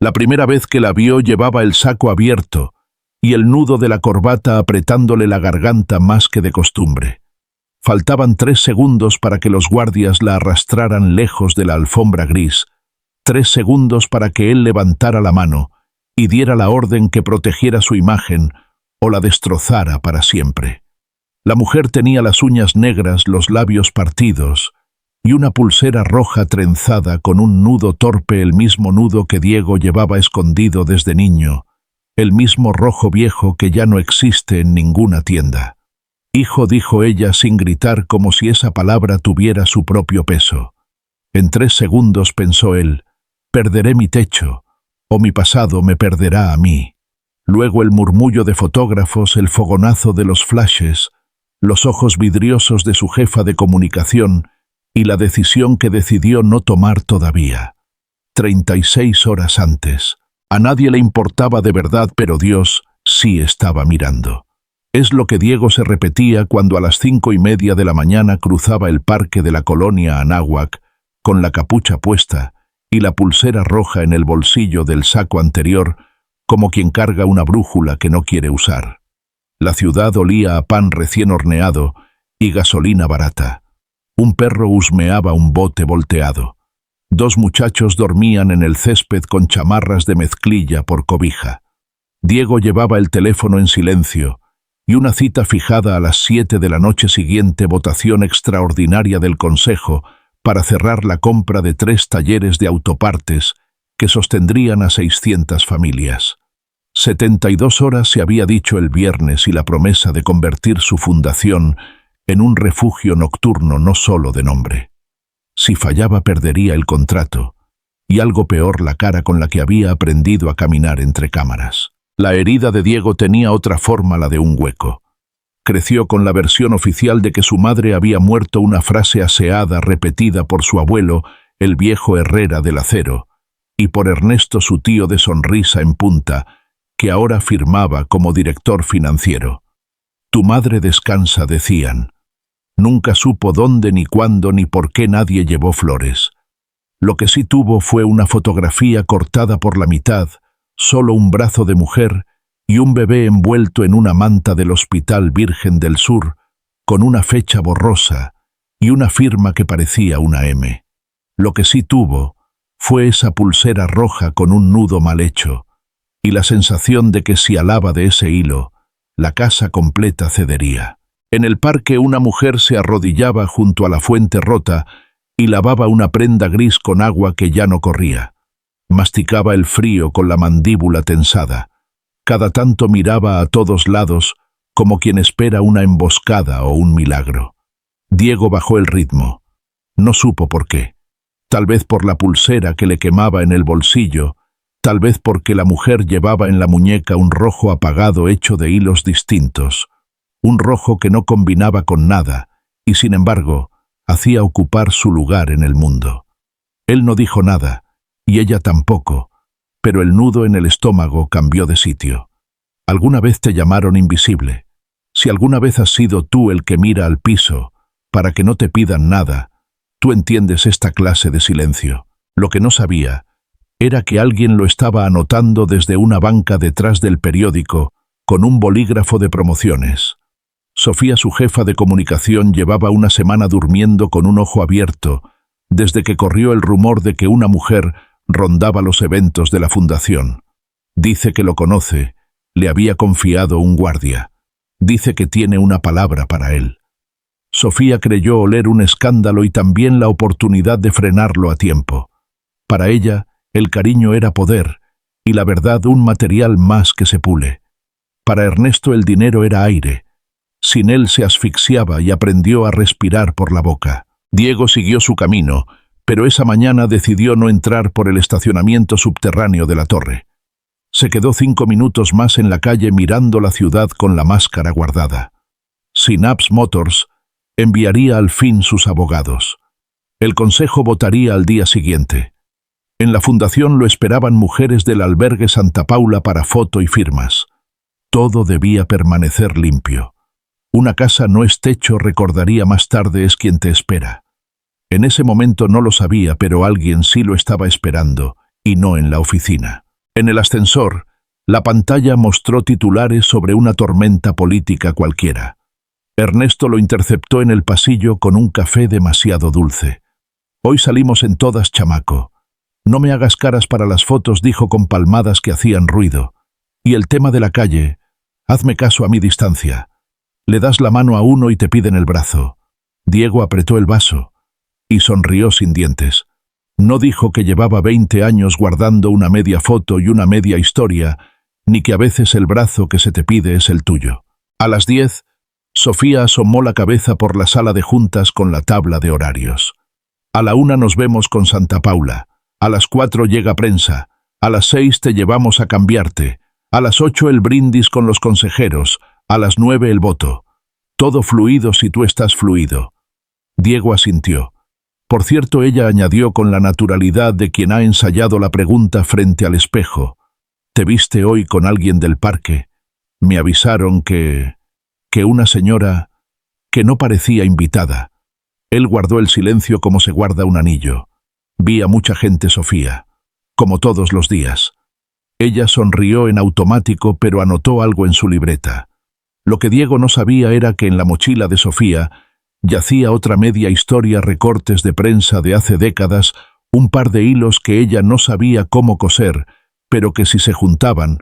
La primera vez que la vio llevaba el saco abierto y el nudo de la corbata apretándole la garganta más que de costumbre. Faltaban 3 segundos para que los guardias la arrastraran lejos de la alfombra gris, 3 segundos para que él levantara la mano y diera la orden que protegiera su imagen o la destrozara para siempre. La mujer tenía las uñas negras, los labios partidos y una pulsera roja trenzada con un nudo torpe, el mismo nudo que Diego llevaba escondido desde niño, el mismo rojo viejo que ya no existe en ninguna tienda. «Hijo», dijo ella sin gritar, como si esa palabra tuviera su propio peso. En 3 segundos pensó él: «Perderé mi techo, o mi pasado me perderá a mí». Luego el murmullo de fotógrafos, el fogonazo de los flashes, los ojos vidriosos de su jefa de comunicación y la decisión que decidió no tomar todavía. 36 horas antes. A nadie le importaba de verdad, pero Dios sí estaba mirando. Es lo que Diego se repetía cuando a las 5:30 de la mañana cruzaba el parque de la colonia Anáhuac con la capucha puesta y la pulsera roja en el bolsillo del saco anterior, como quien carga una brújula que no quiere usar. La ciudad olía a pan recién horneado y gasolina barata. Un perro husmeaba un bote volteado. 2 muchachos dormían en el césped con chamarras de mezclilla por cobija. Diego llevaba el teléfono en silencio y una cita fijada a las 7 de la noche siguiente, votación extraordinaria del Consejo para cerrar la compra de 3 talleres de autopartes que sostendrían a 600 familias. 72 horas se había dicho el viernes, y la promesa de convertir su fundación en un refugio nocturno no solo de nombre. Si fallaba perdería el contrato, y algo peor, la cara con la que había aprendido a caminar entre cámaras. La herida de Diego tenía otra forma, la de un hueco. Creció con la versión oficial de que su madre había muerto, una frase aseada repetida por su abuelo, el viejo Herrera del Acero, y por Ernesto, su tío de sonrisa en punta, que ahora firmaba como director financiero. «Tu madre descansa», decían. Nunca supo dónde, ni cuándo, ni por qué nadie llevó flores. Lo que sí tuvo fue una fotografía cortada por la mitad, solo un brazo de mujer y un bebé envuelto en una manta del Hospital Virgen del Sur, con una fecha borrosa y una firma que parecía una M. Lo que sí tuvo fue esa pulsera roja con un nudo mal hecho, y la sensación de que si alaba de ese hilo, la casa completa cedería. En el parque una mujer se arrodillaba junto a la fuente rota y lavaba una prenda gris con agua que ya no corría. Masticaba el frío con la mandíbula tensada. Cada tanto miraba a todos lados como quien espera una emboscada o un milagro. Diego bajó el ritmo. No supo por qué. Tal vez por la pulsera que le quemaba en el bolsillo, tal vez porque la mujer llevaba en la muñeca un rojo apagado hecho de hilos distintos, un rojo que no combinaba con nada y, sin embargo, hacía ocupar su lugar en el mundo. Él no dijo nada, y ella tampoco, pero el nudo en el estómago cambió de sitio. ¿Alguna vez te llamaron invisible? Si alguna vez has sido tú el que mira al piso para que no te pidan nada, tú entiendes esta clase de silencio. Lo que no sabía era que alguien lo estaba anotando desde una banca detrás del periódico con un bolígrafo de promociones. Sofía, su jefa de comunicación, llevaba una semana durmiendo con un ojo abierto desde que corrió el rumor de que una mujer rondaba los eventos de la fundación. Dice que lo conoce, le había confiado un guardia. Dice que tiene una palabra para él. Sofía creyó oler un escándalo y también la oportunidad de frenarlo a tiempo. Para ella, el cariño era poder y la verdad un material más que se pule. Para Ernesto el dinero era aire. Sin él se asfixiaba y aprendió a respirar por la boca. Diego siguió su camino, pero esa mañana decidió no entrar por el estacionamiento subterráneo de la torre. Se quedó 5 minutos más en la calle mirando la ciudad con la máscara guardada. Synapse Motors enviaría al fin sus abogados. El consejo votaría al día siguiente. En la fundación lo esperaban mujeres del albergue Santa Paula para foto y firmas. Todo debía permanecer limpio. Una casa no es techo, recordaría más tarde, es quien te espera. En ese momento no lo sabía, pero alguien sí lo estaba esperando, y no en la oficina. En el ascensor, la pantalla mostró titulares sobre una tormenta política cualquiera. Ernesto lo interceptó en el pasillo con un café demasiado dulce. «Hoy salimos en todas, chamaco. No me hagas caras para las fotos», dijo con palmadas que hacían ruido. «Y el tema de la calle, hazme caso a mi distancia. Le das la mano a uno y te piden el brazo». Diego apretó el vaso y sonrió sin dientes. No dijo que llevaba 20 años guardando una media foto y una media historia, ni que a veces el brazo que se te pide es el tuyo. A las 10, Sofía asomó la cabeza por la sala de juntas con la tabla de horarios. A la 1 nos vemos con Santa Paula. A las 4 llega prensa. A las 6 te llevamos a cambiarte. A las 8 el brindis con los consejeros. A las 9 el voto. Todo fluido si tú estás fluido. Diego asintió. Por cierto, ella añadió con la naturalidad de quien ha ensayado la pregunta frente al espejo. ¿Te viste hoy con alguien del parque? Me avisaron que una señora que no parecía invitada. Él guardó el silencio como se guarda un anillo. Vi a mucha gente, Sofía, como todos los días. Ella sonrió en automático, pero anotó algo en su libreta. Lo que Diego no sabía era que en la mochila de Sofía yacía otra media historia, recortes de prensa de hace décadas, un par de hilos que ella no sabía cómo coser, pero que si se juntaban,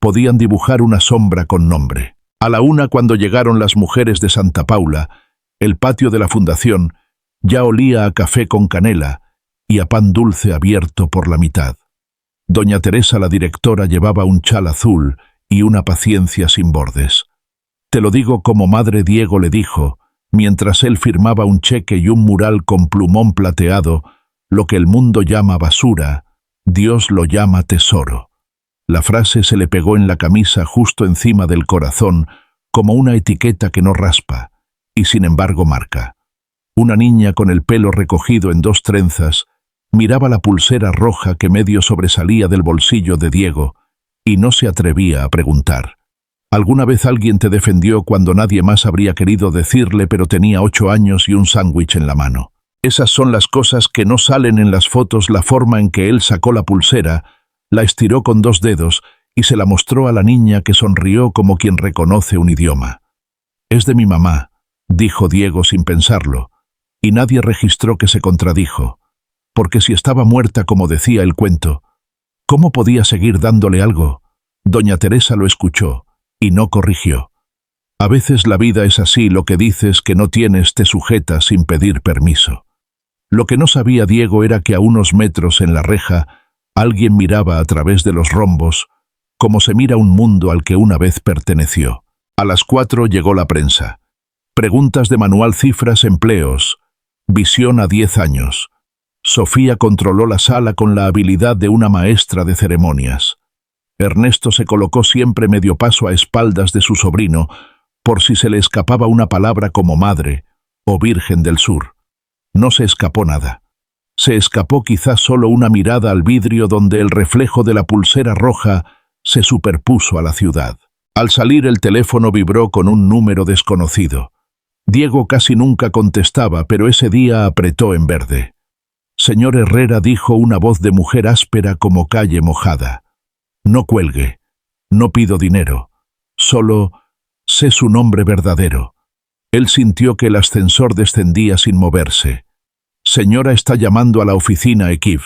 podían dibujar una sombra con nombre. A la 1, cuando llegaron las mujeres de Santa Paula, el patio de la fundación ya olía a café con canela y a pan dulce abierto por la mitad. Doña Teresa, la directora, llevaba un chal azul y una paciencia sin bordes. «Te lo digo como madre», Diego le dijo, mientras él firmaba un cheque y un mural con plumón plateado. «Lo que el mundo llama basura, Dios lo llama tesoro». La frase se le pegó en la camisa justo encima del corazón, como una etiqueta que no raspa, y sin embargo marca. Una niña con el pelo recogido en 2 trenzas miraba la pulsera roja que medio sobresalía del bolsillo de Diego y no se atrevía a preguntar. ¿Alguna vez alguien te defendió cuando nadie más habría querido decirle, pero tenía 8 años y un sándwich en la mano? Esas son las cosas que no salen en las fotos. La forma en que él sacó la pulsera, la estiró con 2 dedos y se la mostró a la niña, que sonrió como quien reconoce un idioma. «Es de mi mamá», dijo Diego sin pensarlo, y nadie registró que se contradijo, porque si estaba muerta como decía el cuento, ¿cómo podía seguir dándole algo? Doña Teresa lo escuchó y no corrigió. A veces la vida es así, lo que dices que no tienes te sujeta sin pedir permiso. Lo que no sabía Diego era que a unos metros en la reja alguien miraba a través de los rombos, como se mira un mundo al que una vez perteneció. A las 4 llegó la prensa. Preguntas de manual, cifras, empleos. Visión a 10 años. Sofía controló la sala con la habilidad de una maestra de ceremonias. Ernesto se colocó siempre medio paso a espaldas de su sobrino, por si se le escapaba una palabra como madre o Virgen del Sur. No se escapó nada. Se escapó quizás solo una mirada al vidrio donde el reflejo de la pulsera roja se superpuso a la ciudad. Al salir, el teléfono vibró con un número desconocido. Diego casi nunca contestaba, pero ese día apretó en verde. «Señor Herrera», dijo una voz de mujer áspera como calle mojada. «No cuelgue. No pido dinero. Solo sé su nombre verdadero». Él sintió que el ascensor descendía sin moverse. «Señora, está llamando a la oficina Equiv.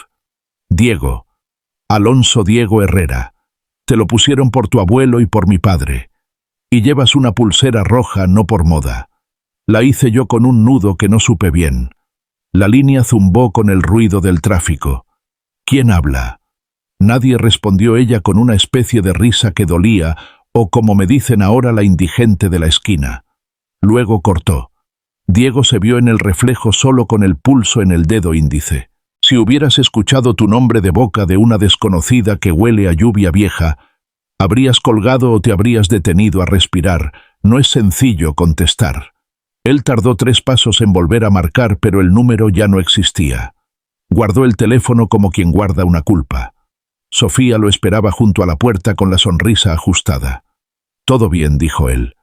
Diego. Alonso Diego Herrera. Te lo pusieron por tu abuelo y por mi padre. Y llevas una pulsera roja no por moda. La hice yo con un nudo que no supe bien». La línea zumbó con el ruido del tráfico. «¿Quién habla?». Nadie respondió. Ella, con una especie de risa que dolía, o como me dicen ahora, la indigente de la esquina. Luego cortó. Diego se vio en el reflejo solo con el pulso en el dedo índice. Si hubieras escuchado tu nombre de boca de una desconocida que huele a lluvia vieja, habrías colgado o te habrías detenido a respirar. No es sencillo contestar. Él tardó 3 pasos en volver a marcar, pero el número ya no existía. Guardó el teléfono como quien guarda una culpa. Sofía lo esperaba junto a la puerta con la sonrisa ajustada. «Todo bien», dijo él.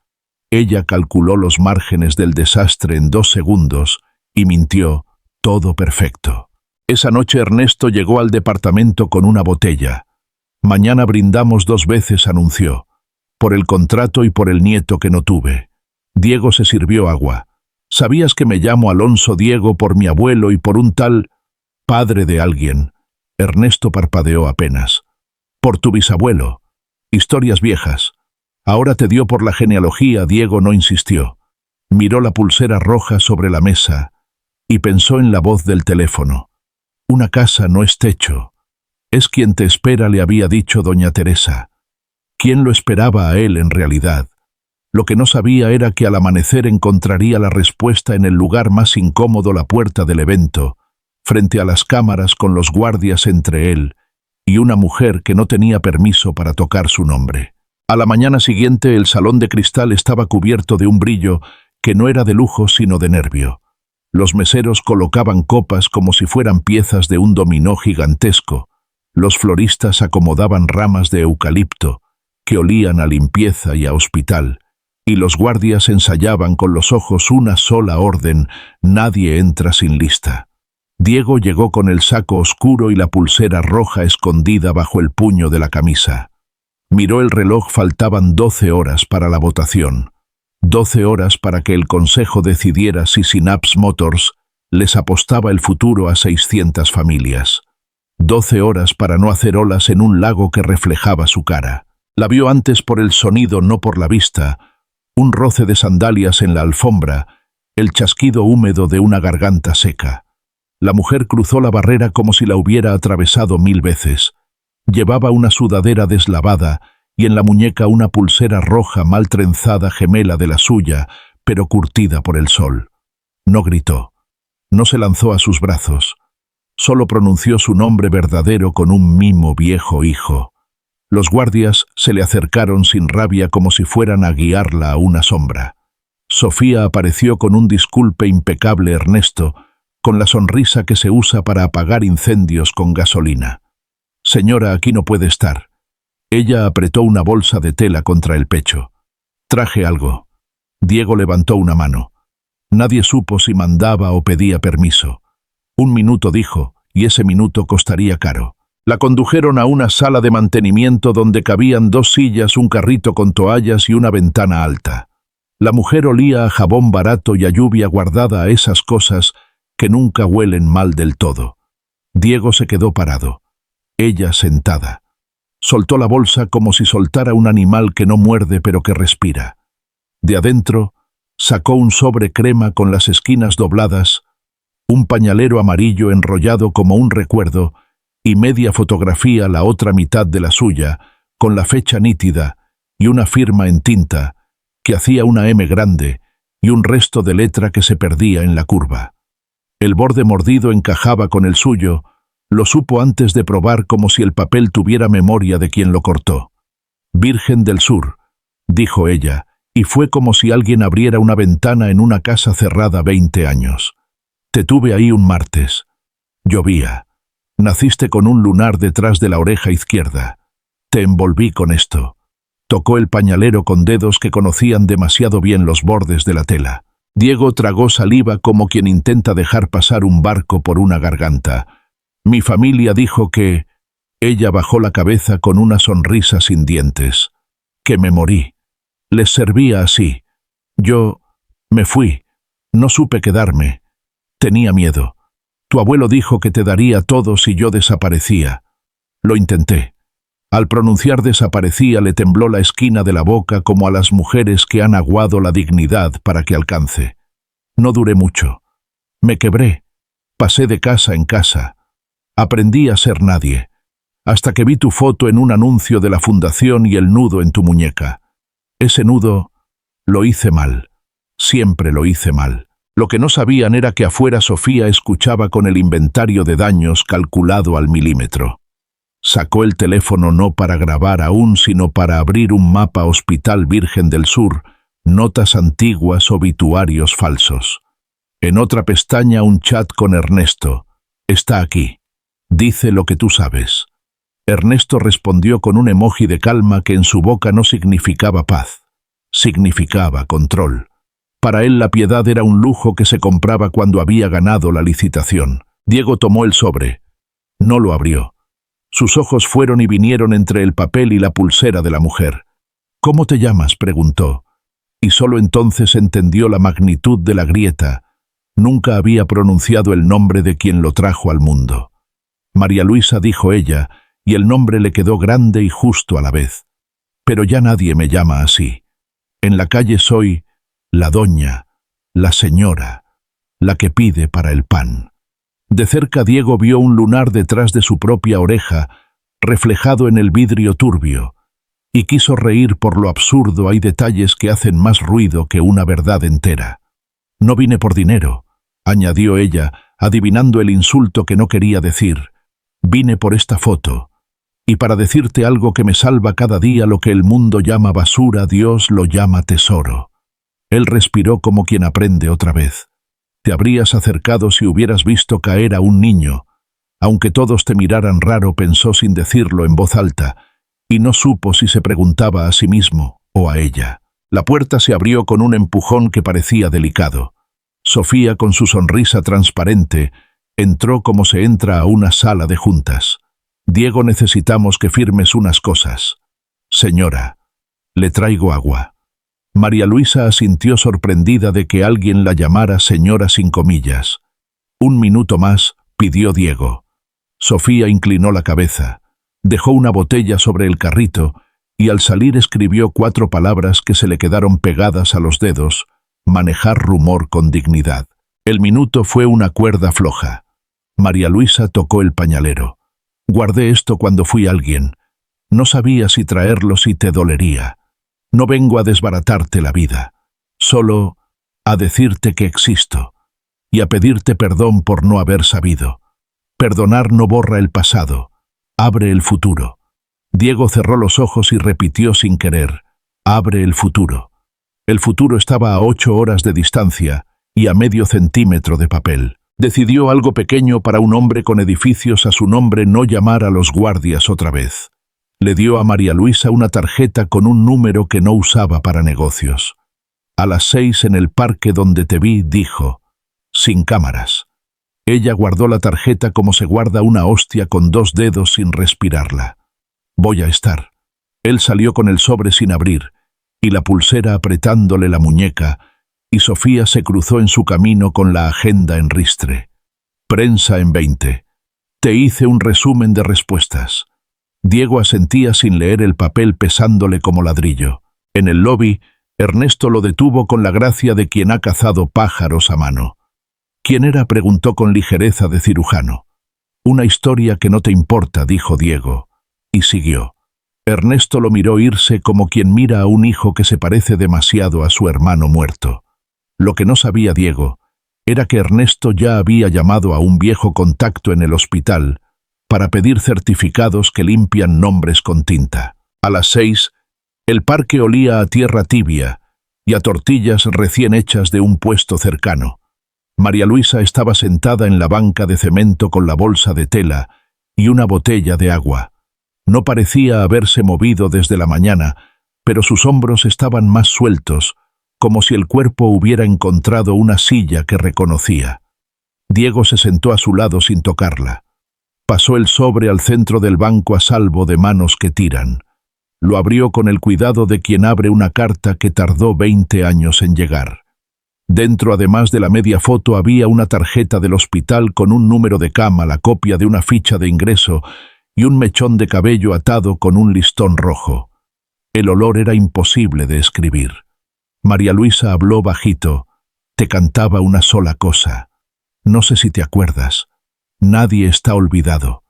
Ella calculó los márgenes del desastre en 2 segundos y mintió: «Todo perfecto». Esa noche Ernesto llegó al departamento con una botella. Mañana brindamos 2 veces, anunció. Por el contrato y por el nieto que no tuve. Diego se sirvió agua. ¿Sabías que me llamo Alonso Diego por mi abuelo y por un tal padre de alguien? Ernesto parpadeó apenas. Por tu bisabuelo. Historias viejas. Ahora te dio por la genealogía. Diego no insistió. Miró la pulsera roja sobre la mesa y pensó en la voz del teléfono. Una casa no es techo. Es quien te espera, le había dicho doña Teresa. ¿Quién lo esperaba a él en realidad? Lo que no sabía era que al amanecer encontraría la respuesta en el lugar más incómodo, la puerta del evento, frente a las cámaras con los guardias entre él y una mujer que no tenía permiso para tocar su nombre. A la mañana siguiente el salón de cristal estaba cubierto de un brillo que no era de lujo sino de nervio. Los meseros colocaban copas como si fueran piezas de un dominó gigantesco. Los floristas acomodaban ramas de eucalipto que olían a limpieza y a hospital, y los guardias ensayaban con los ojos una sola orden: nadie entra sin lista. Diego llegó con el saco oscuro y la pulsera roja escondida bajo el puño de la camisa. Miró el reloj, faltaban 12 horas para la votación. 12 horas para que el consejo decidiera si Synapse Motors les apostaba el futuro a 600 familias. 12 horas para no hacer olas en un lago que reflejaba su cara. La vio antes por el sonido, no por la vista. Un roce de sandalias en la alfombra, el chasquido húmedo de una garganta seca. La mujer cruzó la barrera como si la hubiera atravesado 1000 veces. Llevaba una sudadera deslavada y en la muñeca una pulsera roja mal trenzada, gemela de la suya, pero curtida por el sol. No gritó. No se lanzó a sus brazos. Solo pronunció su nombre verdadero con un mimo: viejo hijo. Los guardias se le acercaron sin rabia, como si fueran a guiarla a una sombra. Sofía apareció con un disculpe impecable. Ernesto, con la sonrisa que se usa para apagar incendios con gasolina. Señora, aquí no puede estar. Ella apretó una bolsa de tela contra el pecho. Traje algo. Diego levantó una mano. Nadie supo si mandaba o pedía permiso. 1 minuto, dijo, y ese minuto costaría caro. La condujeron a una sala de mantenimiento donde cabían 2 sillas, un carrito con toallas y una ventana alta. La mujer olía a jabón barato y a lluvia guardada, a esas cosas que nunca huelen mal del todo. Diego se quedó parado. Ella sentada. Soltó la bolsa como si soltara un animal que no muerde pero que respira. De adentro sacó un sobre crema con las esquinas dobladas, un pañalero amarillo enrollado como un recuerdo y media fotografía, la otra mitad de la suya, con la fecha nítida y una firma en tinta que hacía una M grande y un resto de letra que se perdía en la curva. El borde mordido encajaba con el suyo. Lo supo antes de probar, como si el papel tuviera memoria de quien lo cortó. Virgen del Sur, dijo ella, y fue como si alguien abriera una ventana en una casa cerrada 20 años. Te tuve ahí un martes. Llovía. Naciste con un lunar detrás de la oreja izquierda. Te envolví con esto. Tocó el pañalero con dedos que conocían demasiado bien los bordes de la tela. Diego tragó saliva como quien intenta dejar pasar un barco por una garganta. Mi familia dijo que... Ella bajó la cabeza con una sonrisa sin dientes. Que me morí. Les servía así. Yo... me fui. No supe quedarme. Tenía miedo. Tu abuelo dijo que te daría todo si yo desaparecía. Lo intenté. Al pronunciar desaparecía le tembló la esquina de la boca, como a las mujeres que han aguado la dignidad para que alcance. No duré mucho. Me quebré. Pasé de casa en casa. Aprendí a ser nadie, hasta que vi tu foto en un anuncio de la fundación y el nudo en tu muñeca. Ese nudo lo hice mal. Siempre lo hice mal. Lo que no sabían era que afuera Sofía escuchaba con el inventario de daños calculado al milímetro. Sacó el teléfono no para grabar aún, sino para abrir un mapa: Hospital Virgen del Sur, notas antiguas, obituarios falsos. En otra pestaña un chat con Ernesto. Está aquí. Dice lo que tú sabes. Ernesto respondió con un emoji de calma que en su boca no significaba paz. Significaba control. Para él la piedad era un lujo que se compraba cuando había ganado la licitación. Diego tomó el sobre. No lo abrió. Sus ojos fueron y vinieron entre el papel y la pulsera de la mujer. «¿Cómo te llamas?», preguntó, y solo entonces entendió la magnitud de la grieta. Nunca había pronunciado el nombre de quien lo trajo al mundo. «María Luisa», dijo ella, y el nombre le quedó grande y justo a la vez. «Pero ya nadie me llama así. En la calle soy la doña, la señora, la que pide para el pan». De cerca Diego vio un lunar detrás de su propia oreja, reflejado en el vidrio turbio, y quiso reír por lo absurdo. Hay detalles que hacen más ruido que una verdad entera. «No vine por dinero», añadió ella, adivinando el insulto que no quería decir. «Vine por esta foto. Y para decirte algo que me salva cada día. Lo que el mundo llama basura, Dios lo llama tesoro». Él respiró como quien aprende otra vez. «Te habrías acercado si hubieras visto caer a un niño». Aunque todos te miraran raro, pensó sin decirlo en voz alta, y no supo si se preguntaba a sí mismo o a ella. La puerta se abrió con un empujón que parecía delicado. Sofía, con su sonrisa transparente, entró como se entra a una sala de juntas. «Diego, necesitamos que firmes unas cosas». «Señora, le traigo agua». María Luisa asintió sorprendida de que alguien la llamara señora sin comillas. «Un minuto más», pidió Diego. Sofía inclinó la cabeza, dejó una botella sobre el carrito y al salir escribió 4 palabras que se le quedaron pegadas a los dedos: manejar rumor con dignidad. El minuto fue una cuerda floja. María Luisa tocó el pañalero. «Guardé esto cuando fui alguien. No sabía si traerlo, si te dolería. No vengo a desbaratarte la vida, solo a decirte que existo y a pedirte perdón por no haber sabido. Perdonar no borra el pasado, abre el futuro». Diego cerró los ojos y repitió sin querer: «Abre el futuro». El futuro estaba a 8 horas de distancia y a medio centímetro de papel. Decidió algo pequeño para un hombre con edificios a su nombre: no llamar a los guardias otra vez. Le dio a María Luisa una tarjeta con un número que no usaba para negocios. «A las 6 en el parque donde te vi», dijo, sin cámaras. Ella guardó la tarjeta como se guarda una hostia con 2 dedos sin respirarla. «Voy a estar». Él salió con el sobre sin abrir y la pulsera apretándole la muñeca, y Sofía se cruzó en su camino con la agenda en ristre. «Prensa en 20. Te hice un resumen de respuestas». Diego asentía sin leer el papel, pesándole como ladrillo. En el lobby, Ernesto lo detuvo con la gracia de quien ha cazado pájaros a mano. «¿Quién era?», preguntó con ligereza de cirujano. «Una historia que no te importa», dijo Diego, y siguió. Ernesto lo miró irse como quien mira a un hijo que se parece demasiado a su hermano muerto. Lo que no sabía Diego era que Ernesto ya había llamado a un viejo contacto en el hospital para pedir certificados que limpian nombres con tinta. A las 6, el parque olía a tierra tibia y a tortillas recién hechas de un puesto cercano. María Luisa estaba sentada en la banca de cemento con la bolsa de tela y una botella de agua. No parecía haberse movido desde la mañana, pero sus hombros estaban más sueltos, como si el cuerpo hubiera encontrado una silla que reconocía. Diego se sentó a su lado sin tocarla. Pasó el sobre al centro del banco a salvo de manos que tiran. Lo abrió con el cuidado de quien abre una carta que tardó 20 años en llegar. Dentro, además de la media foto, había una tarjeta del hospital con un número de cama, la copia de una ficha de ingreso y un mechón de cabello atado con un listón rojo. El olor era imposible de escribir. María Luisa habló bajito. «Te cantaba una sola cosa. No sé si te acuerdas. Nadie está olvidado».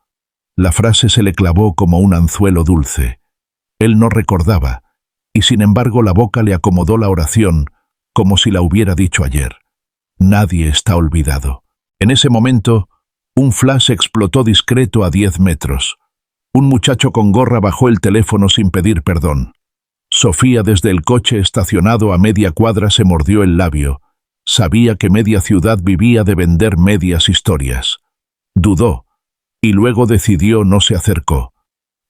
La frase se le clavó como un anzuelo dulce. Él no recordaba, y sin embargo la boca le acomodó la oración como si la hubiera dicho ayer. Nadie está olvidado. En ese momento, un flash explotó discreto a 10 metros. Un muchacho con gorra bajó el teléfono sin pedir perdón. Sofía, desde el coche estacionado a media cuadra, se mordió el labio. Sabía que media ciudad vivía de vender medias historias. Dudó, y luego decidió. No se acercó.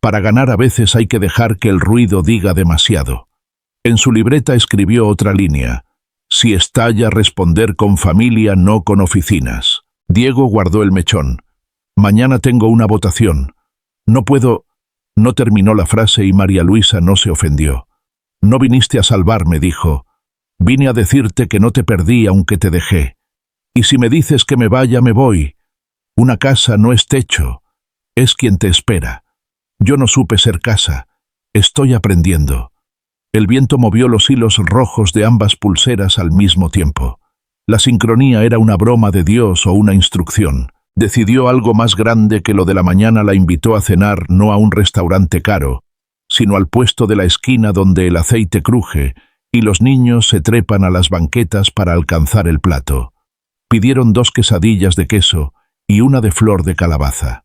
Para ganar a veces hay que dejar que el ruido diga demasiado. En su libreta escribió otra línea: «Si estalla, responder con familia, no con oficinas». Diego guardó el mechón. «Mañana tengo una votación. No puedo... No terminó la frase y María Luisa no se ofendió. No viniste a salvarme, dijo. Vine a decirte que no te perdí aunque te dejé. Y si me dices que me vaya, me voy. Una casa no es techo, es quien te espera. Yo no supe ser casa, estoy aprendiendo. El viento movió los hilos rojos de ambas pulseras al mismo tiempo. La sincronía era una broma de Dios o una instrucción. Decidió algo más grande que lo de la mañana. La invitó a cenar no a un restaurante caro, sino al puesto de la esquina donde el aceite cruje y los niños se trepan a las banquetas para alcanzar el plato. Pidieron 2 quesadillas de queso y una de flor de calabaza.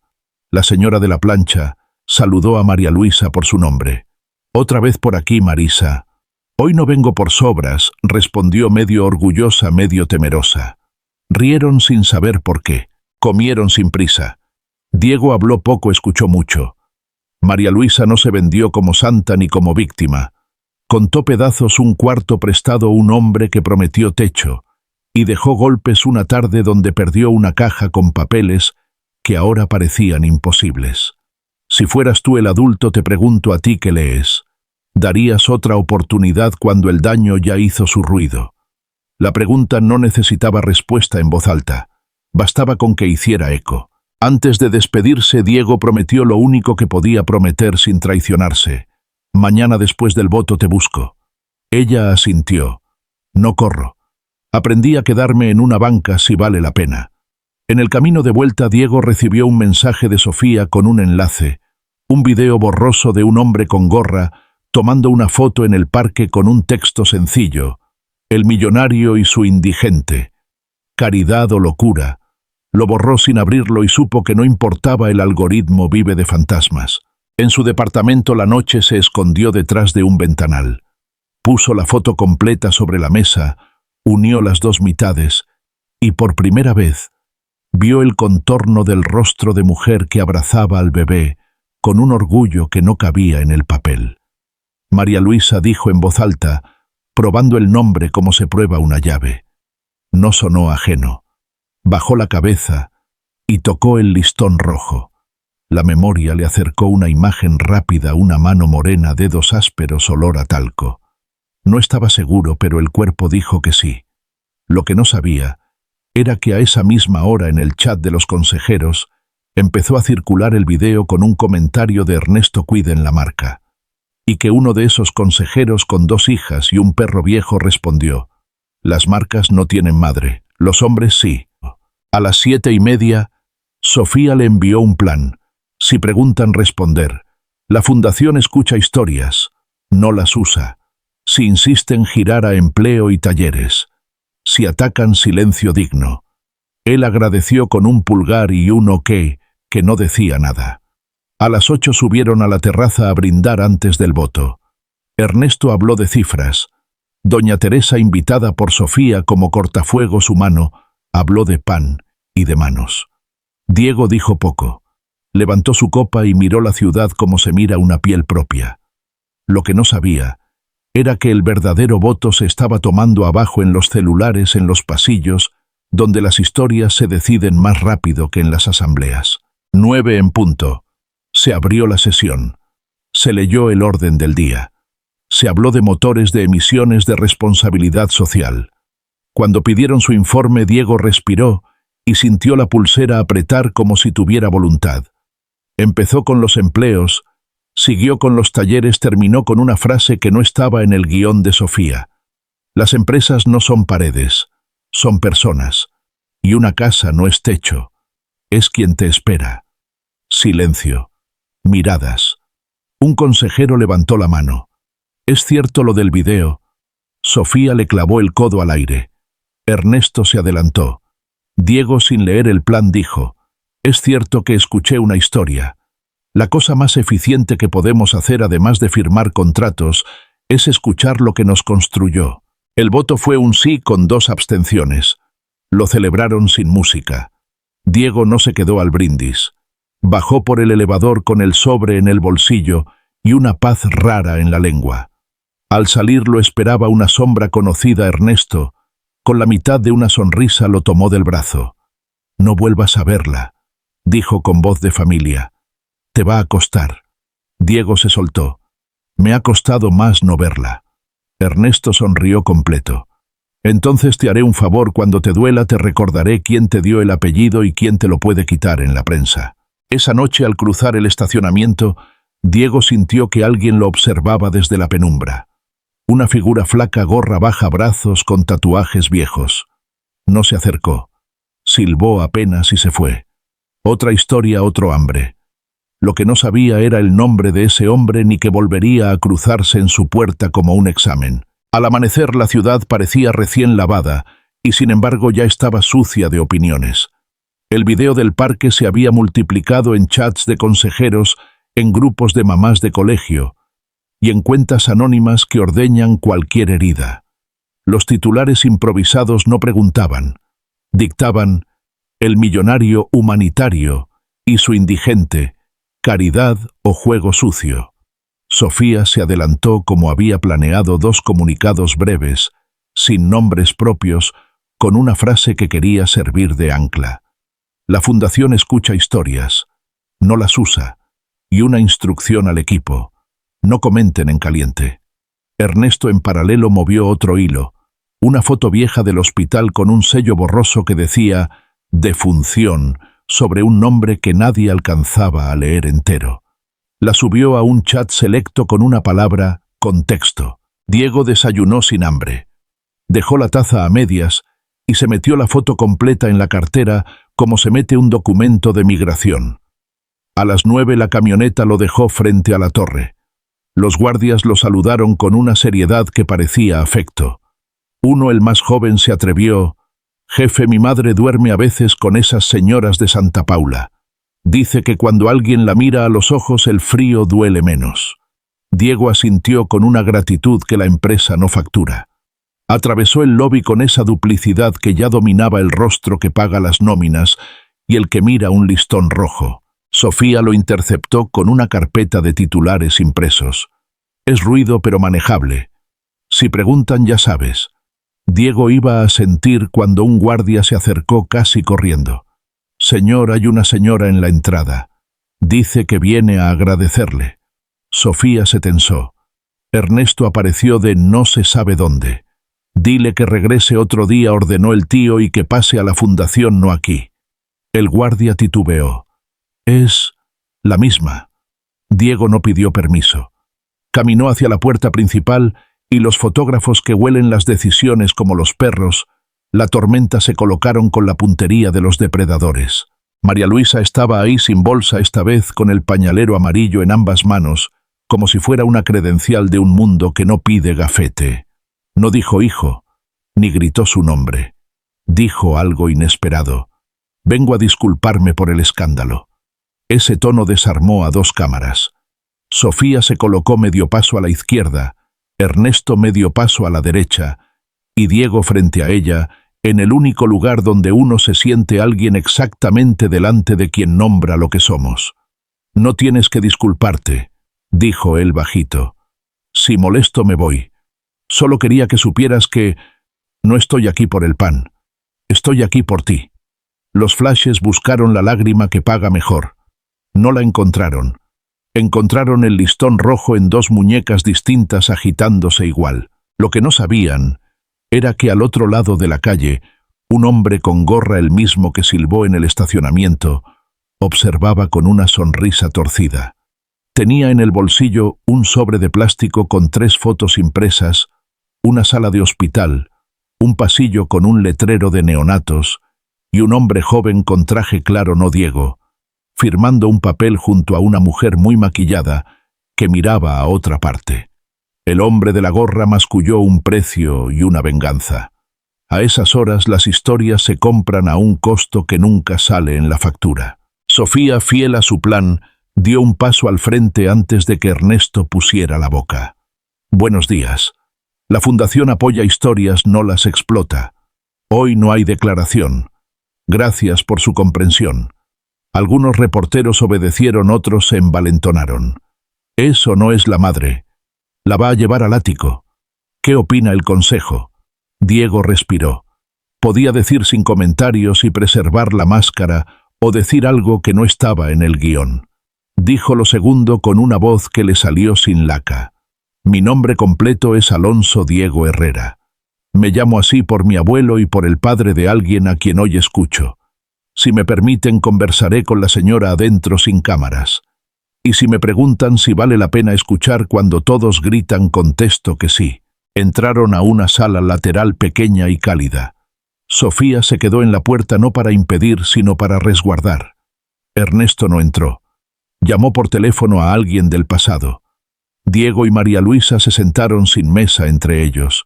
La señora de la plancha saludó a María Luisa por su nombre. «Otra vez por aquí, Marisa». «Hoy no vengo por sobras», respondió medio orgullosa, medio temerosa. Rieron sin saber por qué. Comieron sin prisa. Diego habló poco, escuchó mucho. María Luisa no se vendió como santa ni como víctima. Contó pedazos un cuarto prestado a un hombre que prometió techo, y dejó golpes una tarde donde perdió una caja con papeles que ahora parecían imposibles. Si fueras tú el adulto, te pregunto a ti que lees, ¿darías otra oportunidad cuando el daño ya hizo su ruido? La pregunta no necesitaba respuesta en voz alta. Bastaba con que hiciera eco. Antes de despedirse, Diego prometió lo único que podía prometer sin traicionarse. «Mañana después del voto te busco». Ella asintió. «No corro. Aprendí a quedarme en una banca si vale la pena». En el camino de vuelta, Diego recibió un mensaje de Sofía con un enlace, un video borroso de un hombre con gorra tomando una foto en el parque con un texto sencillo: «El millonario y su indigente. Caridad o locura». Lo borró sin abrirlo y supo que no importaba, el algoritmo vive de fantasmas. En su departamento la noche se escondió detrás de un ventanal. Puso la foto completa sobre la mesa, unió las 2 mitades y por primera vez vio el contorno del rostro de mujer que abrazaba al bebé con un orgullo que no cabía en el papel. María Luisa dijo en voz alta, probando el nombre como se prueba una llave. No sonó ajeno. Bajó la cabeza y tocó el listón rojo. La memoria le acercó una imagen rápida, una mano morena, dedos ásperos, olor a talco. No estaba seguro, pero el cuerpo dijo que sí. Lo que no sabía era que a esa misma hora en el chat de los consejeros empezó a circular el video con un comentario de Ernesto Cuide en la Marca, y que uno de esos consejeros con 2 hijas y un perro viejo respondió: «Las marcas no tienen madre, los hombres sí». A las 7:30, Sofía le envió un plan. Si preguntan, responder. La fundación escucha historias, no las usa. Si insisten, girar a empleo y talleres. Si atacan, silencio digno. Él agradeció con un pulgar y un ok, que no decía nada. A las 8 subieron a la terraza a brindar antes del voto. Ernesto habló de cifras. Doña Teresa, invitada por Sofía como cortafuegos humano, habló de pan y de manos. Diego dijo poco. Levantó su copa y miró la ciudad como se mira una piel propia. Lo que no sabía era que el verdadero voto se estaba tomando abajo en los celulares, en los pasillos, donde las historias se deciden más rápido que en las asambleas. 9 en punto. Se abrió la sesión. Se leyó el orden del día. Se habló de motores de emisiones, de responsabilidad social. Cuando pidieron su informe, Diego respiró y sintió la pulsera apretar como si tuviera voluntad. Empezó con los empleos, siguió con los talleres, terminó con una frase que no estaba en el guión de Sofía. Las empresas no son paredes, son personas, y una casa no es techo, es quien te espera. Silencio. Miradas. Un consejero levantó la mano. «¿Es cierto lo del video?» Sofía le clavó el codo al aire. Ernesto se adelantó. Diego, sin leer el plan, dijo: «Es cierto que escuché una historia. La cosa más eficiente que podemos hacer, además de firmar contratos, es escuchar lo que nos construyó». El voto fue un sí con 2 abstenciones. Lo celebraron sin música. Diego no se quedó al brindis. Bajó por el elevador con el sobre en el bolsillo y una paz rara en la lengua. Al salir lo esperaba una sombra conocida. Ernesto, con la mitad de una sonrisa, lo tomó del brazo. «No vuelvas a verla», dijo con voz de familia. Te va a costar. Diego se soltó. Me ha costado más no verla. Ernesto sonrió completo. Entonces te haré un favor, cuando te duela te recordaré quién te dio el apellido y quién te lo puede quitar en la prensa. Esa noche, al cruzar el estacionamiento, Diego sintió que alguien lo observaba desde la penumbra. Una figura flaca, gorra baja, brazos con tatuajes viejos. No se acercó. Silbó apenas y se fue. Otra historia, otro hambre. Lo que no sabía era el nombre de ese hombre, ni que volvería a cruzarse en su puerta como un examen. Al amanecer la ciudad parecía recién lavada y sin embargo ya estaba sucia de opiniones. El video del parque se había multiplicado en chats de consejeros, en grupos de mamás de colegio y en cuentas anónimas que ordeñan cualquier herida. Los titulares improvisados no preguntaban, dictaban: el millonario humanitario y su indigente, caridad o juego sucio. Sofía se adelantó como había planeado 2 comunicados breves, sin nombres propios, con una frase que quería servir de ancla. La Fundación escucha historias, no las usa, y una instrucción al equipo: no comenten en caliente. Ernesto en paralelo movió otro hilo, una foto vieja del hospital con un sello borroso que decía «defunción» sobre un nombre que nadie alcanzaba a leer entero. La subió a un chat selecto con una palabra: contexto. Diego desayunó sin hambre. Dejó la taza a medias y se metió la foto completa en la cartera como se mete un documento de migración. A las 9 la camioneta lo dejó frente a la torre. Los guardias lo saludaron con una seriedad que parecía afecto. Uno, el más joven, se atrevió: «Jefe, mi madre duerme a veces con esas señoras de Santa Paula. Dice que cuando alguien la mira a los ojos el frío duele menos». Diego asintió con una gratitud que la empresa no factura. Atravesó el lobby con esa duplicidad que ya dominaba el rostro que paga las nóminas y el que mira un listón rojo. Sofía lo interceptó con una carpeta de titulares impresos. «Es ruido pero manejable. Si preguntan ya sabes». Diego iba a sentir cuando un guardia se acercó casi corriendo. «Señor, hay una señora en la entrada. Dice que viene a agradecerle». Sofía se tensó. Ernesto apareció de no se sabe dónde. «Dile que regrese otro día», ordenó el tío, «y que pase a la fundación, no aquí». El guardia titubeó. «Es la misma». Diego no pidió permiso. Caminó hacia la puerta principal y los fotógrafos que huelen las decisiones como los perros, la tormenta, se colocaron con la puntería de los depredadores. María Luisa estaba ahí sin bolsa, esta vez con el pañalero amarillo en ambas manos, como si fuera una credencial de un mundo que no pide gafete. No dijo hijo, ni gritó su nombre. Dijo algo inesperado: «Vengo a disculparme por el escándalo». Ese tono desarmó a 2 cámaras. Sofía se colocó medio paso a la izquierda, Ernesto medio paso a la derecha, y Diego frente a ella, en el único lugar donde uno se siente alguien exactamente delante de quien nombra lo que somos. «No tienes que disculparte», dijo él bajito. «Si molesto me voy. Solo quería que supieras que no estoy aquí por el pan. Estoy aquí por ti». Los flashes buscaron la lágrima que paga mejor. No la encontraron. Encontraron el listón rojo en 2 muñecas distintas agitándose igual. Lo que no sabían era que al otro lado de la calle, un hombre con gorra, el mismo que silbó en el estacionamiento, observaba con una sonrisa torcida. Tenía en el bolsillo un sobre de plástico con 3 fotos impresas, una sala de hospital, un pasillo con un letrero de neonatos y un hombre joven con traje claro, no Diego, firmando un papel junto a una mujer muy maquillada que miraba a otra parte. El hombre de la gorra masculló un precio y una venganza. A esas horas las historias se compran a un costo que nunca sale en la factura. Sofía, fiel a su plan, dio un paso al frente antes de que Ernesto pusiera la boca. «Buenos días. La Fundación apoya historias, no las explota. Hoy no hay declaración. Gracias por su comprensión». Algunos reporteros obedecieron, otros se envalentonaron. «¿Eso no es la madre? La va a llevar al ático. ¿Qué opina el consejo?» Diego respiró. Podía decir sin comentarios y preservar la máscara, o decir algo que no estaba en el guión. dijo lo segundo con una voz que le salió sin laca. Mi nombre completo es Alonso Diego Herrera. Me llamo así por mi abuelo y por el padre de alguien a quien hoy escucho. Si me permiten, conversaré con la señora adentro sin cámaras. Y si me preguntan si vale la pena escuchar cuando todos gritan, contesto que sí. Entraron a una sala lateral pequeña y cálida. Sofía se quedó en la puerta no para impedir, sino para resguardar. Ernesto no entró. Llamó por teléfono a alguien del pasado. Diego y María Luisa se sentaron sin mesa entre ellos.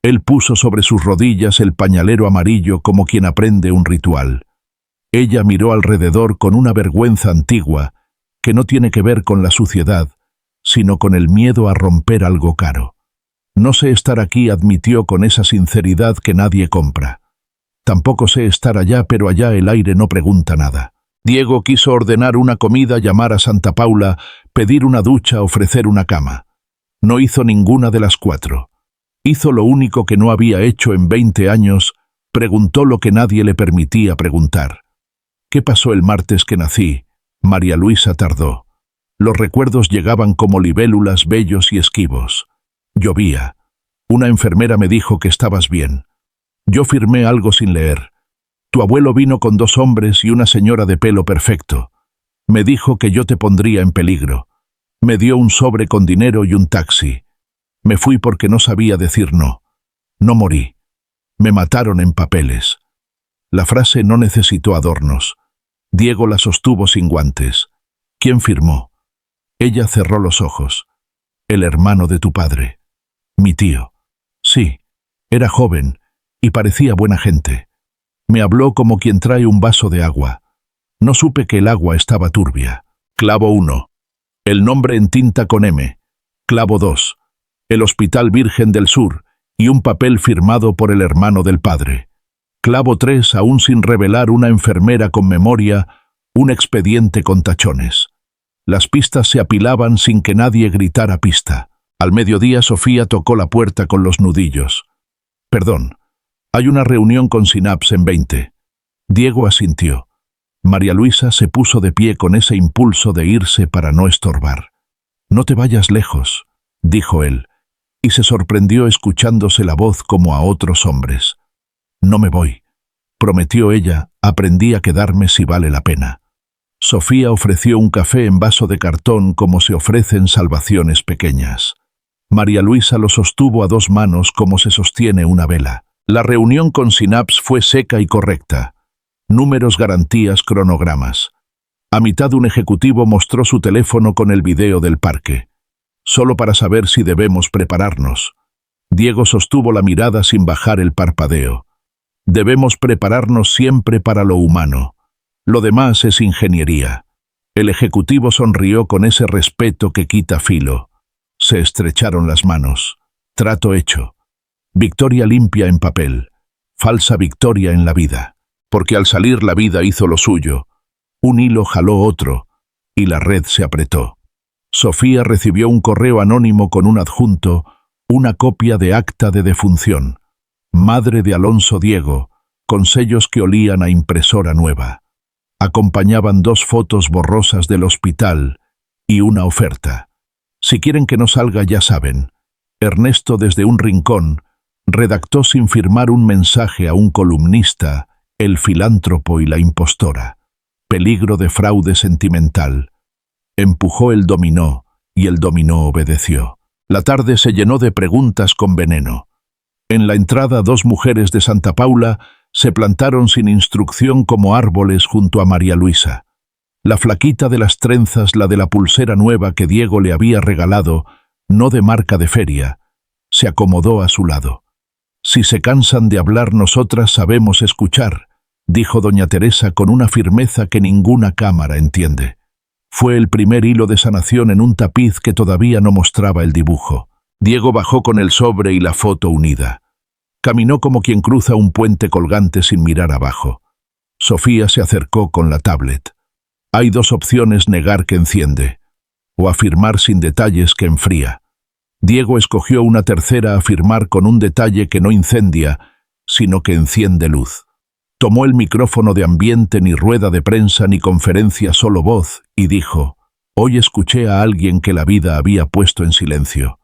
Él puso sobre sus rodillas el pañalero amarillo como quien aprende un ritual. Ella miró alrededor con una vergüenza antigua que no tiene que ver con la suciedad, sino con el miedo a romper algo caro. No sé estar aquí, admitió con esa sinceridad que nadie compra. Tampoco sé estar allá, pero allá el aire no pregunta nada. Diego quiso ordenar una comida, llamar a Santa Paula, pedir una ducha, ofrecer una cama. No hizo ninguna de las cuatro. Hizo lo único que no había hecho en 20 años, preguntó lo que nadie le permitía preguntar. ¿Qué pasó el martes que nací? María Luisa tardó. Los recuerdos llegaban como libélulas, bellos y esquivos. Llovía. Una enfermera me dijo que estabas bien. Yo firmé algo sin leer. Tu abuelo vino con 2 hombres y una señora de pelo perfecto. Me dijo que yo te pondría en peligro. Me dio un sobre con dinero y un taxi. Me fui porque no sabía decir no. No morí. Me mataron en papeles. La frase no necesitó adornos. Diego la sostuvo sin guantes. ¿Quién firmó? Ella cerró los ojos. El hermano de tu padre. Mi tío. Sí, era joven y parecía buena gente. Me habló como quien trae un vaso de agua. No supe que el agua estaba turbia. Clavo 1. El nombre en tinta con M. Clavo 2. El Hospital Virgen del Sur y un papel firmado por el hermano del padre. Clavo 3, aún sin revelar, una enfermera con memoria, un expediente con tachones. Las pistas se apilaban sin que nadie gritara pista. Al mediodía Sofía tocó la puerta con los nudillos. Perdón, hay una reunión con Sinaps en 20. Diego asintió. María Luisa se puso de pie con ese impulso de irse para no estorbar. No te vayas lejos, dijo él, y se sorprendió escuchándose la voz como a otros hombres. No me voy, prometió ella, aprendí a quedarme si vale la pena. Sofía ofreció un café en vaso de cartón como se ofrecen salvaciones pequeñas. María Luisa lo sostuvo a 2 manos como se sostiene una vela. La reunión con Sinaps fue seca y correcta. Números, garantías, cronogramas. A mitad un ejecutivo mostró su teléfono con el video del parque. Solo para saber si debemos prepararnos. Diego sostuvo la mirada sin bajar el parpadeo. Debemos prepararnos siempre para lo humano. Lo demás es ingeniería. El ejecutivo sonrió con ese respeto que quita filo. Se estrecharon las manos. Trato hecho. Victoria limpia en papel. Falsa victoria en la vida. Porque al salir la vida hizo lo suyo. Un hilo jaló otro, y la red se apretó. Sofía recibió un correo anónimo con un adjunto, una copia de acta de defunción. Madre de Alonso Diego, con sellos que olían a impresora nueva. Acompañaban 2 fotos borrosas del hospital y una oferta. Si quieren que no salga, ya saben. Ernesto, desde un rincón, redactó sin firmar un mensaje a un columnista, el filántropo y la impostora. Peligro de fraude sentimental. Empujó el dominó y el dominó obedeció. La tarde se llenó de preguntas con veneno. En la entrada 2 mujeres de Santa Paula se plantaron sin instrucción como árboles junto a María Luisa. La flaquita de las trenzas, la de la pulsera nueva que Diego le había regalado, no de marca de feria, se acomodó a su lado. Si se cansan de hablar, nosotras sabemos escuchar, dijo doña Teresa con una firmeza que ninguna cámara entiende. Fue el primer hilo de sanación en un tapiz que todavía no mostraba el dibujo. Diego bajó con el sobre y la foto unida. Caminó como quien cruza un puente colgante sin mirar abajo. Sofía se acercó con la tablet. Hay 2 opciones: negar que enciende, o afirmar sin detalles que enfría. Diego escogió una tercera: afirmar con un detalle que no incendia, sino que enciende luz. Tomó el micrófono de ambiente, ni rueda de prensa ni conferencia, solo voz, y dijo: Hoy escuché a alguien que la vida había puesto en silencio.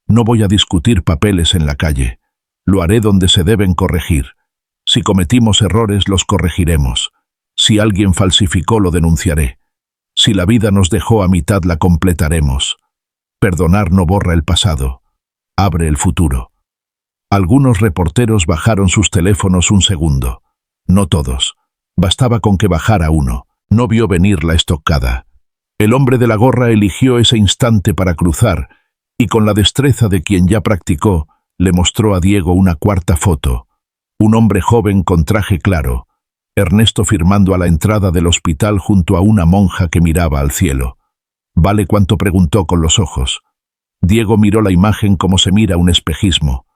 No voy a discutir papeles en la calle. Lo haré donde se deben corregir. Si cometimos errores, los corregiremos. Si alguien falsificó, lo denunciaré. Si la vida nos dejó a mitad, la completaremos. Perdonar no borra el pasado. Abre el futuro. Algunos reporteros bajaron sus teléfonos un segundo. No todos. Bastaba con que bajara uno. No vio venir la estocada. El hombre de la gorra eligió ese instante para cruzar y con la destreza de quien ya practicó, le mostró a Diego una cuarta foto. Un hombre joven con traje claro, Ernesto firmando a la entrada del hospital junto a una monja que miraba al cielo. Vale cuanto preguntó con los ojos. Diego miró la imagen como se mira un espejismo.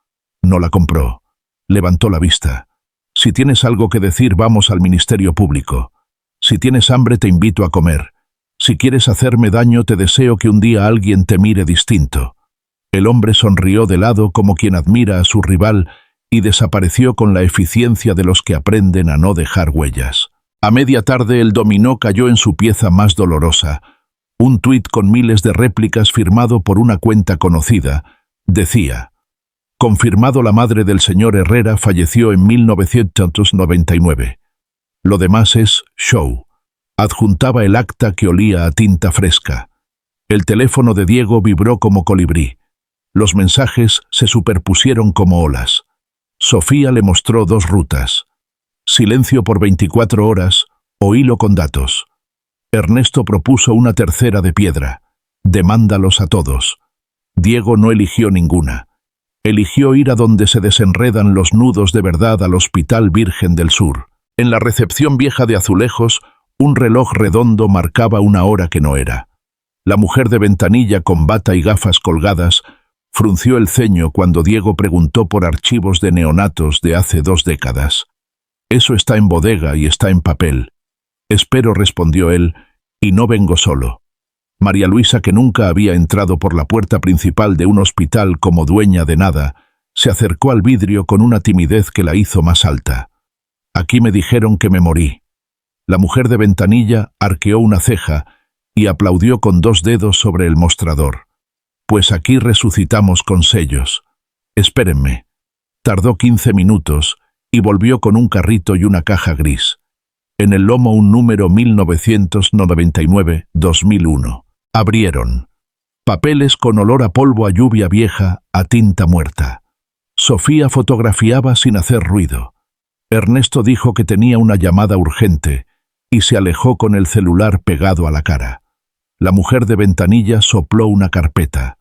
No la compró. Levantó la vista. Si tienes algo que decir, vamos al Ministerio Público. Si tienes hambre, te invito a comer. Si quieres hacerme daño, te deseo que un día alguien te mire distinto. El hombre sonrió de lado como quien admira a su rival y desapareció con la eficiencia de los que aprenden a no dejar huellas. A media tarde el dominó cayó en su pieza más dolorosa. Un tuit con miles de réplicas firmado por una cuenta conocida. Decía: confirmado, la madre del señor Herrera falleció en 1999. Lo demás es show. Adjuntaba el acta que olía a tinta fresca. El teléfono de Diego vibró como colibrí. Los mensajes se superpusieron como olas. Sofía le mostró dos rutas. Silencio por 24 horas o hilo con datos. Ernesto propuso una tercera de piedra. Demándalos a todos. Diego no eligió ninguna. Eligió ir a donde se desenredan los nudos de verdad, al Hospital Virgen del Sur. En la recepción vieja de azulejos, un reloj redondo marcaba una hora que no era. La mujer de ventanilla con bata y gafas colgadas frunció el ceño cuando Diego preguntó por archivos de neonatos de hace 2 décadas. Eso está en bodega y está en papel. Espero, respondió él, y no vengo solo. María Luisa, que nunca había entrado por la puerta principal de un hospital como dueña de nada, se acercó al vidrio con una timidez que la hizo más alta. Aquí me dijeron que me morí. La mujer de ventanilla arqueó una ceja y aplaudió con 2 dedos sobre el mostrador. Pues aquí resucitamos con sellos. Espérenme. Tardó 15 minutos y volvió con un carrito y una caja gris. En el lomo un número 1999-2001. Abrieron. Papeles con olor a polvo, a lluvia vieja, a tinta muerta. Sofía fotografiaba sin hacer ruido. Ernesto dijo que tenía una llamada urgente y se alejó con el celular pegado a la cara. La mujer de ventanilla sopló una carpeta.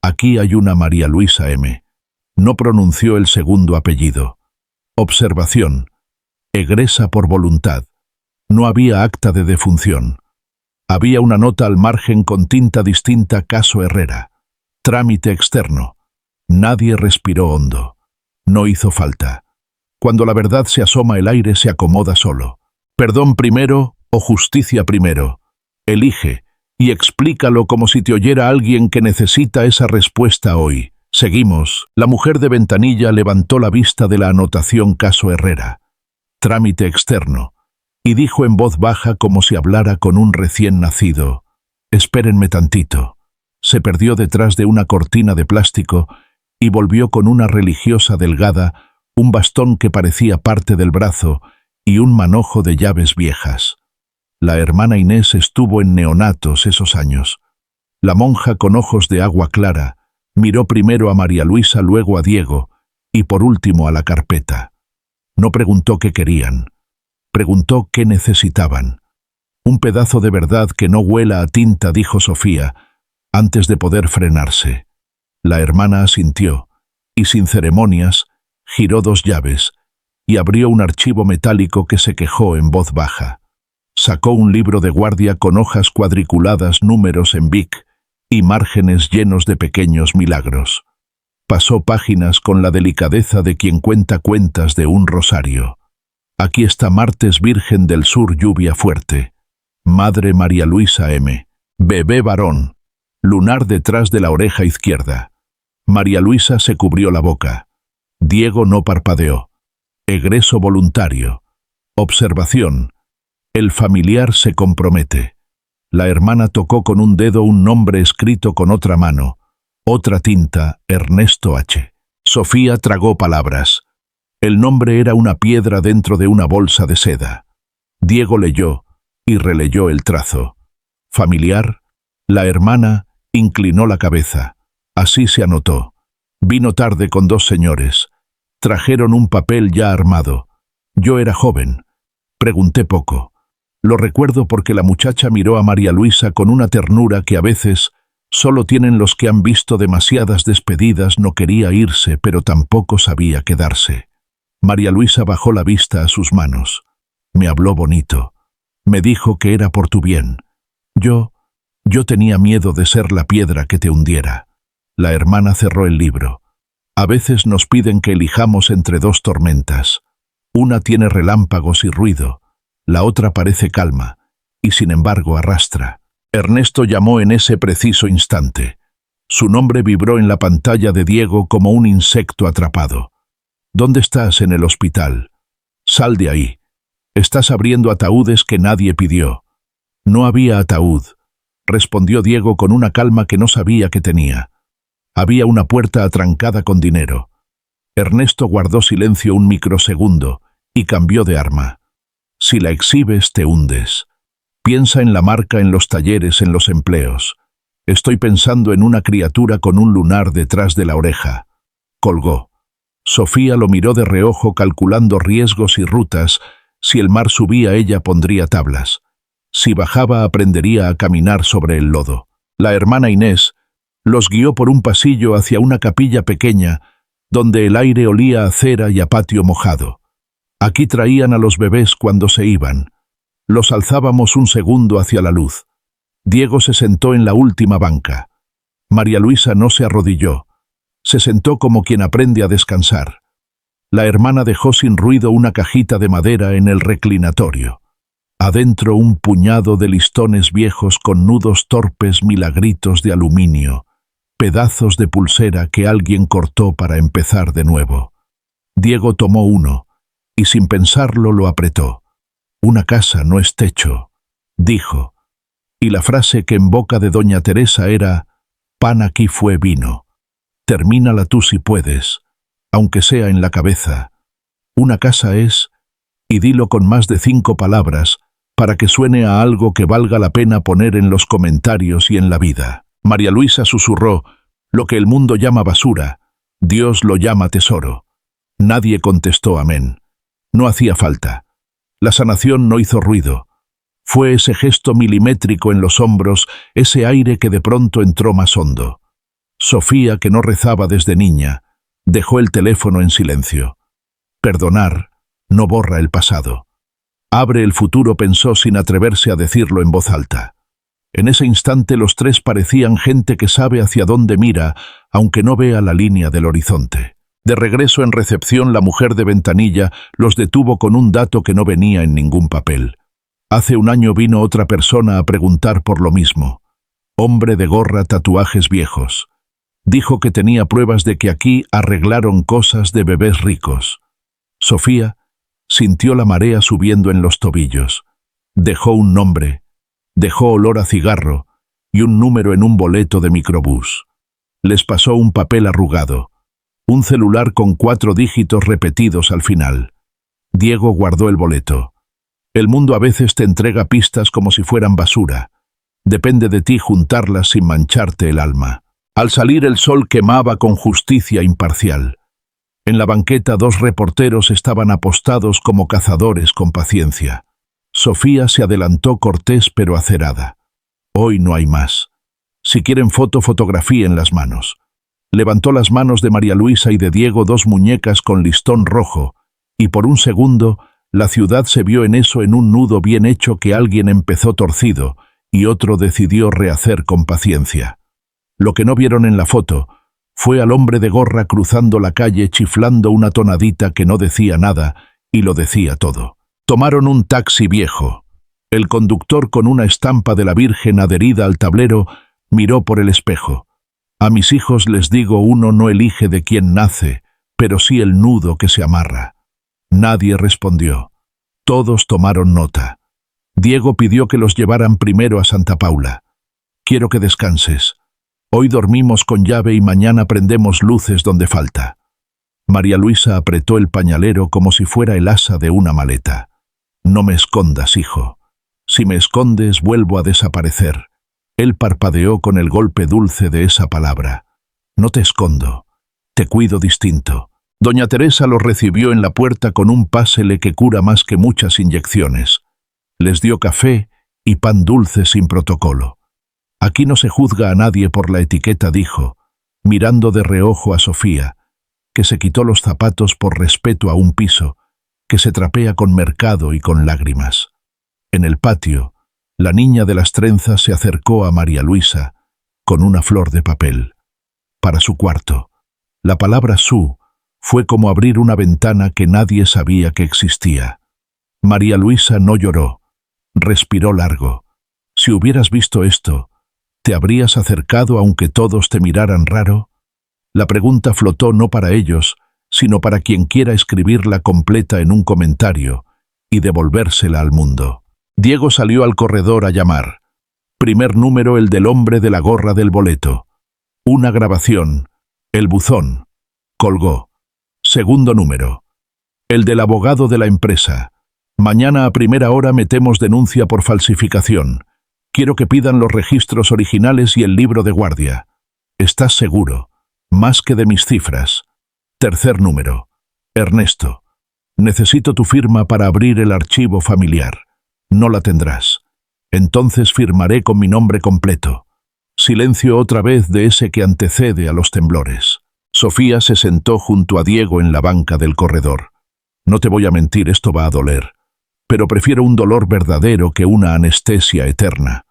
Aquí hay una María Luisa M. No pronunció el segundo apellido. Observación. Egresa por voluntad. No había acta de defunción. Había una nota al margen con tinta distinta: caso Herrera. Trámite externo. Nadie respiró hondo. No hizo falta. Cuando la verdad se asoma, el aire se acomoda solo. Perdón primero o justicia primero. Elige y explícalo como si te oyera alguien que necesita esa respuesta hoy. Seguimos. La mujer de ventanilla levantó la vista de la anotación caso Herrera. Trámite externo. Y dijo en voz baja como si hablara con un recién nacido: espérenme tantito. Se perdió detrás de una cortina de plástico y volvió con una religiosa delgada, un bastón que parecía parte del brazo y un manojo de llaves viejas. La hermana Inés estuvo en neonatos esos años. La monja con ojos de agua clara miró primero a María Luisa, luego a Diego y por último a la carpeta. No preguntó qué querían. Preguntó qué necesitaban. Un pedazo de verdad que no huela a tinta, dijo Sofía, antes de poder frenarse. La hermana asintió y sin ceremonias giró 2 llaves y abrió un archivo metálico que se quejó en voz baja. Sacó un libro de guardia con hojas cuadriculadas, números en bic y márgenes llenos de pequeños milagros. Pasó páginas con la delicadeza de quien cuenta cuentas de un rosario. Aquí está: martes Virgen del Sur, lluvia fuerte. Madre María Luisa M. Bebé varón. Lunar detrás de la oreja izquierda. María Luisa se cubrió la boca. Diego no parpadeó. Egreso voluntario. Observación. El familiar se compromete. La hermana tocó con un dedo un nombre escrito con otra mano. Otra tinta, Ernesto H. Sofía tragó palabras. El nombre era una piedra dentro de una bolsa de seda. Diego leyó y releyó el trazo. Familiar. La hermana inclinó la cabeza. Así se anotó. Vino tarde con 2 señores. Trajeron un papel ya armado. Yo era joven. Pregunté poco. Lo recuerdo porque la muchacha miró a María Luisa con una ternura que a veces solo tienen los que han visto demasiadas despedidas. No quería irse, pero tampoco sabía quedarse. María Luisa bajó la vista a sus manos. Me habló bonito. Me dijo que era por tu bien. Yo tenía miedo de ser la piedra que te hundiera. La hermana cerró el libro. A veces nos piden que elijamos entre 2 tormentas. Una tiene relámpagos y ruido. La otra parece calma, y sin embargo arrastra. Ernesto llamó en ese preciso instante. Su nombre vibró en la pantalla de Diego como un insecto atrapado. ¿Dónde estás? En el hospital. Sal de ahí. Estás abriendo ataúdes que nadie pidió. No había ataúd, respondió Diego con una calma que no sabía que tenía. Había una puerta atrancada con dinero. Ernesto guardó silencio un microsegundo y cambió de arma. Si la exhibes, te hundes. Piensa en la marca en los talleres, en los empleos. Estoy pensando en una criatura con un lunar detrás de la oreja. Colgó. Sofía lo miró de reojo calculando riesgos y rutas. Si el mar subía, ella pondría tablas. Si bajaba, aprendería a caminar sobre el lodo. La hermana Inés los guió por un pasillo hacia una capilla pequeña, donde el aire olía a cera y a patio mojado. Aquí traían a los bebés cuando se iban. Los alzábamos un segundo hacia la luz. Diego se sentó en la última banca. María Luisa no se arrodilló. Se sentó como quien aprende a descansar. La hermana dejó sin ruido una cajita de madera en el reclinatorio. Adentro un puñado de listones viejos con nudos torpes, milagritos de aluminio, pedazos de pulsera que alguien cortó para empezar de nuevo. Diego tomó uno y sin pensarlo lo apretó. Una casa no es techo, dijo. Y la frase que en boca de doña Teresa era: pan aquí fue vino. Termínala tú si puedes, aunque sea en la cabeza. Una casa es, y dilo con más de 5 palabras, para que suene a algo que valga la pena poner en los comentarios y en la vida. María Luisa susurró: lo que el mundo llama basura, Dios lo llama tesoro. Nadie contestó amén. No hacía falta. La sanación no hizo ruido. Fue ese gesto milimétrico en los hombros, ese aire que de pronto entró más hondo. Sofía, que no rezaba desde niña, dejó el teléfono en silencio. Perdonar no borra el pasado. Abre el futuro, pensó sin atreverse a decirlo en voz alta. En ese instante los 3 parecían gente que sabe hacia dónde mira, aunque no vea la línea del horizonte. De regreso en recepción, la mujer de ventanilla los detuvo con un dato que no venía en ningún papel. Hace un año vino otra persona a preguntar por lo mismo. Hombre de gorra, tatuajes viejos. Dijo que tenía pruebas de que aquí arreglaron cosas de bebés ricos. Sofía sintió la marea subiendo en los tobillos. Dejó un nombre, dejó olor a cigarro y un número en un boleto de microbús. Les pasó un papel arrugado, un celular con 4 dígitos repetidos al final. Diego guardó el boleto. El mundo a veces te entrega pistas como si fueran basura. Depende de ti juntarlas sin mancharte el alma. Al salir el sol quemaba con justicia imparcial. En la banqueta 2 reporteros estaban apostados como cazadores con paciencia. Sofía se adelantó cortés pero acerada. Hoy no hay más. Si quieren fotografíen las manos. Levantó las manos de María Luisa y de Diego, 2 muñecas con listón rojo, y por un segundo la ciudad se vio en eso, en un nudo bien hecho que alguien empezó torcido y otro decidió rehacer con paciencia. Lo que no vieron en la foto fue al hombre de gorra cruzando la calle chiflando una tonadita que no decía nada y lo decía todo. Tomaron un taxi viejo. El conductor, con una estampa de la Virgen adherida al tablero, miró por el espejo. A mis hijos les digo, uno no elige de quién nace, pero sí el nudo que se amarra. Nadie respondió. Todos tomaron nota. Diego pidió que los llevaran primero a Santa Paula. Quiero que descanses. Hoy dormimos con llave y mañana prendemos luces donde falta. María Luisa apretó el pañalero como si fuera el asa de una maleta. No me escondas, hijo. Si me escondes, vuelvo a desaparecer. Él parpadeó con el golpe dulce de esa palabra. No te escondo. Te cuido distinto. Doña Teresa los recibió en la puerta con un pásele que cura más que muchas inyecciones. Les dio café y pan dulce sin protocolo. Aquí no se juzga a nadie por la etiqueta, dijo, mirando de reojo a Sofía, que se quitó los zapatos por respeto a un piso, que se trapea con mercado y con lágrimas. En el patio, la niña de las trenzas se acercó a María Luisa con una flor de papel. Para su cuarto. La palabra su fue como abrir una ventana que nadie sabía que existía. María Luisa no lloró, respiró largo. Si hubieras visto esto, ¿te habrías acercado aunque todos te miraran raro? La pregunta flotó no para ellos, sino para quien quiera escribirla completa en un comentario y devolvérsela al mundo. Diego salió al corredor a llamar. Primer número, el del hombre de la gorra del boleto. Una grabación. El buzón. Colgó. Segundo número. El del abogado de la empresa. Mañana a primera hora metemos denuncia por falsificación. Quiero que pidan los registros originales y el libro de guardia. ¿Estás seguro? Más que de mis cifras. Tercer número. Ernesto. Necesito tu firma para abrir el archivo familiar. No la tendrás. Entonces firmaré con mi nombre completo. Silencio otra vez de ese que antecede a los temblores. Sofía se sentó junto a Diego en la banca del corredor. No te voy a mentir, esto va a doler. Pero prefiero un dolor verdadero que una anestesia eterna.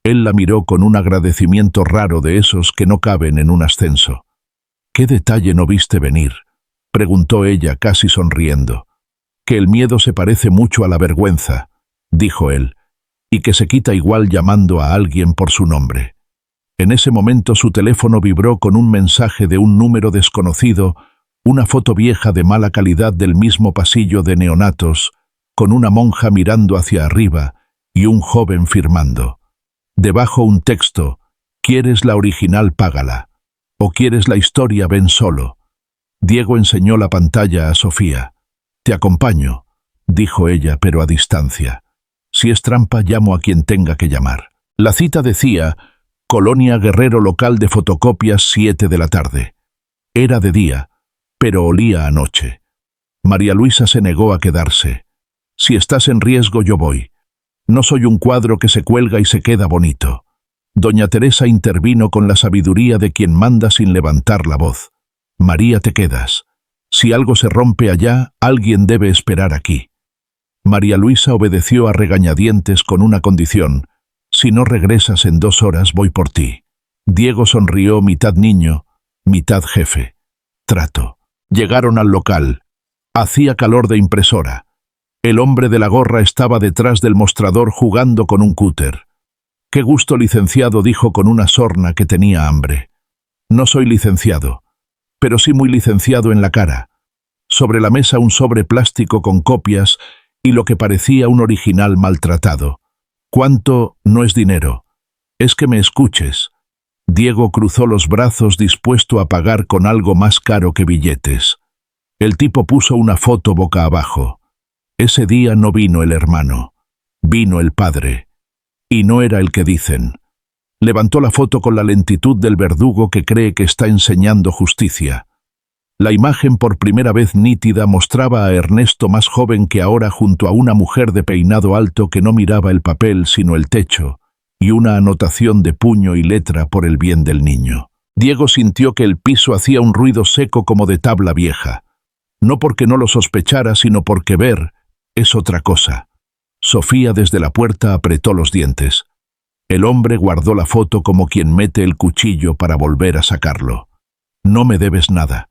Él la miró con un agradecimiento raro de esos que no caben en un ascenso. ¿Qué detalle no viste venir?, preguntó ella casi sonriendo. Que el miedo se parece mucho a la vergüenza, dijo él, y que se quita igual llamando a alguien por su nombre. En ese momento su teléfono vibró con un mensaje de un número desconocido, una foto vieja de mala calidad del mismo pasillo de neonatos, con una monja mirando hacia arriba y un joven firmando. Debajo un texto: ¿quieres la original? Págala. ¿O quieres la historia? Ven solo. Diego enseñó la pantalla a Sofía. Te acompaño, dijo ella, pero a distancia. Si es trampa, llamo a quien tenga que llamar. La cita decía: Colonia Guerrero, local de fotocopias, 7 de la tarde. Era de día, pero olía a noche. María Luisa se negó a quedarse. Si estás en riesgo, yo voy. No soy un cuadro que se cuelga y se queda bonito. Doña Teresa intervino con la sabiduría de quien manda sin levantar la voz. María, te quedas. Si algo se rompe allá, alguien debe esperar aquí. María Luisa obedeció a regañadientes con una condición: si no regresas en 2 horas, voy por ti. Diego sonrió, mitad niño, mitad jefe. Trato. Llegaron al local. Hacía calor de impresora. El hombre de la gorra estaba detrás del mostrador jugando con un cúter. «Qué gusto, licenciado», dijo con una sorna que tenía hambre. «No soy licenciado, pero sí muy licenciado en la cara». Sobre la mesa un sobre plástico con copias y lo que parecía un original maltratado. «¿Cuánto? No es dinero. Es que me escuches». Diego cruzó los brazos dispuesto a pagar con algo más caro que billetes. El tipo puso una foto boca abajo. Ese día no vino el hermano, vino el padre. Y no era el que dicen. Levantó la foto con la lentitud del verdugo que cree que está enseñando justicia. La imagen, por primera vez nítida, mostraba a Ernesto más joven que ahora junto a una mujer de peinado alto que no miraba el papel sino el techo, y una anotación de puño y letra: por el bien del niño. Diego sintió que el piso hacía un ruido seco como de tabla vieja. No porque no lo sospechara, sino porque ver es otra cosa. Sofía desde la puerta apretó los dientes. El hombre guardó la foto como quien mete el cuchillo para volver a sacarlo. No me debes nada.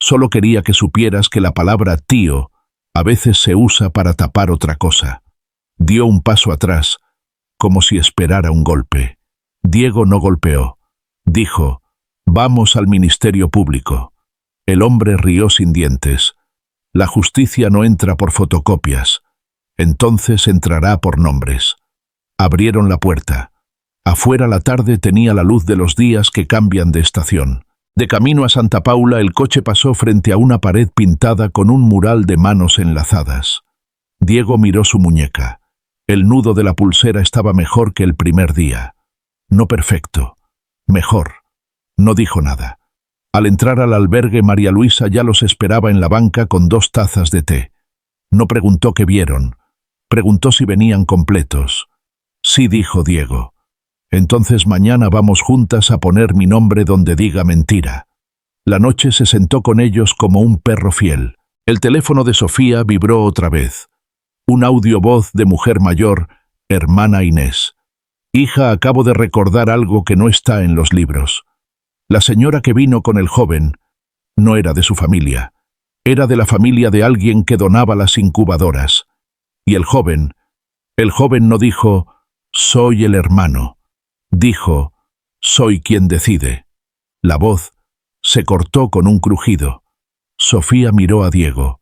Solo quería que supieras que la palabra tío a veces se usa para tapar otra cosa. Dio un paso atrás, como si esperara un golpe. Diego no golpeó. Dijo: «Vamos al Ministerio Público». El hombre rió sin dientes. La justicia no entra por fotocopias. Entonces entrará por nombres. Abrieron la puerta. Afuera la tarde tenía la luz de los días que cambian de estación. De camino a Santa Paula, el coche pasó frente a una pared pintada con un mural de manos enlazadas. Diego miró su muñeca. El nudo de la pulsera estaba mejor que el primer día. No perfecto, mejor. No dijo nada. Al entrar al albergue, María Luisa ya los esperaba en la banca con 2 tazas de té. No preguntó qué vieron. Preguntó si venían completos. Sí, dijo Diego. Entonces mañana vamos juntas a poner mi nombre donde diga mentira. La noche se sentó con ellos como un perro fiel. El teléfono de Sofía vibró otra vez. Un audiovoz de mujer mayor, hermana Inés. Hija, acabo de recordar algo que no está en los libros. La señora que vino con el joven no era de su familia. Era de la familia de alguien que donaba las incubadoras. Y el joven no dijo, soy el hermano. Dijo, soy quien decide. La voz se cortó con un crujido. Sofía miró a Diego.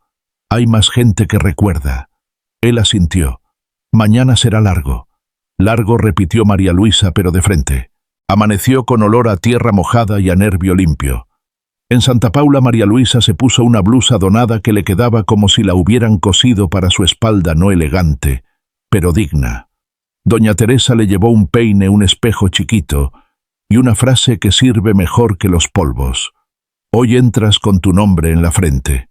Hay más gente que recuerda. Él asintió. Mañana será largo. Largo, repitió María Luisa, pero de frente. Amaneció con olor a tierra mojada y a nervio limpio. En Santa Paula, María Luisa se puso una blusa donada que le quedaba como si la hubieran cosido para su espalda no elegante, pero digna. Doña Teresa le llevó un peine, un espejo chiquito y una frase que sirve mejor que los polvos. Hoy entras con tu nombre en la frente.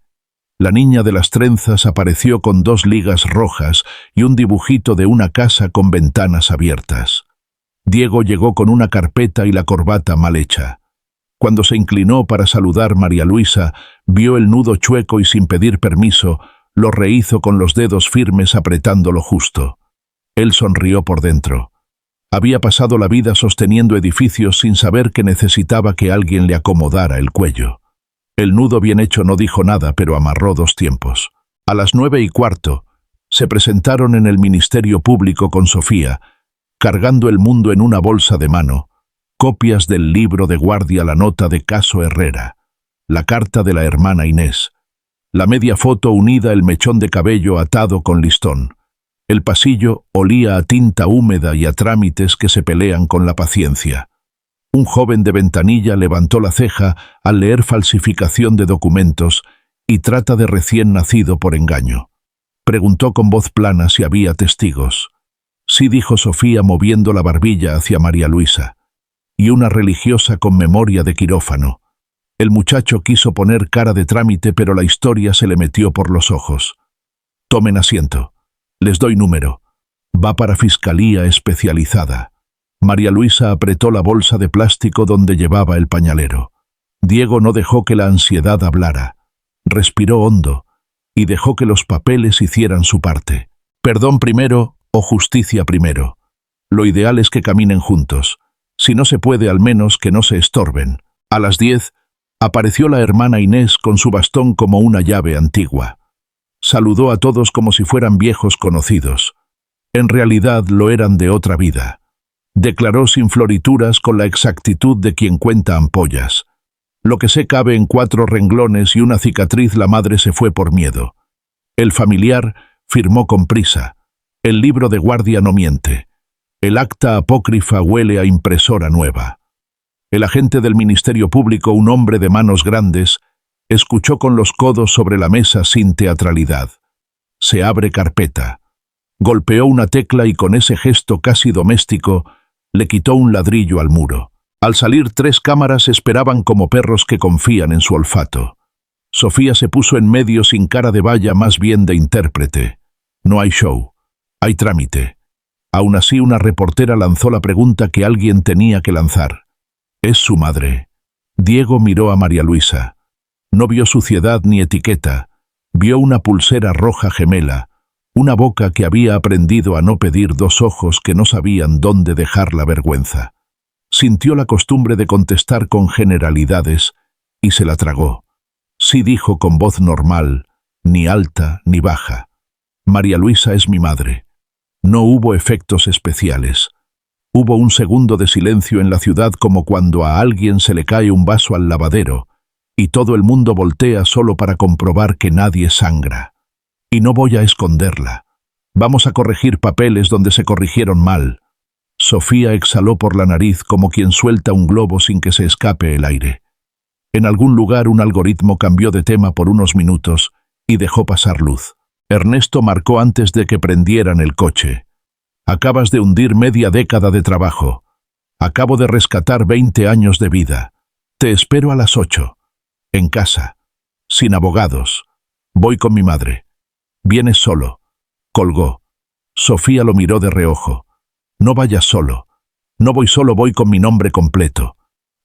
La niña de las trenzas apareció con 2 ligas rojas y un dibujito de una casa con ventanas abiertas. Diego llegó con una carpeta y la corbata mal hecha. Cuando se inclinó para saludar, María Luisa vio el nudo chueco y sin pedir permiso lo rehizo con los dedos firmes apretándolo justo. Él sonrió por dentro. Había pasado la vida sosteniendo edificios sin saber que necesitaba que alguien le acomodara el cuello. El nudo bien hecho no dijo nada, pero amarró 2 tiempos. A las 9:15 se presentaron en el Ministerio Público con Sofía, cargando el mundo en una bolsa de mano, copias del libro de guardia, la nota de Caso Herrera, la carta de la hermana Inés, la media foto unida, el mechón de cabello atado con listón. El pasillo olía a tinta húmeda y a trámites que se pelean con la paciencia. Un joven de ventanilla levantó la ceja al leer falsificación de documentos y trata de recién nacido por engaño. Preguntó con voz plana si había testigos. Sí, dijo Sofía moviendo la barbilla hacia María Luisa. Y una religiosa con memoria de quirófano. El muchacho quiso poner cara de trámite, pero la historia se le metió por los ojos. Tomen asiento. Les doy número. Va para Fiscalía Especializada. María Luisa apretó la bolsa de plástico donde llevaba el pañalero. Diego no dejó que la ansiedad hablara. Respiró hondo y dejó que los papeles hicieran su parte. Perdón primero o justicia primero. Lo ideal es que caminen juntos. Si no se puede, al menos que no se estorben. A las 10 apareció la hermana Inés con su bastón como una llave antigua. Saludó a todos como si fueran viejos conocidos. En realidad lo eran de otra vida. Declaró sin florituras, con la exactitud de quien cuenta ampollas. Lo que sé cabe en 4 renglones y una cicatriz. La madre se fue por miedo. El familiar firmó con prisa. El libro de guardia no miente. El acta apócrifa huele a impresora nueva. El agente del Ministerio Público, un hombre de manos grandes, escuchó con los codos sobre la mesa sin teatralidad. Se abre carpeta. Golpeó una tecla y con ese gesto casi doméstico le quitó un ladrillo al muro. Al salir 3 cámaras esperaban como perros que confían en su olfato. Sofía se puso en medio sin cara de valla, más bien de intérprete. No hay show, hay trámite. Aún así, una reportera lanzó la pregunta que alguien tenía que lanzar. ¿Es su madre? Diego miró a María Luisa. No vio suciedad ni etiqueta. Vio una pulsera roja gemela, una boca que había aprendido a no pedir, 2 ojos que no sabían dónde dejar la vergüenza. Sintió la costumbre de contestar con generalidades y se la tragó. Sí, dijo con voz normal, ni alta ni baja. María Luisa es mi madre. No hubo efectos especiales. Hubo un segundo de silencio en la ciudad, como cuando a alguien se le cae un vaso al lavadero y todo el mundo voltea solo para comprobar que nadie sangra. Y no voy a esconderla. Vamos a corregir papeles donde se corrigieron mal. Sofía exhaló por la nariz como quien suelta un globo sin que se escape el aire. En algún lugar un algoritmo cambió de tema por unos minutos y dejó pasar luz. Ernesto marcó antes de que prendieran el coche. Acabas de hundir media década de trabajo. Acabo de rescatar 20 años de vida. Te espero a las 8. En casa. Sin abogados. Voy con mi madre. Vienes solo. Colgó. Sofía lo miró de reojo. No vayas solo. No voy solo, voy con mi nombre completo.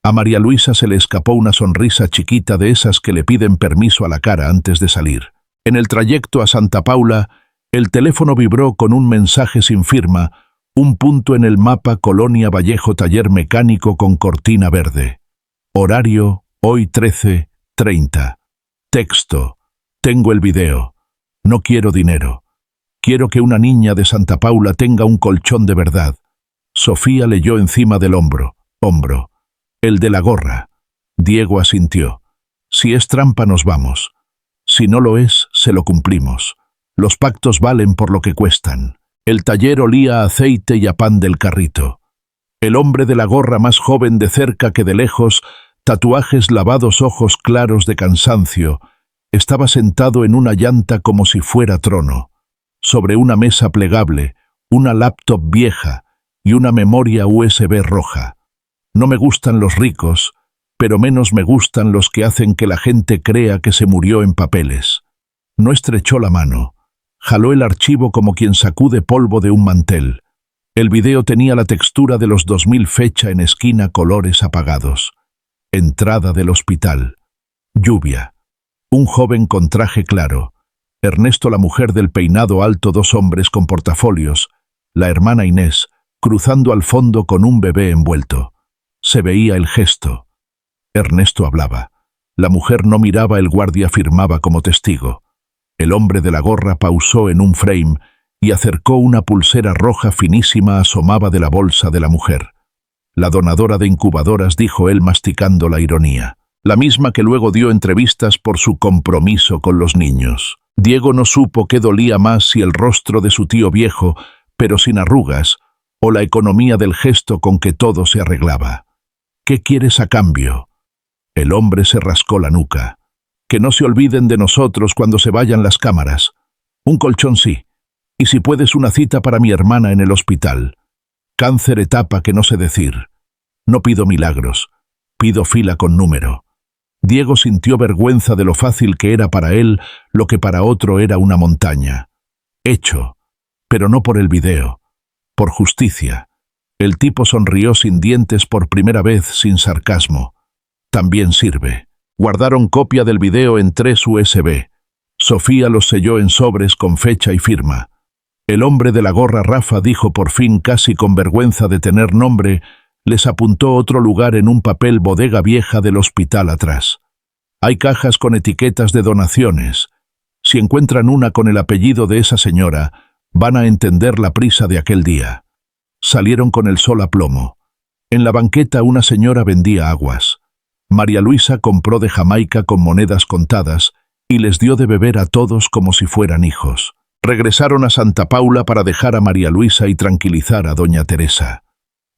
A María Luisa se le escapó una sonrisa chiquita de esas que le piden permiso a la cara antes de salir. En el trayecto a Santa Paula, el teléfono vibró con un mensaje sin firma, un punto en el mapa Colonia Vallejo Taller Mecánico con cortina verde. Horario, hoy 13:30. Texto, tengo el video. No quiero dinero. Quiero que una niña de Santa Paula tenga un colchón de verdad. Sofía leyó encima del hombro. El de la gorra. Diego asintió. Si es trampa nos vamos. Si no lo es, se lo cumplimos. Los pactos valen por lo que cuestan. El taller olía a aceite y a pan del carrito. El hombre de la gorra, más joven de cerca que de lejos, tatuajes lavados, ojos claros de cansancio, estaba sentado en una llanta como si fuera trono. Sobre una mesa plegable, una laptop vieja y una memoria USB roja. No me gustan los ricos, pero menos me gustan los que hacen que la gente crea que se murió en papeles. No estrechó la mano. Jaló el archivo como quien sacude polvo de un mantel. El video tenía la textura de los 2000, fecha en esquina, colores apagados. Entrada del hospital. Lluvia. Un joven con traje claro. Ernesto, la mujer del peinado alto, dos hombres con portafolios. La hermana Inés, cruzando al fondo con un bebé envuelto. Se veía el gesto. Ernesto hablaba. La mujer no miraba, el guardia firmaba como testigo. El hombre de la gorra pausó en un frame y acercó una pulsera roja finísima, asomaba de la bolsa de la mujer. La donadora de incubadoras, dijo él masticando la ironía. La misma que luego dio entrevistas por su compromiso con los niños. Diego no supo qué dolía más, si el rostro de su tío viejo, pero sin arrugas, o la economía del gesto con que todo se arreglaba. ¿Qué quieres a cambio? El hombre se rascó la nuca. Que no se olviden de nosotros cuando se vayan las cámaras. Un colchón sí. Y si puedes, una cita para mi hermana en el hospital. Cáncer etapa que no sé decir. No pido milagros. Pido fila con número. Diego sintió vergüenza de lo fácil que era para él lo que para otro era una montaña. Hecho. Pero no por el video. Por justicia. El tipo sonrió sin dientes por primera vez, sin sarcasmo. También sirve. Guardaron copia del video en 3 USB. Sofía los selló en sobres con fecha y firma. El hombre de la gorra, Rafa, dijo por fin, casi con vergüenza de tener nombre, les apuntó otro lugar en un papel, bodega vieja del hospital atrás. Hay cajas con etiquetas de donaciones. Si encuentran una con el apellido de esa señora, van a entender la prisa de aquel día. Salieron con el sol a plomo. En la banqueta una señora vendía aguas. María Luisa compró de Jamaica con monedas contadas y les dio de beber a todos como si fueran hijos. Regresaron a Santa Paula para dejar a María Luisa y tranquilizar a doña Teresa.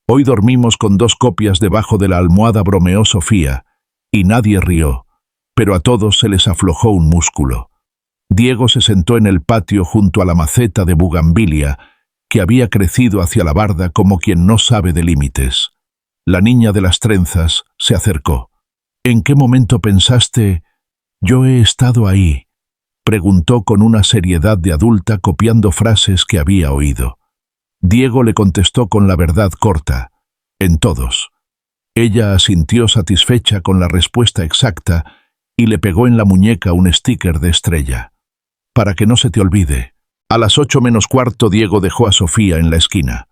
Hoy dormimos con 2 copias debajo de la almohada, bromeó Sofía, y nadie rió, pero a todos se les aflojó un músculo. Diego se sentó en el patio junto a la maceta de bugambilia que había crecido hacia la barda como quien no sabe de límites. La niña de las trenzas se acercó. ¿En qué momento pensaste? Yo he estado ahí, preguntó con una seriedad de adulta, copiando frases que había oído. Diego le contestó con la verdad corta. En todos. Ella asintió satisfecha con la respuesta exacta y le pegó en la muñeca un sticker de estrella. Para que no se te olvide. A las 8 menos cuarto Diego dejó a Sofía en la esquina.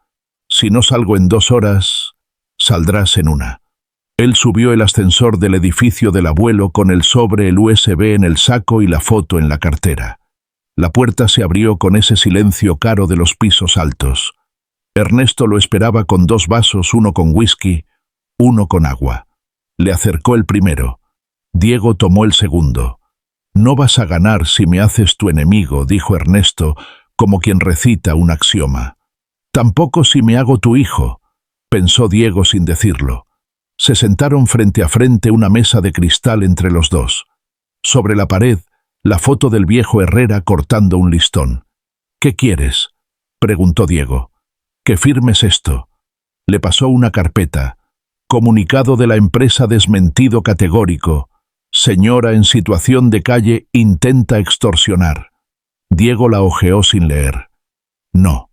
Si no salgo en 2 horas, saldrás en 1. Él subió el ascensor del edificio del abuelo con el sobre, el USB en el saco y la foto en la cartera. La puerta se abrió con ese silencio caro de los pisos altos. Ernesto lo esperaba con 2 vasos, uno con whisky, uno con agua. Le acercó el primero. Diego tomó el segundo. No vas a ganar si me haces tu enemigo, dijo Ernesto, como quien recita un axioma. Tampoco si me hago tu hijo, pensó Diego sin decirlo. Se sentaron frente a frente, una mesa de cristal entre los dos. Sobre la pared, la foto del viejo Herrera cortando un listón. «¿Qué quieres?», preguntó Diego. «Que firmes esto». Le pasó una carpeta. Comunicado de la empresa desmentido categórico. Señora en situación de calle intenta extorsionar. Diego la hojeó sin leer. No.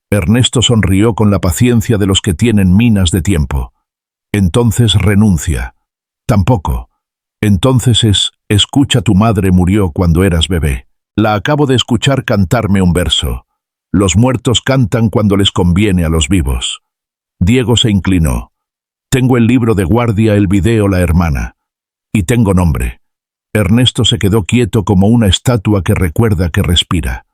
Ernesto sonrió con la paciencia de los que tienen minas de tiempo. Entonces renuncia. Tampoco. Entonces escucha, tu madre murió cuando eras bebé. La acabo de escuchar cantarme un verso. Los muertos cantan cuando les conviene a los vivos. Diego se inclinó. Tengo el libro de guardia, el video, la hermana. Y tengo nombre. Ernesto se quedó quieto como una estatua que recuerda que respira.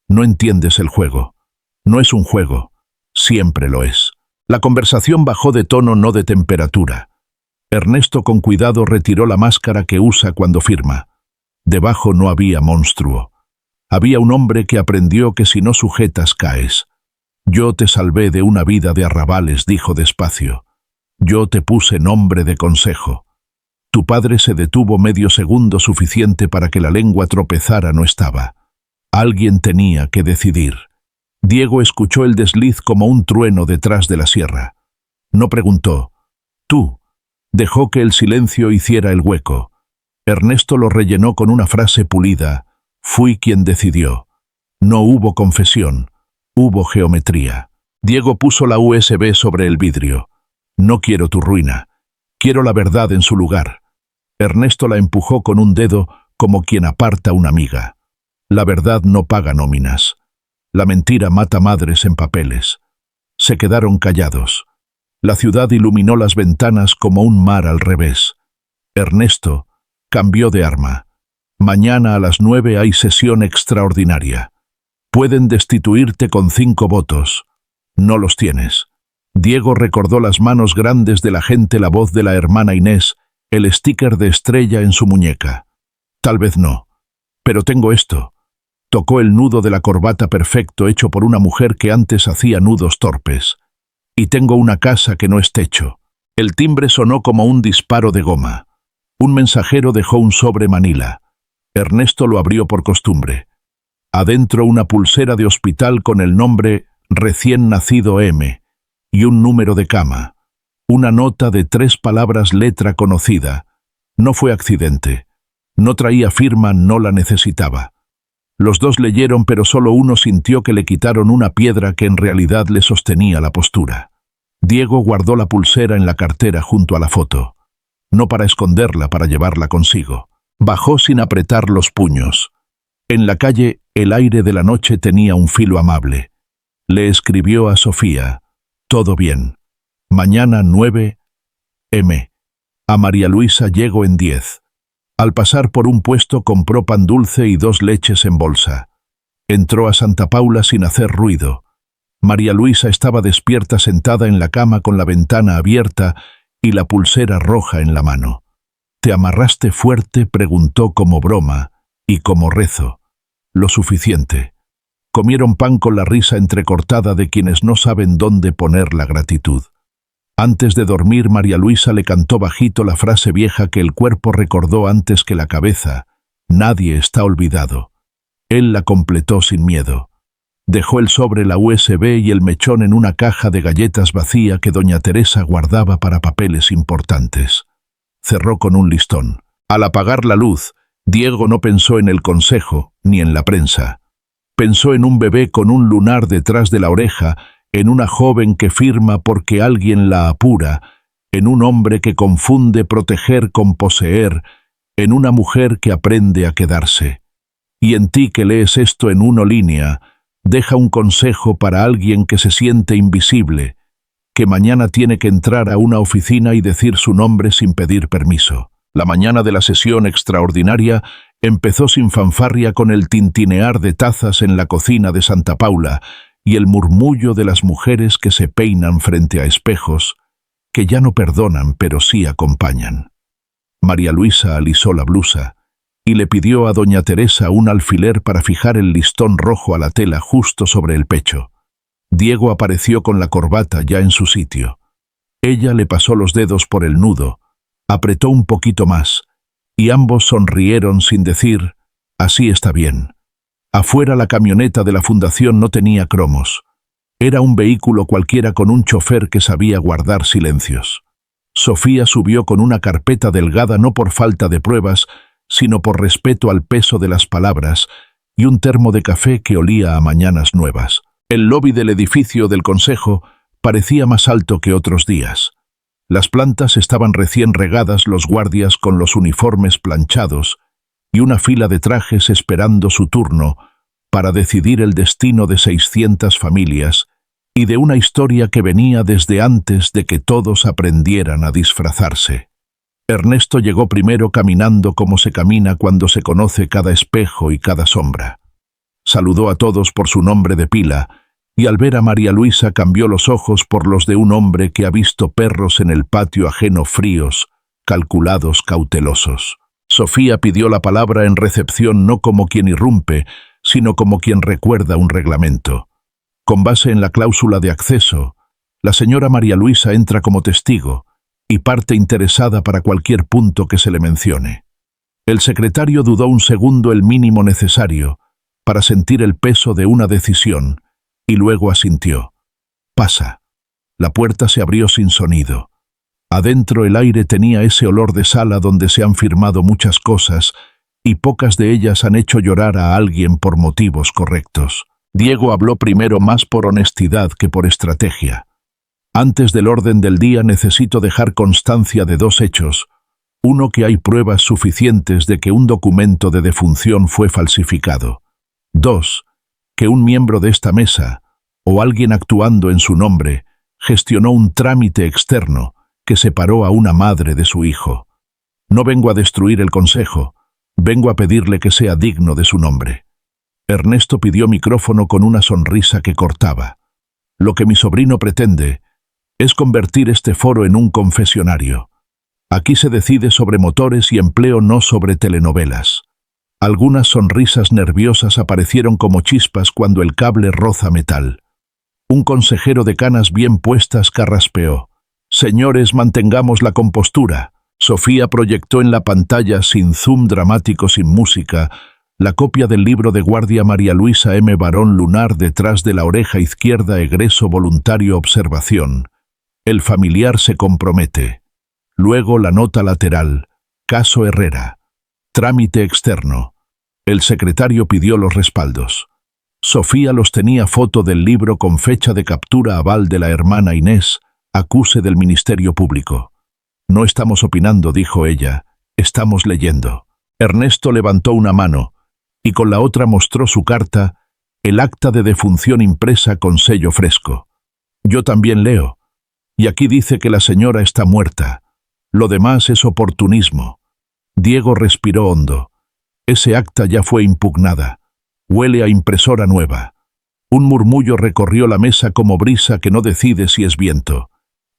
No entiendes el juego. No es un juego. Siempre lo es. La conversación bajó de tono, no de temperatura. Ernesto con cuidado retiró la máscara que usa cuando firma. Debajo no había monstruo. Había un hombre que aprendió que si no sujetas caes. Yo te salvé de una vida de arrabales, dijo despacio. Yo te puse nombre de consejo. Tu padre se detuvo medio segundo, suficiente para que la lengua tropezara, no estaba. Alguien tenía que decidir. Diego escuchó el desliz como un trueno detrás de la sierra. No preguntó. Tú. Dejó que el silencio hiciera el hueco. Ernesto lo rellenó con una frase pulida. Fui quien decidió. No hubo confesión. Hubo geometría. Diego puso la USB sobre el vidrio. No quiero tu ruina. Quiero la verdad en su lugar. Ernesto la empujó con un dedo como quien aparta una miga. La verdad no paga nóminas. La mentira mata madres en papeles. Se quedaron callados. La ciudad iluminó las ventanas como un mar al revés. Ernesto cambió de arma. Mañana a las 9 hay sesión extraordinaria. Pueden destituirte con 5 votos. No los tienes. Diego recordó las manos grandes de la gente, la voz de la hermana Inés, el sticker de estrella en su muñeca. Tal vez no. Pero tengo esto. Tocó el nudo de la corbata perfecto hecho por una mujer que antes hacía nudos torpes. Y tengo una casa que no es techo. El timbre sonó como un disparo de goma. Un mensajero dejó un sobre manila. Ernesto lo abrió por costumbre. Adentro una pulsera de hospital con el nombre Recién Nacido M y un número de cama. Una nota de 3 palabras, letra conocida. No fue accidente. No traía firma, no la necesitaba. Los dos leyeron, pero solo uno sintió que le quitaron una piedra que en realidad le sostenía la postura. Diego guardó la pulsera en la cartera junto a la foto. No para esconderla, para llevarla consigo. Bajó sin apretar los puños. En la calle, el aire de la noche tenía un filo amable. Le escribió a Sofía. Todo bien. Mañana 9 m. A María Luisa llego en 10. Al pasar por un puesto compró pan dulce y 2 leches en bolsa. Entró a Santa Paula sin hacer ruido. María Luisa estaba despierta, sentada en la cama con la ventana abierta y la pulsera roja en la mano. ¿Te amarraste fuerte?, preguntó como broma y como rezo. Lo suficiente. Comieron pan con la risa entrecortada de quienes no saben dónde poner la gratitud. Antes de dormir, María Luisa le cantó bajito la frase vieja que el cuerpo recordó antes que la cabeza. Nadie está olvidado. Él la completó sin miedo. Dejó el sobre, la USB y el mechón en una caja de galletas vacía que doña Teresa guardaba para papeles importantes. Cerró con un listón. Al apagar la luz, Diego no pensó en el consejo ni en la prensa. Pensó en un bebé con un lunar detrás de la oreja, en una joven que firma porque alguien la apura, en un hombre que confunde proteger con poseer, en una mujer que aprende a quedarse. Y en ti que lees esto en una línea, deja un consejo para alguien que se siente invisible, que mañana tiene que entrar a una oficina y decir su nombre sin pedir permiso. La mañana de la sesión extraordinaria empezó sin fanfarria, con el tintinear de tazas en la cocina de Santa Paula y el murmullo de las mujeres que se peinan frente a espejos, que ya no perdonan pero sí acompañan. María Luisa alisó la blusa y le pidió a doña Teresa un alfiler para fijar el listón rojo a la tela justo sobre el pecho. Diego apareció con la corbata ya en su sitio. Ella le pasó los dedos por el nudo, apretó un poquito más, y ambos sonrieron sin decir, «Así está bien». Afuera la camioneta de la fundación no tenía cromos. Era un vehículo cualquiera con un chofer que sabía guardar silencios. Sofía subió con una carpeta delgada no por falta de pruebas, sino por respeto al peso de las palabras, y un termo de café que olía a mañanas nuevas. El lobby del edificio del consejo parecía más alto que otros días. Las plantas estaban recién regadas, los guardias con los uniformes planchados, y una fila de trajes esperando su turno para decidir el destino de 600 familias y de una historia que venía desde antes de que todos aprendieran a disfrazarse. Ernesto llegó primero caminando como se camina cuando se conoce cada espejo y cada sombra. Saludó a todos por su nombre de pila, y al ver a María Luisa cambió los ojos por los de un hombre que ha visto perros en el patio ajeno fríos, calculados, cautelosos. Sofía pidió la palabra en recepción no como quien irrumpe, sino como quien recuerda un reglamento. Con base en la cláusula de acceso, la señora María Luisa entra como testigo y parte interesada para cualquier punto que se le mencione. El secretario dudó un segundo, el mínimo necesario, para sentir el peso de una decisión, y luego asintió. «Pasa». La puerta se abrió sin sonido. Adentro el aire tenía ese olor de sala donde se han firmado muchas cosas, y pocas de ellas han hecho llorar a alguien por motivos correctos. Diego habló primero más por honestidad que por estrategia. «Antes del orden del día necesito dejar constancia de dos hechos. Uno, que hay pruebas suficientes de que un documento de defunción fue falsificado. Dos, que un miembro de esta mesa, o alguien actuando en su nombre, gestionó un trámite externo que separó a una madre de su hijo. No vengo a destruir el consejo, vengo a pedirle que sea digno de su nombre». Ernesto pidió micrófono con una sonrisa que cortaba. «Lo que mi sobrino pretende es convertir este foro en un confesionario. Aquí se decide sobre motores y empleo, no sobre telenovelas». Algunas sonrisas nerviosas aparecieron como chispas cuando el cable roza metal. Un consejero de canas bien puestas carraspeó. «Señores, mantengamos la compostura». Sofía proyectó en la pantalla, sin zoom dramático, sin música, la copia del libro de guardia María Luisa M. Barón Lunar detrás de la oreja izquierda, egreso voluntario, observación. El familiar se compromete. Luego la nota lateral. Caso Herrera. Trámite externo. El secretario pidió los respaldos. Sofía los tenía: foto del libro con fecha de captura, aval de la hermana Inés, acuse del Ministerio Público. «No estamos opinando», dijo ella, «estamos leyendo». Ernesto levantó una mano y con la otra mostró su carta, el acta de defunción impresa con sello fresco. «Yo también leo. Y aquí dice que la señora está muerta. Lo demás es oportunismo». Diego respiró hondo. Ese acta ya fue impugnada. Huele a impresora nueva. Un murmullo recorrió la mesa como brisa que no decide si es viento.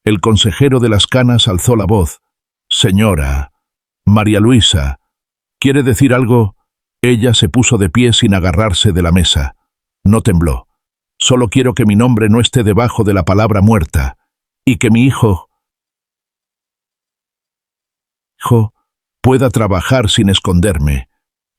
El consejero de las canas alzó la voz. «Señora, María Luisa, ¿quiere decir algo?». Ella se puso de pie sin agarrarse de la mesa. No tembló. «Solo quiero que mi nombre no esté debajo de la palabra muerta, y que mi hijo pueda trabajar sin esconderme.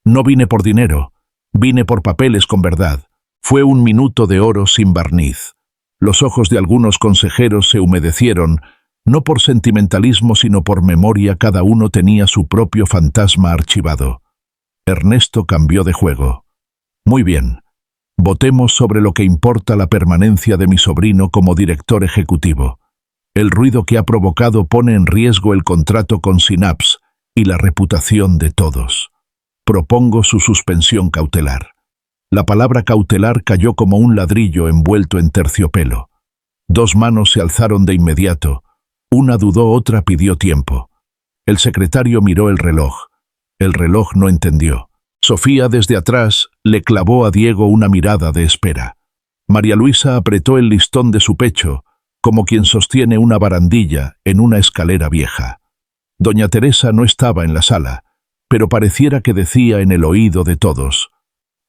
No vine por dinero, vine por papeles con verdad». Fue un minuto de oro sin barniz. Los ojos de algunos consejeros se humedecieron, no por sentimentalismo sino por memoria. Cada uno tenía su propio fantasma archivado. Ernesto cambió de juego. «Muy bien. Votemos sobre lo que importa: la permanencia de mi sobrino como director ejecutivo. El ruido que ha provocado pone en riesgo el contrato con Synapse y la reputación de todos. Propongo su suspensión cautelar». La palabra cautelar cayó como un ladrillo envuelto en terciopelo. Dos manos se alzaron de inmediato. Una dudó, otra pidió tiempo. El secretario miró el reloj. El reloj no entendió. Sofía, desde atrás, le clavó a Diego una mirada de espera. María Luisa apretó el listón de su pecho, como quien sostiene una barandilla en una escalera vieja. Doña Teresa no estaba en la sala, pero pareciera que decía en el oído de todos: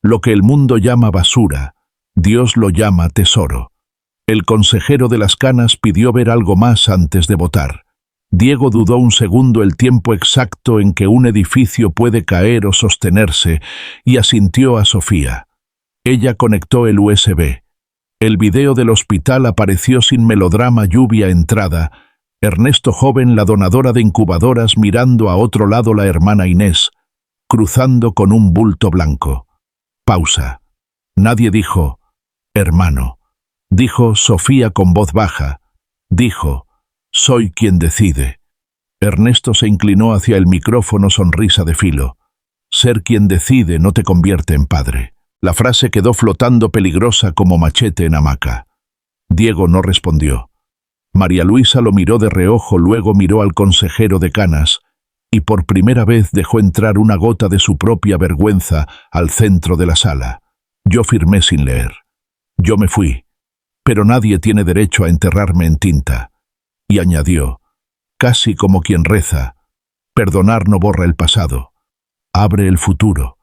lo que el mundo llama basura, Dios lo llama tesoro. El consejero de las canas pidió ver algo más antes de votar. Diego dudó un segundo el tiempo exacto en que un edificio puede caer o sostenerse y asintió a Sofía. Ella conectó el USB. El video del hospital apareció sin melodrama, lluvia entrada. Ernesto joven, la donadora de incubadoras, mirando a otro lado la hermana Inés, cruzando con un bulto blanco. Pausa. Nadie dijo, hermano. Dijo Sofía con voz baja. Dijo, soy quien decide. Ernesto se inclinó hacia el micrófono, sonrisa de filo. Ser quien decide no te convierte en padre. La frase quedó flotando peligrosa como machete en hamaca. Diego no respondió. María Luisa lo miró de reojo, luego miró al consejero de canas, y por primera vez dejó entrar una gota de su propia vergüenza al centro de la sala. Yo firmé sin leer. Yo me fui, pero nadie tiene derecho a enterrarme en tinta. Y añadió, casi como quien reza, perdonar no borra el pasado, abre el futuro.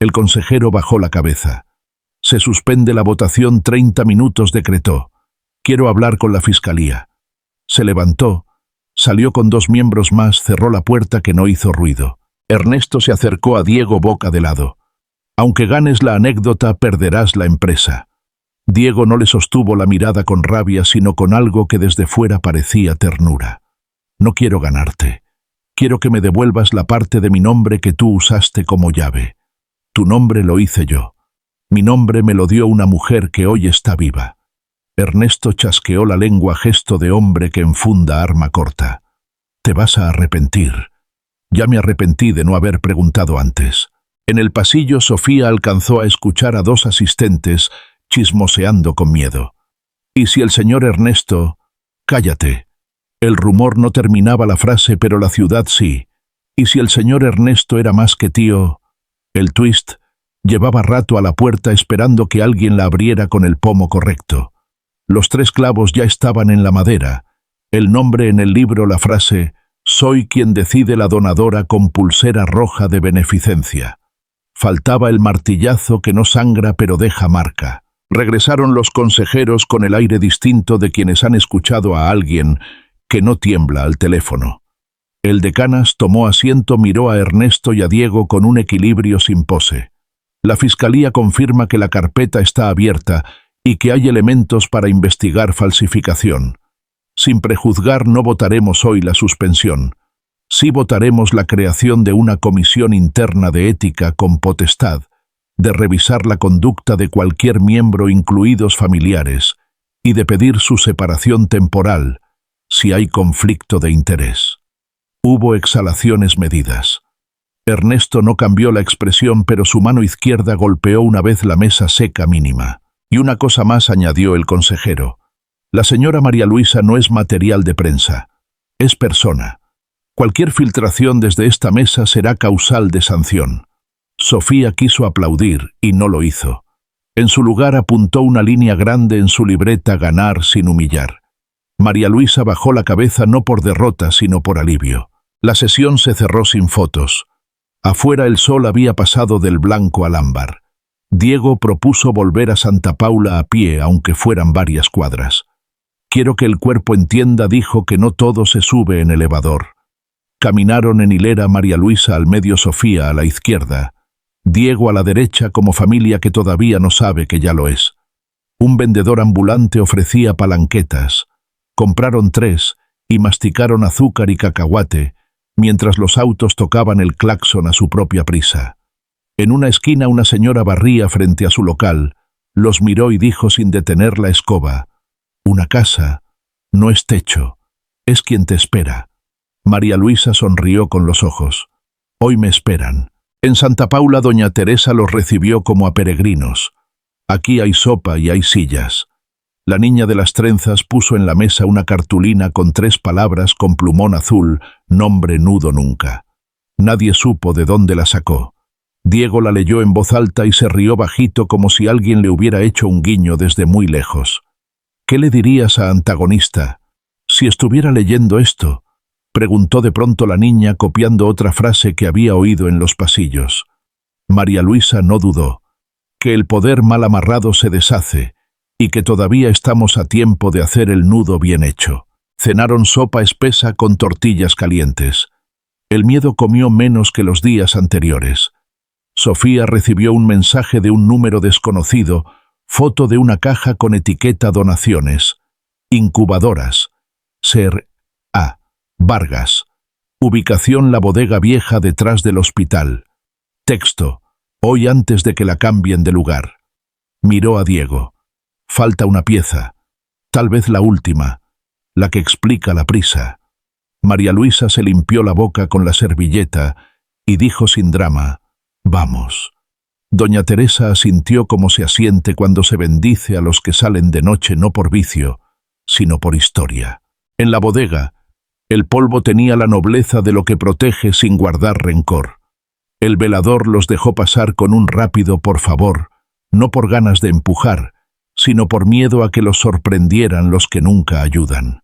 El consejero bajó la cabeza. Se suspende la votación 30 minutos, decretó. Quiero hablar con la fiscalía. Se levantó, salió con 2 miembros más, cerró la puerta que no hizo ruido. Ernesto se acercó a Diego boca de lado. Aunque ganes la anécdota, perderás la empresa. Diego no le sostuvo la mirada con rabia, sino con algo que desde fuera parecía ternura. No quiero ganarte. Quiero que me devuelvas la parte de mi nombre que tú usaste como llave. Tu nombre lo hice yo. Mi nombre me lo dio una mujer que hoy está viva. Ernesto chasqueó la lengua, gesto de hombre que enfunda arma corta. Te vas a arrepentir. Ya me arrepentí de no haber preguntado antes. En el pasillo, Sofía alcanzó a escuchar a 2 asistentes chismoseando con miedo. ¿Y si el señor Ernesto? Cállate. El rumor no terminaba la frase, pero la ciudad sí. ¿Y si el señor Ernesto era más que tío? El twist. Llevaba rato a la puerta esperando que alguien la abriera con el pomo correcto. Los 3 clavos ya estaban en la madera. El nombre en el libro, la frase, soy quien decide, la donadora con pulsera roja de beneficencia. Faltaba el martillazo que no sangra pero deja marca. Regresaron los consejeros con el aire distinto de quienes han escuchado a alguien que no tiembla al teléfono. El de canas tomó asiento, miró a Ernesto y a Diego con un equilibrio sin pose. La fiscalía confirma que la carpeta está abierta y que hay elementos para investigar falsificación. Sin prejuzgar, no votaremos hoy la suspensión. Sí votaremos la creación de una comisión interna de ética con potestad de revisar la conducta de cualquier miembro, incluidos familiares, y de pedir su separación temporal si hay conflicto de interés. Hubo exhalaciones medidas. Ernesto no cambió la expresión, pero su mano izquierda golpeó una vez la mesa seca mínima. Y una cosa más, añadió el consejero. La señora María Luisa no es material de prensa. Es persona. Cualquier filtración desde esta mesa será causal de sanción. Sofía quiso aplaudir y no lo hizo. En su lugar apuntó una línea grande en su libreta: ganar sin humillar. María Luisa bajó la cabeza, no por derrota, sino por alivio. La sesión se cerró sin fotos. Afuera el sol había pasado del blanco al ámbar. Diego propuso volver a Santa Paula a pie, aunque fueran varias cuadras. Quiero que el cuerpo entienda, dijo, que no todo se sube en elevador. Caminaron en hilera, María Luisa al medio, Sofía a la izquierda, Diego a la derecha, como familia que todavía no sabe que ya lo es. Un vendedor ambulante ofrecía palanquetas. Compraron 3 y masticaron azúcar y cacahuate, mientras los autos tocaban el claxon a su propia prisa. En una esquina una señora barría frente a su local, los miró y dijo sin detener la escoba: una casa no es techo, es quien te espera. María Luisa sonrió con los ojos. Hoy me esperan. En Santa Paula doña Teresa los recibió como a peregrinos. Aquí hay sopa y hay sillas. La niña de las trenzas puso en la mesa una cartulina con 3 palabras con plumón azul: nombre nudo nunca. Nadie supo de dónde la sacó. Diego la leyó en voz alta y se rió bajito, como si alguien le hubiera hecho un guiño desde muy lejos. ¿Qué le dirías a antagonista si estuviera leyendo esto? preguntó de pronto la niña copiando otra frase que había oído en los pasillos. María Luisa no dudó. Que el poder mal amarrado se deshace y que todavía estamos a tiempo de hacer el nudo bien hecho. Cenaron sopa espesa con tortillas calientes. El miedo comió menos que los días anteriores. Sofía recibió un mensaje de un número desconocido, foto de una caja con etiqueta donaciones. Incubadoras. Ser A. Vargas. Ubicación La Bodega Vieja detrás del hospital. Texto. Hoy antes de que la cambien de lugar. Miró a Diego. Falta una pieza. Tal vez la última. La que explica la prisa. María Luisa se limpió la boca con la servilleta y dijo sin drama: «Vamos». Doña Teresa asintió como se asiente cuando se bendice a los que salen de noche no por vicio, sino por historia. En la bodega, el polvo tenía la nobleza de lo que protege sin guardar rencor. El velador los dejó pasar con un rápido por favor, no por ganas de empujar, sino por miedo a que los sorprendieran los que nunca ayudan.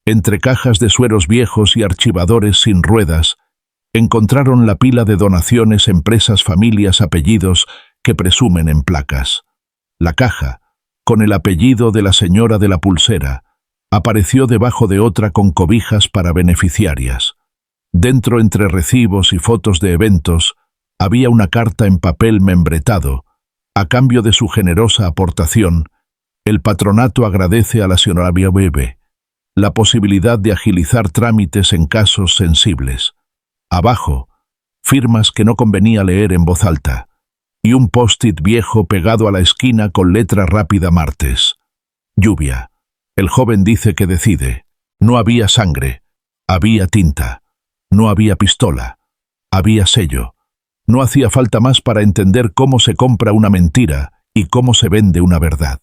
Entre cajas de sueros viejos y archivadores sin ruedas, encontraron la pila de donaciones, empresas, familias, apellidos que presumen en placas. La caja, con el apellido de la señora de la pulsera, apareció debajo de otra con cobijas para beneficiarias. Dentro, entre recibos y fotos de eventos, había una carta en papel membretado. A cambio de su generosa aportación, el patronato agradece a la señora Bebe la posibilidad de agilizar trámites en casos sensibles. Abajo, firmas que no convenía leer en voz alta, y un post-it viejo pegado a la esquina con letra rápida: martes. Lluvia. El joven dice que decide. No había sangre, había tinta. No había pistola, había sello. No hacía falta más para entender cómo se compra una mentira y cómo se vende una verdad.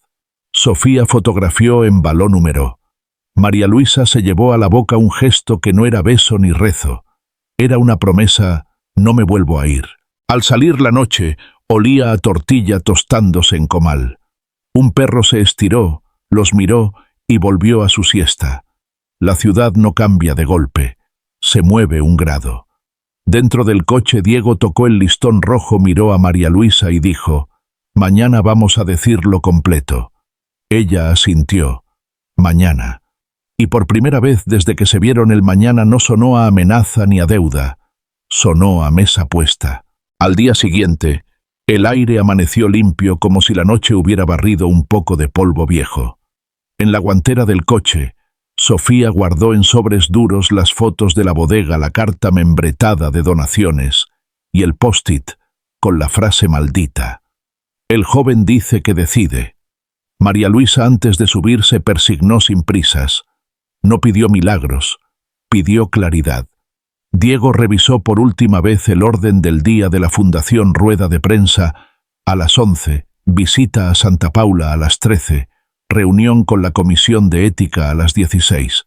Sofía fotografió, embaló, numeró. María Luisa se llevó a la boca un gesto que no era beso ni rezo. Era una promesa: no me vuelvo a ir. Al salir la noche, olía a tortilla tostándose en comal. Un perro se estiró, los miró y volvió a su siesta. La ciudad no cambia de golpe, se mueve un grado. Dentro del coche, Diego tocó el listón rojo, miró a María Luisa y dijo: «Mañana vamos a decirlo completo». Ella asintió. Mañana. Y por primera vez desde que se vieron, el mañana no sonó a amenaza ni a deuda, sonó a mesa puesta. Al día siguiente, el aire amaneció limpio, como si la noche hubiera barrido un poco de polvo viejo. En la guantera del coche, Sofía guardó en sobres duros las fotos de la bodega, la carta membretada de donaciones y el post-it con la frase maldita: «El joven dice que decide». María Luisa, antes de subir, se persignó sin prisas. No pidió milagros, pidió claridad. Diego revisó por última vez el orden del día de la Fundación: rueda de prensa a las 11, visita a Santa Paula a las 13, reunión con la Comisión de Ética a las 16.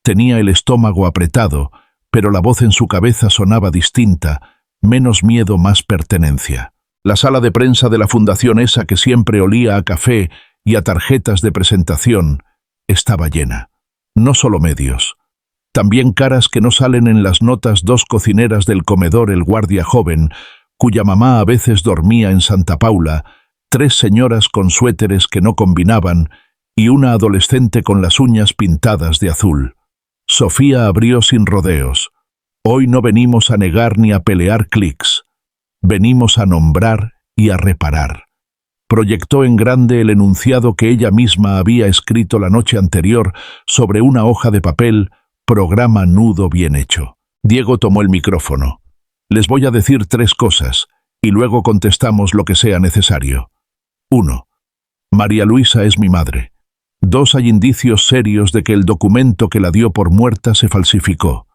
Tenía el estómago apretado, pero la voz en su cabeza sonaba distinta: menos miedo, más pertenencia. La sala de prensa de la fundación, esa que siempre olía a café y a tarjetas de presentación, estaba llena. No solo medios, también caras que no salen en las notas: dos cocineras del comedor, el guardia joven, cuya mamá a veces dormía en Santa Paula, tres señoras con suéteres que no combinaban y una adolescente con las uñas pintadas de azul. Sofía abrió sin rodeos. Hoy no venimos a negar ni a pelear clics. Venimos a nombrar y a reparar. Proyectó en grande el enunciado que ella misma había escrito la noche anterior sobre una hoja de papel: programa nudo bien hecho. Diego tomó el micrófono. Les voy a decir 3 cosas y luego contestamos lo que sea necesario. 1. María Luisa es mi madre. 2. Hay indicios serios de que el documento que la dio por muerta se falsificó.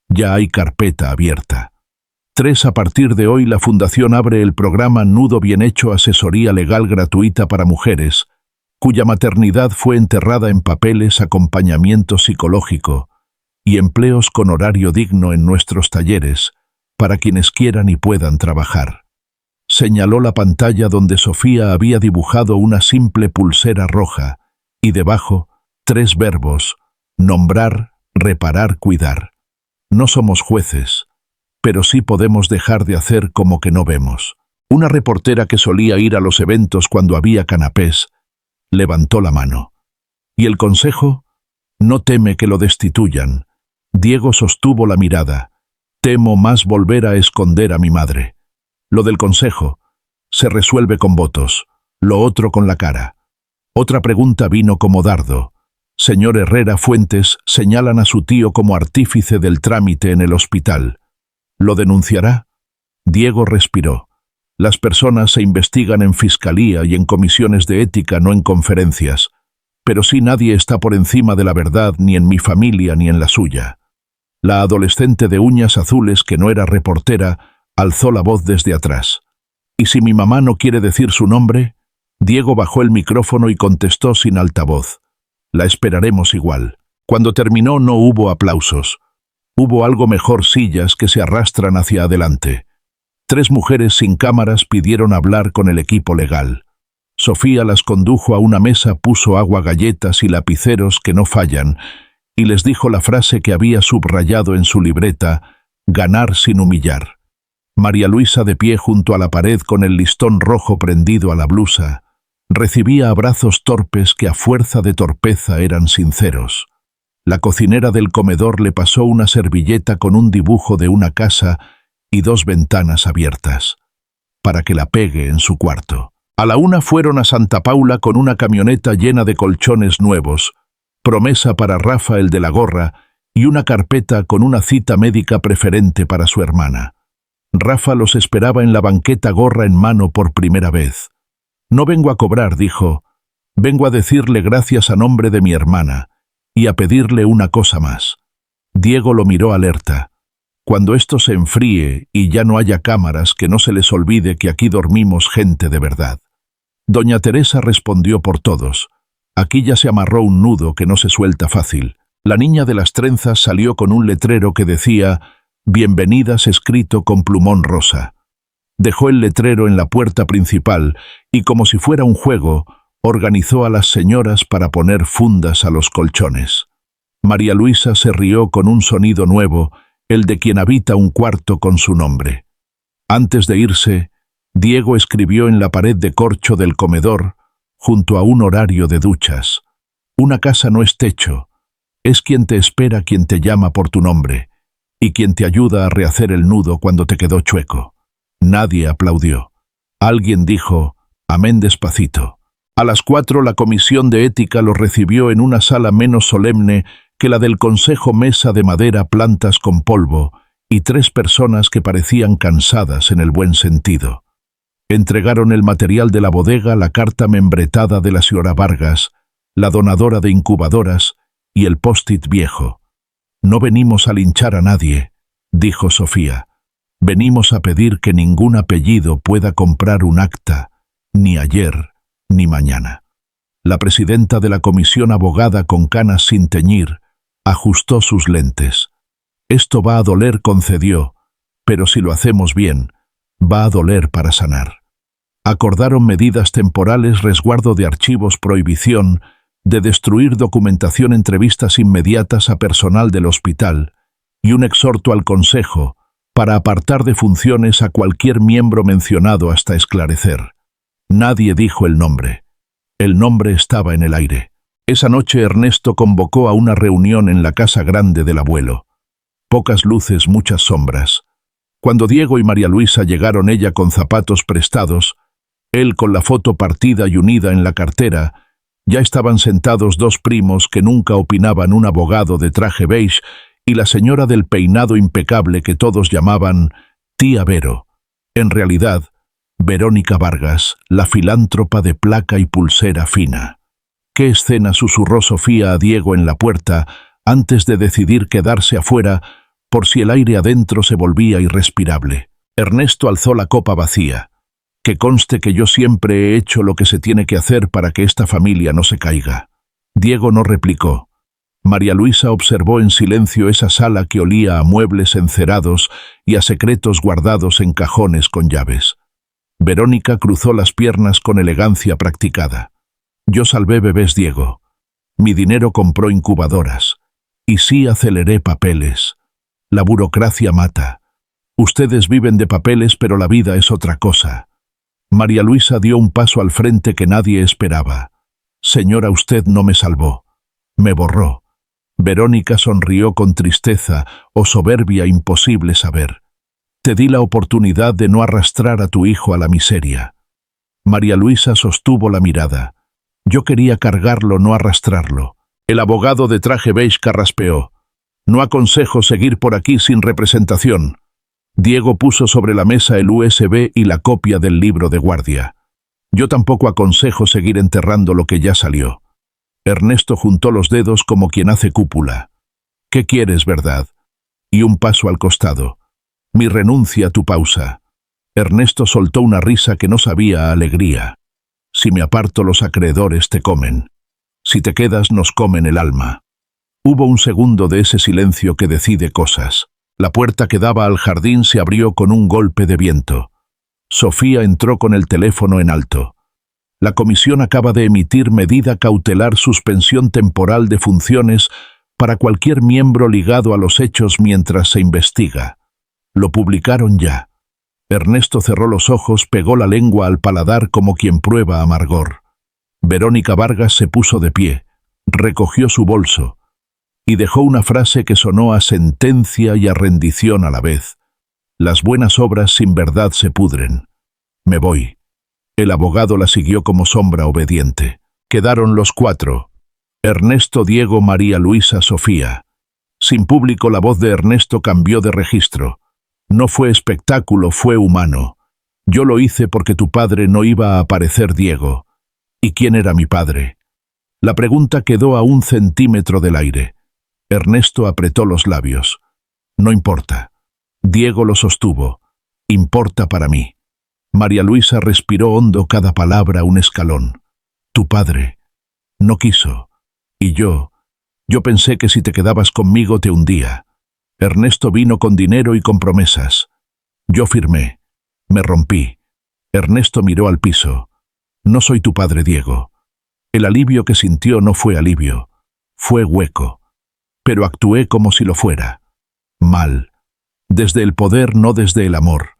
Ya hay carpeta abierta. 3. A partir de hoy la Fundación abre el programa Nudo Bien Hecho, asesoría legal gratuita para mujeres, cuya maternidad fue enterrada en papeles, acompañamiento psicológico y empleos con horario digno en nuestros talleres, para quienes quieran y puedan trabajar. Señaló la pantalla donde Sofía había dibujado una simple pulsera roja y debajo 3 verbos: nombrar, reparar, cuidar. No somos jueces, pero sí podemos dejar de hacer como que no vemos. Una reportera que solía ir a los eventos cuando había canapés levantó la mano. ¿Y el consejo? No teme que lo destituyan. Diego sostuvo la mirada. Temo más volver a esconder a mi madre. Lo del consejo se resuelve con votos, lo otro con la cara. Otra pregunta vino como dardo. Señor Herrera Fuentes, señalan a su tío como artífice del trámite en el hospital. ¿Lo denunciará? Diego respiró. Las personas se investigan en fiscalía y en comisiones de ética, no en conferencias. Pero sí, nadie está por encima de la verdad, ni en mi familia ni en la suya. La adolescente de uñas azules, que no era reportera, alzó la voz desde atrás. ¿Y si mi mamá no quiere decir su nombre? Diego bajó el micrófono y contestó sin altavoz. La esperaremos igual. Cuando terminó no hubo aplausos. Hubo algo mejor, sillas que se arrastran hacia adelante. 3 mujeres sin cámaras pidieron hablar con el equipo legal. Sofía las condujo a una mesa, puso agua, galletas y lapiceros que no fallan, y les dijo la frase que había subrayado en su libreta: ganar sin humillar. María Luisa, de pie junto a la pared con el listón rojo prendido a la blusa, recibía abrazos torpes que a fuerza de torpeza eran sinceros. La cocinera del comedor le pasó una servilleta con un dibujo de una casa y 2 ventanas abiertas, para que la pegue en su cuarto. A la 1 fueron a Santa Paula con una camioneta llena de colchones nuevos, promesa para Rafa, el de la gorra, y una carpeta con una cita médica preferente para su hermana. Rafa los esperaba en la banqueta, gorra en mano por primera vez. No vengo a cobrar, dijo. Vengo a decirle gracias a nombre de mi hermana y a pedirle una cosa más. Diego lo miró alerta. Cuando esto se enfríe y ya no haya cámaras, que no se les olvide que aquí dormimos gente de verdad. Doña Teresa respondió por todos. Aquí ya se amarró un nudo que no se suelta fácil. La niña de las trenzas salió con un letrero que decía «Bienvenidas», escrito con plumón rosa. Dejó el letrero en la puerta principal y, como si fuera un juego, organizó a las señoras para poner fundas a los colchones. María Luisa se rió con un sonido nuevo, el de quien habita un cuarto con su nombre. Antes de irse, Diego escribió en la pared de corcho del comedor, junto a un horario de duchas: una casa no es techo, es quien te espera, quien te llama por tu nombre, y quien te ayuda a rehacer el nudo cuando te quedó chueco. Nadie aplaudió. Alguien dijo amén despacito. A las 4 la comisión de ética los recibió en una sala menos solemne que la del consejo, mesa de madera, plantas con polvo, y 3 personas que parecían cansadas en el buen sentido. Entregaron el material de la bodega, la carta membretada de la señora Vargas, la donadora de incubadoras y el post-it viejo. No venimos a linchar a nadie, dijo Sofía. Venimos a pedir que ningún apellido pueda comprar un acta, ni ayer ni mañana. La presidenta de la comisión, abogada con canas sin teñir, ajustó sus lentes. Esto va a doler, concedió, pero si lo hacemos bien, va a doler para sanar. Acordaron medidas temporales: resguardo de archivos, prohibición de destruir documentación, entrevistas inmediatas a personal del hospital y un exhorto al consejo para apartar de funciones a cualquier miembro mencionado hasta esclarecer. Nadie dijo el nombre. El nombre estaba en el aire. Esa noche Ernesto convocó a una reunión en la casa grande del abuelo. Pocas luces, muchas sombras. Cuando Diego y María Luisa llegaron, ella con zapatos prestados, él con la foto partida y unida en la cartera, ya estaban sentados 2 primos que nunca opinaban, un abogado de traje beige y la señora del peinado impecable que todos llamaban tía Vero. En realidad, Verónica Vargas, la filántropa de placa y pulsera fina. ¿Qué escena?, susurró Sofía a Diego en la puerta, antes de decidir quedarse afuera, por si el aire adentro se volvía irrespirable. Ernesto alzó la copa vacía. Que conste que yo siempre he hecho lo que se tiene que hacer para que esta familia no se caiga. Diego no replicó. María Luisa observó en silencio esa sala que olía a muebles encerados y a secretos guardados en cajones con llaves. Verónica cruzó las piernas con elegancia practicada. Yo salvé bebés, Diego. Mi dinero compró incubadoras. Y sí aceleré papeles. La burocracia mata. Ustedes viven de papeles, pero la vida es otra cosa. María Luisa dio un paso al frente que nadie esperaba. Señora, usted no me salvó. Me borró. Verónica sonrió con tristeza o soberbia, imposible saber. Te di la oportunidad de no arrastrar a tu hijo a la miseria. María Luisa sostuvo la mirada. Yo quería cargarlo, no arrastrarlo. El abogado de traje beige carraspeó. No aconsejo seguir por aquí sin representación. Diego puso sobre la mesa el USB y la copia del libro de guardia. Yo tampoco aconsejo seguir enterrando lo que ya salió. Ernesto juntó los dedos como quien hace cúpula. ¿Qué quieres, verdad? Y un paso al costado. Mi renuncia a tu pausa. Ernesto soltó una risa que no sabía a alegría. Si me aparto, los acreedores te comen. Si te quedas, nos comen el alma. Hubo un segundo de ese silencio que decide cosas. La puerta que daba al jardín se abrió con un golpe de viento. Sofía entró con el teléfono en alto. La comisión acaba de emitir medida cautelar, suspensión temporal de funciones para cualquier miembro ligado a los hechos mientras se investiga. Lo publicaron ya. Ernesto cerró los ojos, pegó la lengua al paladar como quien prueba amargor. Verónica Vargas se puso de pie, recogió su bolso y dejó una frase que sonó a sentencia y a rendición a la vez. Las buenas obras sin verdad se pudren. Me voy. El abogado la siguió como sombra obediente. Quedaron los cuatro. Ernesto, Diego, María Luisa, Sofía. Sin público, la voz de Ernesto cambió de registro. No fue espectáculo, fue humano. Yo lo hice porque tu padre no iba a aparecer, Diego. ¿Y quién era mi padre? La pregunta quedó a 1 centímetro del aire. Ernesto apretó los labios. No importa. Diego lo sostuvo. Importa para mí. María Luisa respiró hondo, cada palabra un escalón. Tu padre no quiso. Y yo pensé que si te quedabas conmigo te hundía. Ernesto vino con dinero y con promesas. Yo firmé. Me rompí. Ernesto miró al piso. No soy tu padre, Diego. El alivio que sintió no fue alivio. Fue hueco. Pero actué como si lo fuera. Mal. Desde el poder, no desde el amor.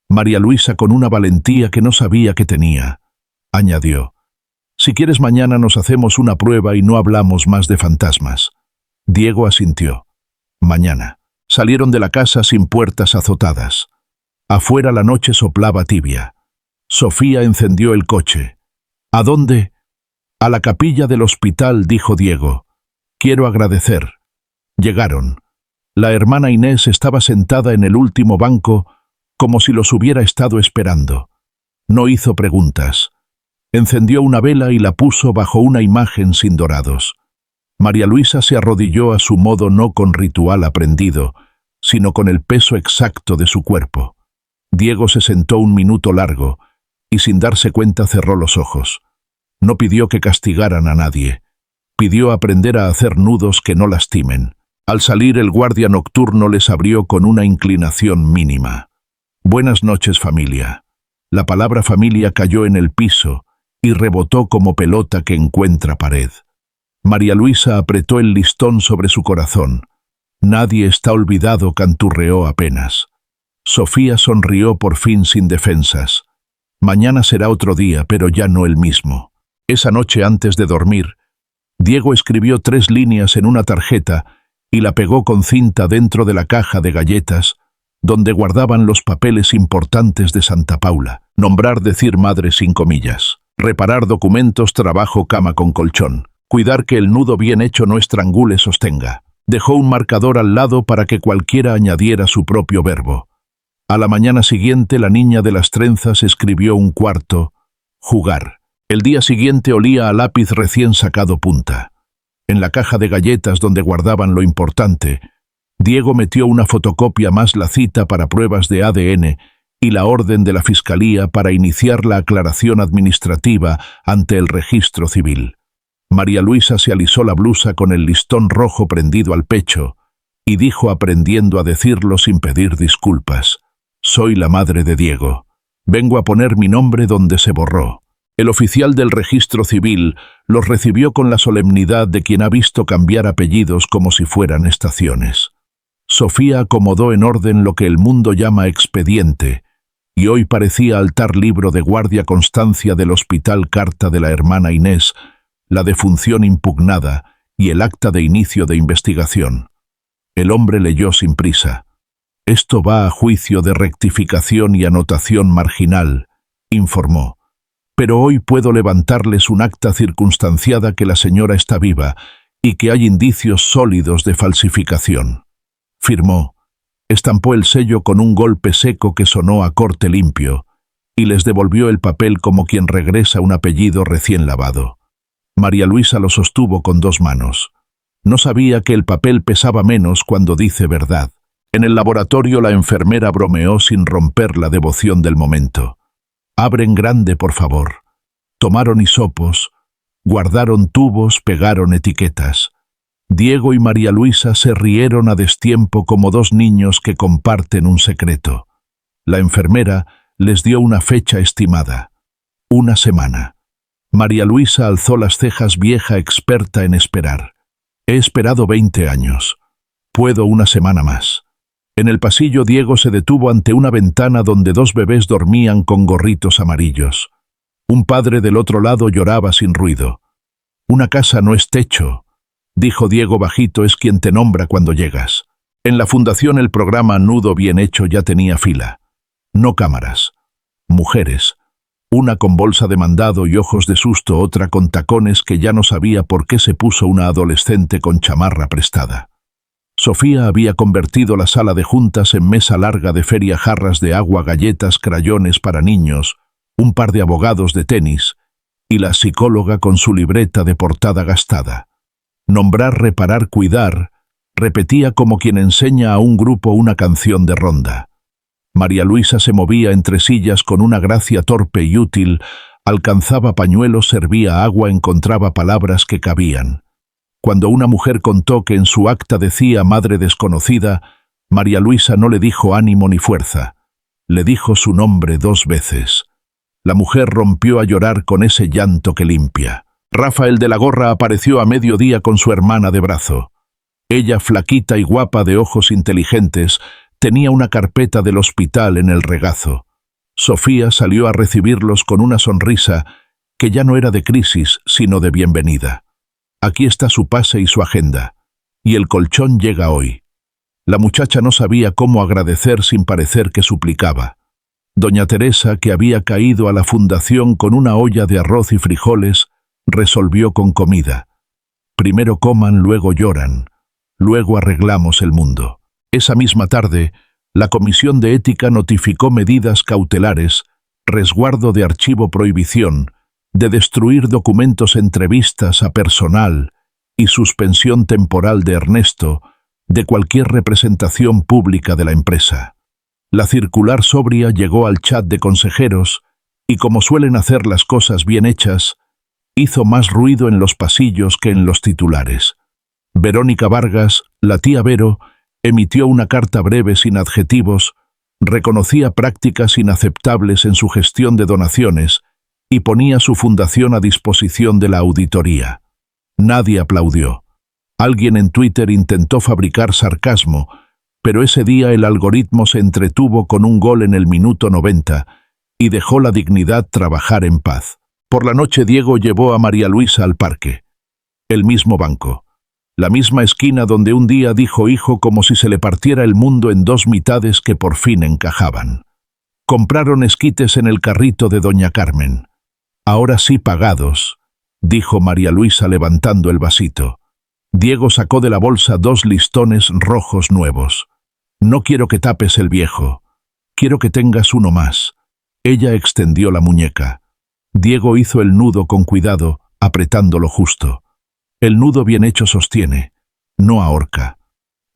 María Luisa, con una valentía que no sabía que tenía, añadió: si quieres, mañana nos hacemos una prueba y no hablamos más de fantasmas. Diego asintió. Mañana. Salieron de la casa sin puertas azotadas. Afuera la noche soplaba tibia. Sofía encendió el coche. ¿A dónde? A la capilla del hospital, dijo Diego. Quiero agradecer. Llegaron. La hermana Inés estaba sentada en el último banco, como si los hubiera estado esperando. No hizo preguntas. Encendió una vela y la puso bajo una imagen sin dorados. María Luisa se arrodilló a su modo, no con ritual aprendido, sino con el peso exacto de su cuerpo. Diego se sentó un minuto largo y sin darse cuenta cerró los ojos. No pidió que castigaran a nadie. Pidió aprender a hacer nudos que no lastimen. Al salir, el guardia nocturno les abrió con una inclinación mínima. Buenas noches, familia. La palabra familia cayó en el piso y rebotó como pelota que encuentra pared. María Luisa apretó el listón sobre su corazón. Nadie está olvidado, canturreó apenas. Sofía sonrió por fin sin defensas. Mañana será otro día, pero ya no el mismo. Esa noche, antes de dormir, Diego escribió 3 líneas en una tarjeta y la pegó con cinta dentro de la caja de galletas donde guardaban los papeles importantes de Santa Paula. Nombrar, decir madre sin comillas. Reparar documentos, trabajo, cama con colchón. Cuidar que el nudo bien hecho no estrangule, sostenga. Dejó un marcador al lado para que cualquiera añadiera su propio verbo. A la mañana siguiente, la niña de las trenzas escribió un cuarto: jugar. El día siguiente olía a lápiz recién sacado punta. En la caja de galletas donde guardaban lo importante, Diego metió una fotocopia más, la cita para pruebas de ADN y la orden de la Fiscalía para iniciar la aclaración administrativa ante el registro civil. María Luisa se alisó la blusa con el listón rojo prendido al pecho y dijo, aprendiendo a decirlo sin pedir disculpas: soy la madre de Diego. Vengo a poner mi nombre donde se borró. El oficial del registro civil los recibió con la solemnidad de quien ha visto cambiar apellidos como si fueran estaciones. Sofía acomodó en orden lo que el mundo llama expediente, y hoy parecía altar libro de guardia constancia del hospital carta de la hermana Inés, la defunción impugnada y el acta de inicio de investigación. El hombre leyó sin prisa. Esto va a juicio de rectificación y anotación marginal, informó. Pero hoy puedo levantarles un acta circunstanciada que la señora está viva y que hay indicios sólidos de falsificación. Firmó. Estampó el sello con un golpe seco que sonó a corte limpio y les devolvió el papel como quien regresa un apellido recién lavado. María Luisa lo sostuvo con 2 manos. No sabía que el papel pesaba menos cuando dice verdad. En el laboratorio la enfermera bromeó sin romper la devoción del momento. «Abren grande, por favor». Tomaron hisopos, guardaron tubos, pegaron etiquetas. Diego y María Luisa se rieron a destiempo como 2 niños que comparten un secreto. La enfermera les dio una fecha estimada. 1 semana. María Luisa alzó las cejas, vieja experta en esperar. He esperado 20 años. Puedo 1 semana más. En el pasillo Diego se detuvo ante una ventana donde 2 bebés dormían con gorritos amarillos. Un padre del otro lado lloraba sin ruido. «Una casa no es techo», dijo Diego bajito, «es quien te nombra cuando llegas». En la fundación el programa Nudo Bien Hecho ya tenía fila. No cámaras. Mujeres. Una con bolsa de mandado y ojos de susto, otra con tacones que ya no sabía por qué se puso una adolescente con chamarra prestada. Sofía había convertido la sala de juntas en mesa larga de feria, jarras de agua, galletas, crayones para niños, un par de abogados de tenis y la psicóloga con su libreta de portada gastada. Nombrar, reparar, cuidar, repetía como quien enseña a un grupo una canción de ronda. María Luisa se movía entre sillas con una gracia torpe y útil, alcanzaba pañuelos, servía agua, encontraba palabras que cabían. Cuando una mujer contó que en su acta decía madre desconocida, María Luisa no le dijo ánimo ni fuerza. Le dijo su nombre 2 veces. La mujer rompió a llorar con ese llanto que limpia. Rafael de la Gorra apareció a mediodía con su hermana de brazo. Ella, flaquita y guapa, de ojos inteligentes, tenía una carpeta del hospital en el regazo. Sofía salió a recibirlos con una sonrisa que ya no era de crisis, sino de bienvenida. Aquí está su pase y su agenda. Y el colchón llega hoy. La muchacha no sabía cómo agradecer sin parecer que suplicaba. Doña Teresa, que había caído a la fundación con una olla de arroz y frijoles, resolvió con comida. Primero coman, luego lloran. Luego arreglamos el mundo. Esa misma tarde, la Comisión de Ética notificó medidas cautelares, resguardo de archivo, prohibición de destruir documentos, entrevistas a personal y suspensión temporal de Ernesto de cualquier representación pública de la empresa. La circular sobria llegó al chat de consejeros y, como suelen hacer las cosas bien hechas, hizo más ruido en los pasillos que en los titulares. Verónica Vargas, la tía Vero, emitió una carta breve sin adjetivos, reconocía prácticas inaceptables en su gestión de donaciones y ponía su fundación a disposición de la auditoría. Nadie aplaudió. Alguien en Twitter intentó fabricar sarcasmo, pero ese día el algoritmo se entretuvo con un gol en el minuto 90 y dejó la dignidad trabajar en paz. Por la noche Diego llevó a María Luisa al parque. El mismo banco. La misma esquina donde un día dijo hijo como si se le partiera el mundo en 2 mitades que por fin encajaban. Compraron esquites en el carrito de doña Carmen. Ahora sí pagados, dijo María Luisa levantando el vasito. Diego sacó de la bolsa 2 listones rojos nuevos. No quiero que tapes el viejo. Quiero que tengas uno más. Ella extendió la muñeca. Diego hizo el nudo con cuidado, apretándolo justo. El nudo bien hecho sostiene, no ahorca.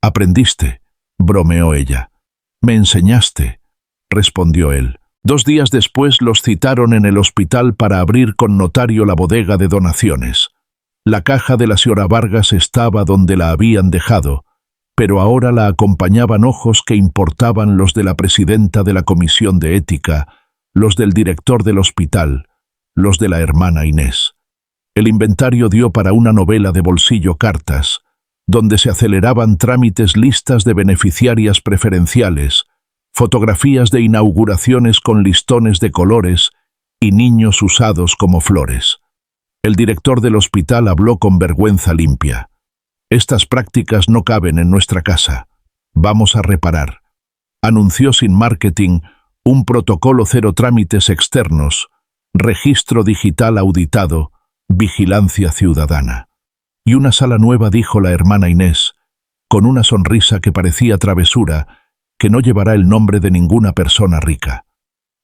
«Aprendiste», bromeó ella. «Me enseñaste», respondió él. 2 días después los citaron en el hospital para abrir con notario la bodega de donaciones. La caja de la señora Vargas estaba donde la habían dejado, pero ahora la acompañaban ojos que importaban, los de la presidenta de la Comisión de Ética, los del director del hospital, los de la hermana Inés. El inventario dio para una novela de bolsillo, cartas, donde se aceleraban trámites, listas de beneficiarias preferenciales, fotografías de inauguraciones con listones de colores y niños usados como flores. El director del hospital habló con vergüenza limpia. «Estas prácticas no caben en nuestra casa. Vamos a reparar». Anunció sin marketing un protocolo cero trámites externos, registro digital auditado, vigilancia ciudadana. «Y una sala nueva», dijo la hermana Inés, con una sonrisa que parecía travesura, «que no llevará el nombre de ninguna persona rica.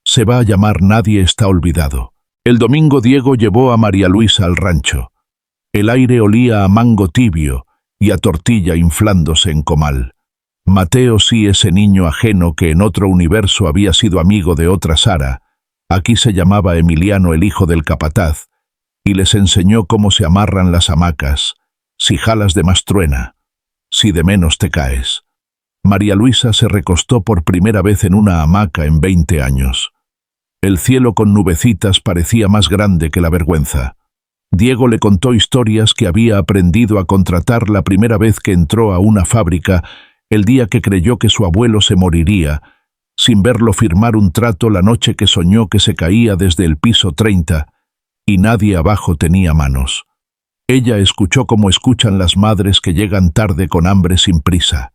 Se va a llamar Nadie está olvidado». El domingo Diego llevó a María Luisa al rancho. El aire olía a mango tibio y a tortilla inflándose en comal. Mateo, sí, ese niño ajeno que en otro universo había sido amigo de otra Sara, aquí se llamaba Emiliano, el hijo del capataz, y les enseñó cómo se amarran las hamacas, si jalas de más truena, si de menos te caes. María Luisa se recostó por primera vez en una hamaca en 20 años. El cielo con nubecitas parecía más grande que la vergüenza. Diego le contó historias que había aprendido a contratar la primera vez que entró a una fábrica, el día que creyó que su abuelo se moriría, sin verlo firmar un trato, la noche que soñó que se caía desde el piso 30 y nadie abajo tenía manos. Ella escuchó como escuchan las madres que llegan tarde con hambre sin prisa.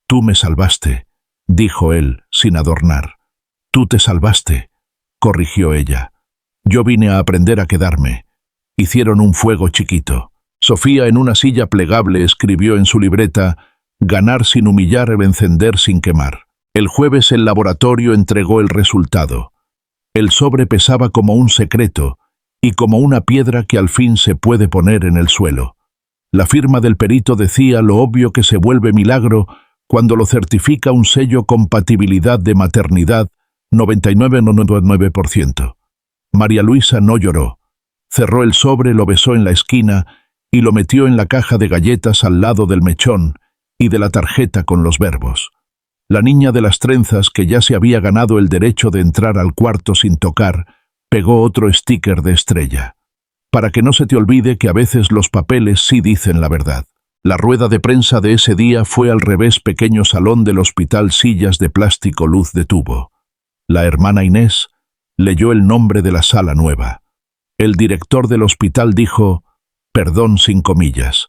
«Tú me salvaste», dijo él, sin adornar. «Tú te salvaste», corrigió ella. «Yo vine a aprender a quedarme». Hicieron un fuego chiquito. Sofía, en una silla plegable, escribió en su libreta: «Ganar sin humillar, encender sin quemar». El jueves el laboratorio entregó el resultado. El sobre pesaba como un secreto y como una piedra que al fin se puede poner en el suelo. La firma del perito decía lo obvio que se vuelve milagro cuando lo certifica un sello compatibilidad de maternidad 99,99%. María Luisa no lloró. Cerró el sobre, lo besó en la esquina y lo metió en la caja de galletas al lado del mechón y de la tarjeta con los verbos. La niña de las trenzas, que ya se había ganado el derecho de entrar al cuarto sin tocar, pegó otro sticker de estrella. Para que no se te olvide que a veces los papeles sí dicen la verdad. La rueda de prensa de ese día fue al revés: pequeño salón del hospital, sillas de plástico, luz de tubo. La hermana Inés leyó el nombre de la sala nueva. El director del hospital dijo: «Perdón», sin comillas.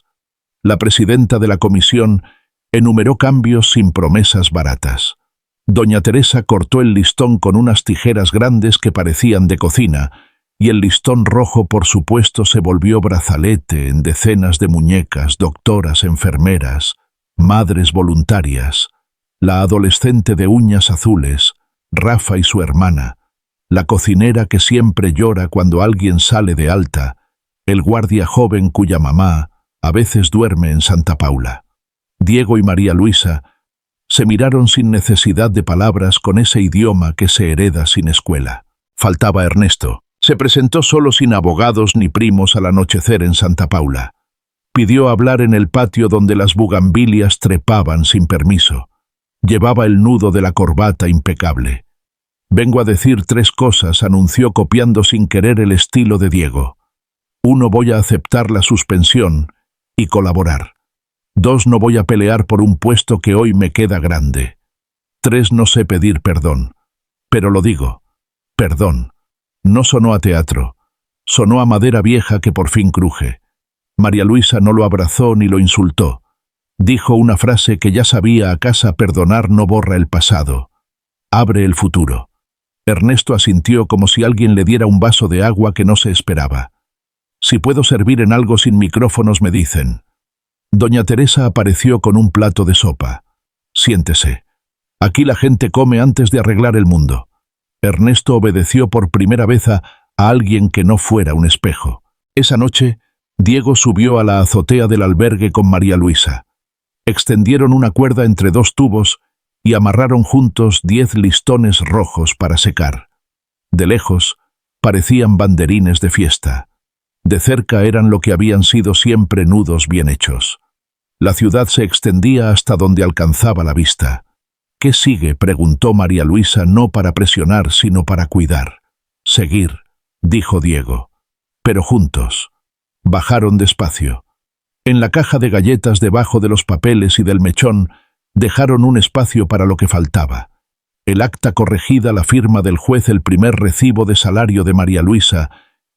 La presidenta de la comisión enumeró cambios sin promesas baratas. Doña Teresa cortó el listón con unas tijeras grandes que parecían de cocina, y el listón rojo, por supuesto, se volvió brazalete en decenas de muñecas, doctoras, enfermeras, madres voluntarias, la adolescente de uñas azules, Rafa y su hermana, la cocinera que siempre llora cuando alguien sale de alta, el guardia joven cuya mamá a veces duerme en Santa Paula. Diego y María Luisa se miraron sin necesidad de palabras, con ese idioma que se hereda sin escuela. Faltaba Ernesto. Se presentó solo, sin abogados ni primos, al anochecer en Santa Paula. Pidió hablar en el patio donde las bugambilias trepaban sin permiso. Llevaba el nudo de la corbata impecable. «Vengo a decir 3 cosas», anunció, copiando sin querer el estilo de Diego. 1. Voy a aceptar la suspensión y colaborar. 2. No voy a pelear por un puesto que hoy me queda grande. 3. No sé pedir perdón. Pero lo digo. Perdón. No sonó a teatro. Sonó a madera vieja que por fin cruje. María Luisa no lo abrazó ni lo insultó. Dijo una frase que ya sabía a casa: perdonar no borra el pasado. Abre el futuro. Ernesto asintió como si alguien le diera un vaso de agua que no se esperaba. «Si puedo servir en algo», sin micrófonos me dicen. Doña Teresa apareció con un plato de sopa. «Siéntese. Aquí la gente come antes de arreglar el mundo». Ernesto obedeció por primera vez a alguien que no fuera un espejo. Esa noche, Diego subió a la azotea del albergue con María Luisa. Extendieron una cuerda entre 2 tubos y amarraron juntos 10 listones rojos para secar. De lejos, parecían banderines de fiesta. De cerca eran lo que habían sido siempre: nudos bien hechos. La ciudad se extendía hasta donde alcanzaba la vista. «¿Qué sigue?», preguntó María Luisa, no para presionar, sino para cuidar. «Seguir», dijo Diego. «Pero juntos». Bajaron despacio. En la caja de galletas debajo de los papeles y del mechón dejaron un espacio para lo que faltaba. El acta corregida, la firma del juez, el primer recibo de salario de María Luisa,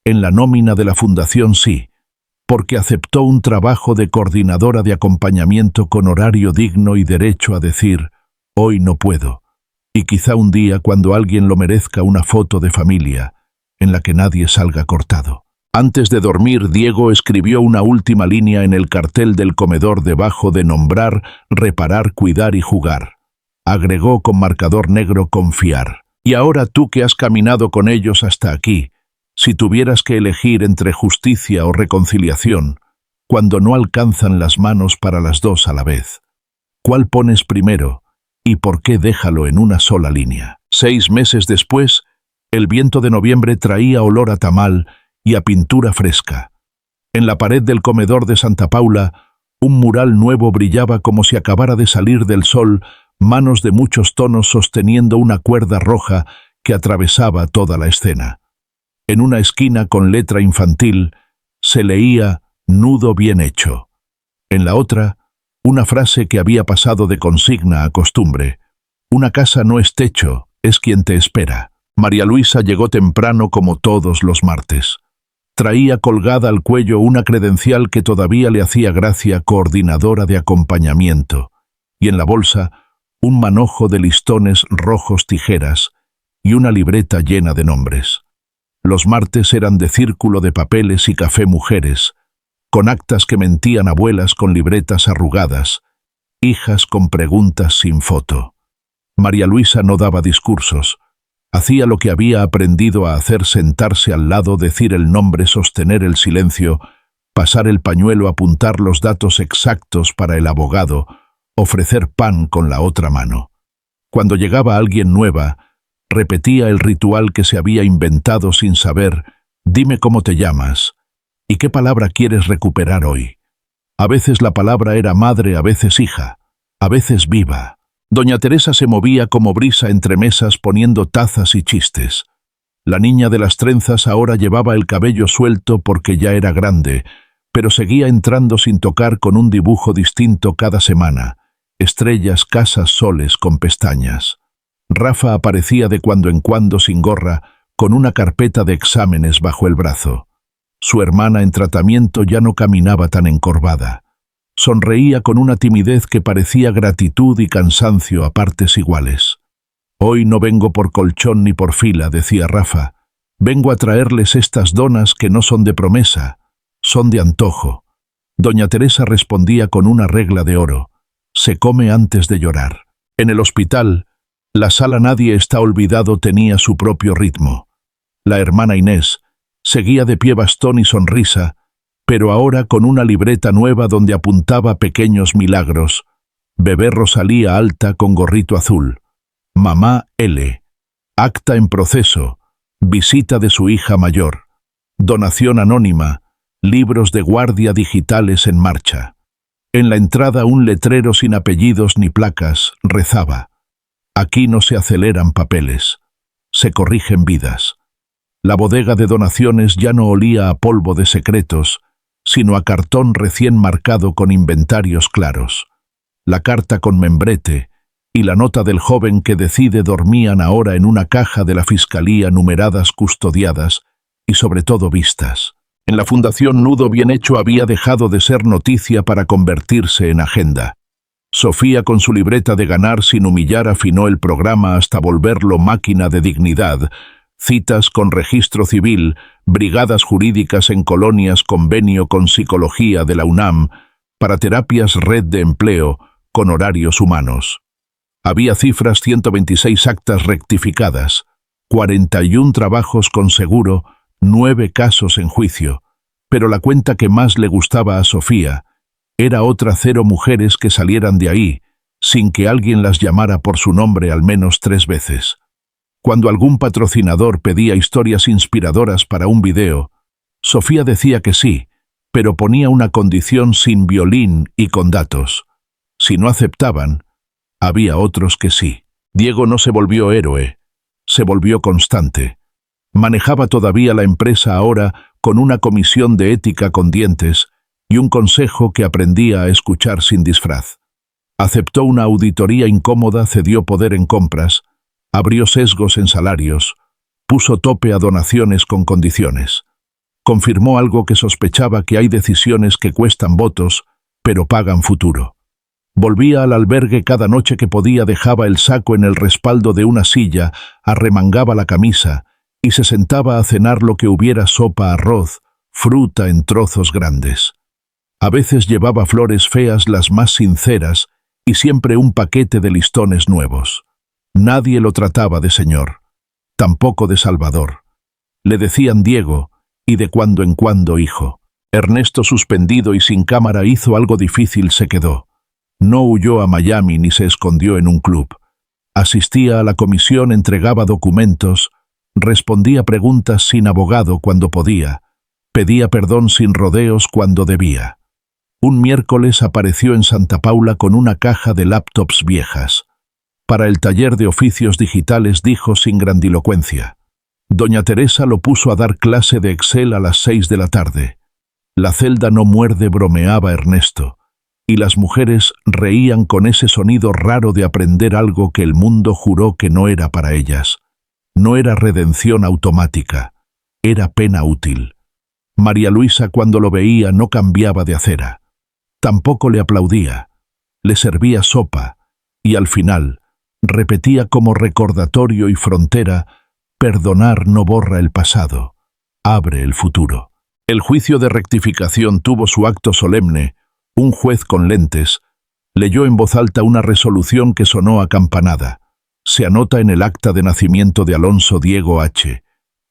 en la nómina de la Fundación Sí, porque aceptó un trabajo de coordinadora de acompañamiento con horario digno y derecho a decir, hoy no puedo, y quizá un día, cuando alguien lo merezca, una foto de familia, en la que nadie salga cortado. Antes de dormir, Diego escribió una última línea en el cartel del comedor debajo de nombrar, reparar, cuidar y jugar. Agregó con marcador negro confiar. Y ahora tú que has caminado con ellos hasta aquí, si tuvieras que elegir entre justicia o reconciliación, cuando no alcanzan las manos para las dos a la vez, ¿cuál pones primero y por qué? Déjalo en una sola línea. 6 meses después, el viento de noviembre traía olor a tamal y a pintura fresca. En la pared del comedor de Santa Paula, un mural nuevo brillaba como si acabara de salir del sol, manos de muchos tonos sosteniendo una cuerda roja que atravesaba toda la escena. En una esquina con letra infantil se leía «Nudo bien hecho». En la otra, una frase que había pasado de consigna a costumbre: «Una casa no es techo, es quien te espera». María Luisa llegó temprano como todos los martes. Traía colgada al cuello una credencial que todavía le hacía gracia: coordinadora de acompañamiento, y en la bolsa un manojo de listones rojos, tijeras y una libreta llena de nombres. Los martes eran de círculo de papeles y café mujeres, con actas que mentían, abuelas con libretas arrugadas, hijas con preguntas sin foto. María Luisa no daba discursos. Hacía lo que había aprendido a hacer: sentarse al lado, decir el nombre, sostener el silencio, pasar el pañuelo, apuntar los datos exactos para el abogado, ofrecer pan con la otra mano. Cuando llegaba alguien nueva, repetía el ritual que se había inventado sin saber: dime cómo te llamas y qué palabra quieres recuperar hoy. A veces la palabra era madre, a veces hija, a veces viva. Doña Teresa se movía como brisa entre mesas poniendo tazas y chistes. La niña de las trenzas ahora llevaba el cabello suelto porque ya era grande, pero seguía entrando sin tocar, con un dibujo distinto cada semana: estrellas, casas, soles con pestañas. Rafa aparecía de cuando en cuando sin gorra, con una carpeta de exámenes bajo el brazo. Su hermana en tratamiento ya no caminaba tan encorvada. Sonreía con una timidez que parecía gratitud y cansancio a partes iguales. «Hoy no vengo por colchón ni por fila», decía Rafa. «Vengo a traerles estas donas que no son de promesa, son de antojo». Doña Teresa respondía con una regla de oro: «Se come antes de llorar». En el hospital, la sala Nadie está olvidado tenía su propio ritmo. La hermana Inés seguía de pie, bastón y sonrisa, pero ahora con una libreta nueva donde apuntaba pequeños milagros: bebé Rosalía alta con gorrito azul, mamá L, acta en proceso, visita de su hija mayor, donación anónima, libros de guardia digitales en marcha. En la entrada un letrero sin apellidos ni placas rezaba: aquí no se aceleran papeles, se corrigen vidas. La bodega de donaciones ya no olía a polvo de secretos, sino a cartón recién marcado con inventarios claros. La carta con membrete y la nota del joven que decide dormían ahora en una caja de la fiscalía, numeradas, custodiadas y sobre todo vistas. En la Fundación Nudo Bien Hecho había dejado de ser noticia para convertirse en agenda. Sofía, con su libreta de ganar sin humillar, afinó el programa hasta volverlo máquina de dignidad: citas con registro civil, brigadas jurídicas en colonias, convenio con psicología de la UNAM, para terapias, red de empleo, con horarios humanos. Había cifras: 126 actas rectificadas, 41 trabajos con seguro, 9 casos en juicio, pero la cuenta que más le gustaba a Sofía era otra: 0 mujeres que salieran de ahí, sin que alguien las llamara por su nombre al menos 3 veces. Cuando algún patrocinador pedía historias inspiradoras para un video, Sofía decía que sí, pero ponía una condición: sin violín y con datos. Si no aceptaban, había otros que sí. Diego no se volvió héroe, se volvió constante. Manejaba todavía la empresa ahora con una comisión de ética con dientes y un consejo que aprendía a escuchar sin disfraz. Aceptó una auditoría incómoda, cedió poder en compras, abrió sesgos en salarios, puso tope a donaciones con condiciones. Confirmó algo que sospechaba, que hay decisiones que cuestan votos, pero pagan futuro. Volvía al albergue cada noche que podía, dejaba el saco en el respaldo de una silla, arremangaba la camisa y se sentaba a cenar lo que hubiera: sopa, arroz, fruta en trozos grandes. A veces llevaba flores feas, las más sinceras, y siempre un paquete de listones nuevos. Nadie lo trataba de señor, tampoco de Salvador. Le decían Diego, y de cuando en cuando hijo. Ernesto, suspendido y sin cámara, hizo algo difícil: se quedó. No huyó a Miami ni se escondió en un club. Asistía a la comisión, entregaba documentos, respondía preguntas sin abogado cuando podía, pedía perdón sin rodeos cuando debía. Un miércoles apareció en Santa Paula con una caja de laptops viejas. Para el taller de oficios digitales, dijo sin grandilocuencia. Doña Teresa lo puso a dar clase de Excel a las 6 de la tarde. La celda no muerde, bromeaba Ernesto, y las mujeres reían con ese sonido raro de aprender algo que el mundo juró que no era para ellas. No era redención automática, era pena útil. María Luisa, cuando lo veía, no cambiaba de acera. Tampoco le aplaudía, le servía sopa, y al final repetía como recordatorio y frontera: perdonar no borra el pasado, abre el futuro. El juicio de rectificación tuvo su acto solemne. Un juez con lentes leyó en voz alta una resolución que sonó a campanada. Se anota en el acta de nacimiento de Alonso Diego H.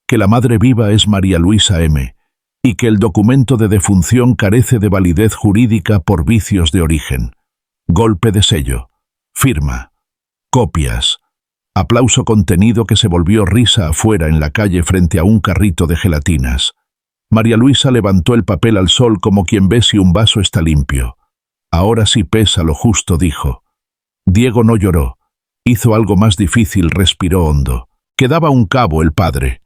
que la madre viva es María Luisa M. y que el documento de defunción carece de validez jurídica por vicios de origen. Golpe de sello. Firma. Copias. Aplauso contenido que se volvió risa afuera en la calle frente a un carrito de gelatinas. María Luisa levantó el papel al sol como quien ve si un vaso está limpio. Ahora sí pesa lo justo, dijo. Diego no lloró. Hizo algo más difícil, respiró hondo. Quedaba un cabo el padre.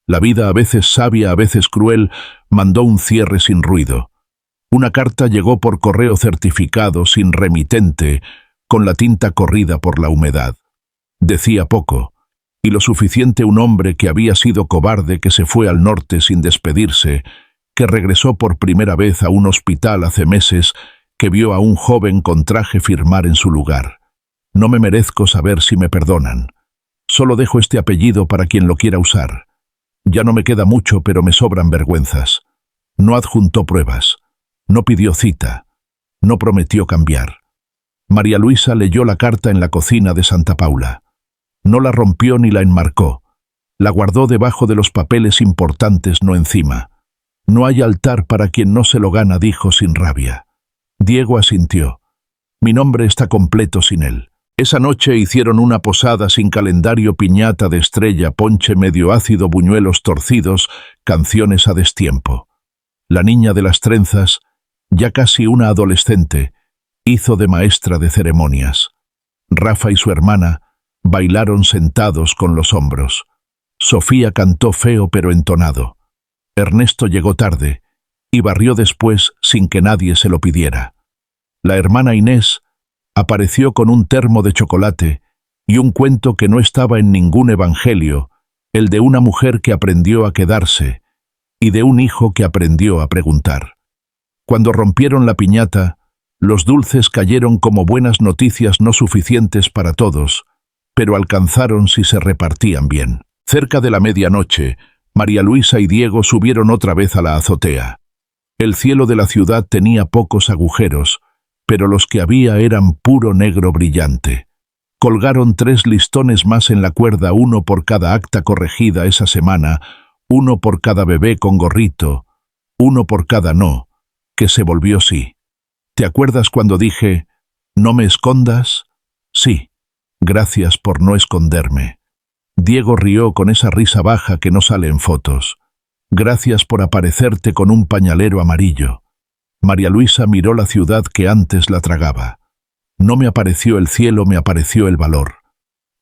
La vida, a veces sabia, a veces cruel, mandó un cierre sin ruido. Una carta llegó por correo certificado, sin remitente, con la tinta corrida por la humedad. Decía poco, y lo suficiente: un hombre que había sido cobarde, que se fue al norte sin despedirse, que regresó por primera vez a un hospital hace meses, que vio a un joven con traje firmar en su lugar. No me merezco saber si me perdonan. Solo dejo este apellido para quien lo quiera usar. Ya no me queda mucho, pero me sobran vergüenzas. No adjuntó pruebas. No pidió cita. No prometió cambiar. María Luisa leyó la carta en la cocina de Santa Paula. No la rompió ni la enmarcó. La guardó debajo de los papeles importantes, no encima. No hay altar para quien no se lo gana, dijo sin rabia. Diego asintió. Mi nombre está completo sin él. Esa noche hicieron una posada sin calendario, piñata de estrella, ponche medio ácido, buñuelos torcidos, canciones a destiempo. La niña de las trenzas, ya casi una adolescente, hizo de maestra de ceremonias. Rafa y su hermana bailaron sentados con los hombros. Sofía cantó feo pero entonado. Ernesto llegó tarde y barrió después sin que nadie se lo pidiera. La hermana Inés apareció con un termo de chocolate y un cuento que no estaba en ningún evangelio, el de una mujer que aprendió a quedarse y de un hijo que aprendió a preguntar. Cuando rompieron la piñata, los dulces cayeron como buenas noticias, no suficientes para todos, pero alcanzaron si se repartían bien. Cerca de la medianoche, María Luisa y Diego subieron otra vez a la azotea. El cielo de la ciudad tenía pocos agujeros, pero los que había eran puro negro brillante. Colgaron 3 listones más en la cuerda, uno por cada acta corregida esa semana, uno por cada bebé con gorrito, uno por cada no, que se volvió sí. ¿Te acuerdas cuando dije, no me escondas? Sí, gracias por no esconderme. Diego rió con esa risa baja que no sale en fotos. Gracias por aparecerte con un pañalero amarillo. María Luisa miró la ciudad que antes la tragaba. No me apareció el cielo, me apareció el valor.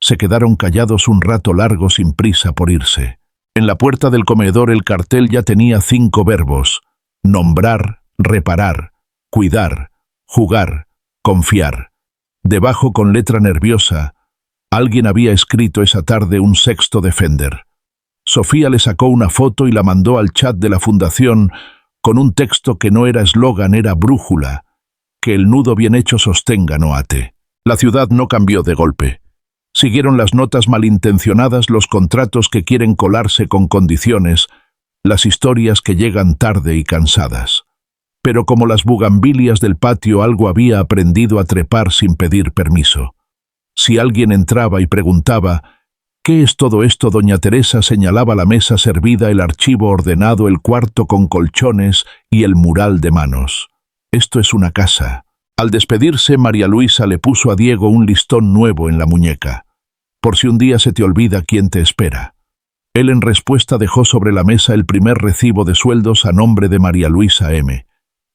Se quedaron callados un rato largo sin prisa por irse. En la puerta del comedor el cartel ya tenía 5 verbos: nombrar, reparar, cuidar, jugar, confiar. Debajo, con letra nerviosa, alguien había escrito esa tarde un sexto de Fender. Sofía le sacó una foto y la mandó al chat de la fundación con un texto que no era eslogan, era brújula: que el nudo bien hecho sostenga, no ate. La ciudad no cambió de golpe. Siguieron las notas malintencionadas, los contratos que quieren colarse con condiciones, las historias que llegan tarde y cansadas. Pero como las bugambilias del patio, algo había aprendido a trepar sin pedir permiso. Si alguien entraba y preguntaba «¿Qué es todo esto?», doña Teresa señalaba la mesa servida, el archivo ordenado, el cuarto con colchones y el mural de manos. «Esto es una casa». Al despedirse, María Luisa le puso a Diego un listón nuevo en la muñeca. «Por si un día se te olvida quién te espera». Él en respuesta dejó sobre la mesa el primer recibo de sueldos a nombre de María Luisa M.,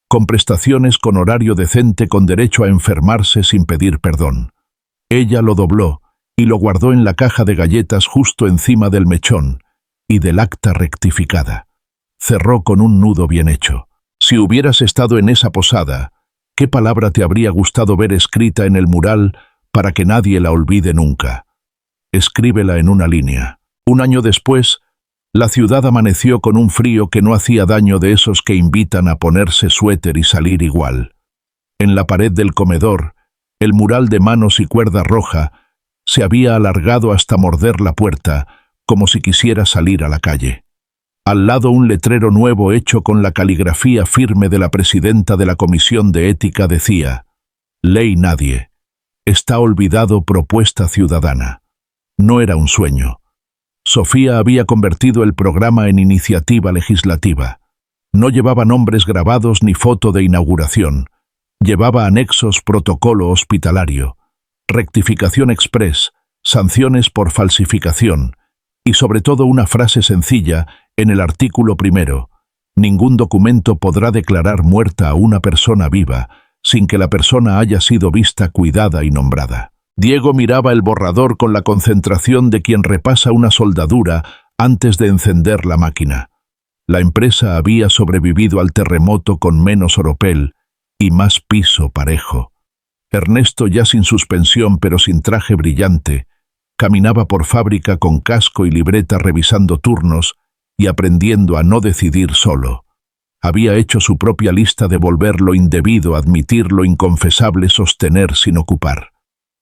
con prestaciones, con horario decente, con derecho a enfermarse sin pedir perdón. Ella lo dobló y lo guardó en la caja de galletas justo encima del mechón y del acta rectificada. Cerró con un nudo bien hecho. Si hubieras estado en esa posada, ¿qué palabra te habría gustado ver escrita en el mural para que nadie la olvide nunca? Escríbela en una línea. Un año después, la ciudad amaneció con un frío que no hacía daño, de esos que invitan a ponerse suéter y salir igual. En la pared del comedor, el mural de manos y cuerda roja se había alargado hasta morder la puerta, como si quisiera salir a la calle. Al lado, un letrero nuevo hecho con la caligrafía firme de la presidenta de la Comisión de Ética decía: «Ley nadie. Está olvidado, propuesta ciudadana». No era un sueño. Sofía había convertido el programa en iniciativa legislativa. No llevaba nombres grabados ni foto de inauguración. Llevaba anexos, protocolo hospitalario, rectificación express, sanciones por falsificación y sobre todo una frase sencilla en el artículo primero: ningún documento podrá declarar muerta a una persona viva sin que la persona haya sido vista, cuidada y nombrada. Diego miraba el borrador con la concentración de quien repasa una soldadura antes de encender la máquina. La empresa había sobrevivido al terremoto con menos oropel y más piso parejo. Ernesto, ya sin suspensión pero sin traje brillante, caminaba por fábrica con casco y libreta, revisando turnos y aprendiendo a no decidir solo. Había hecho su propia lista de volver lo indebido, admitir lo inconfesable, sostener sin ocupar.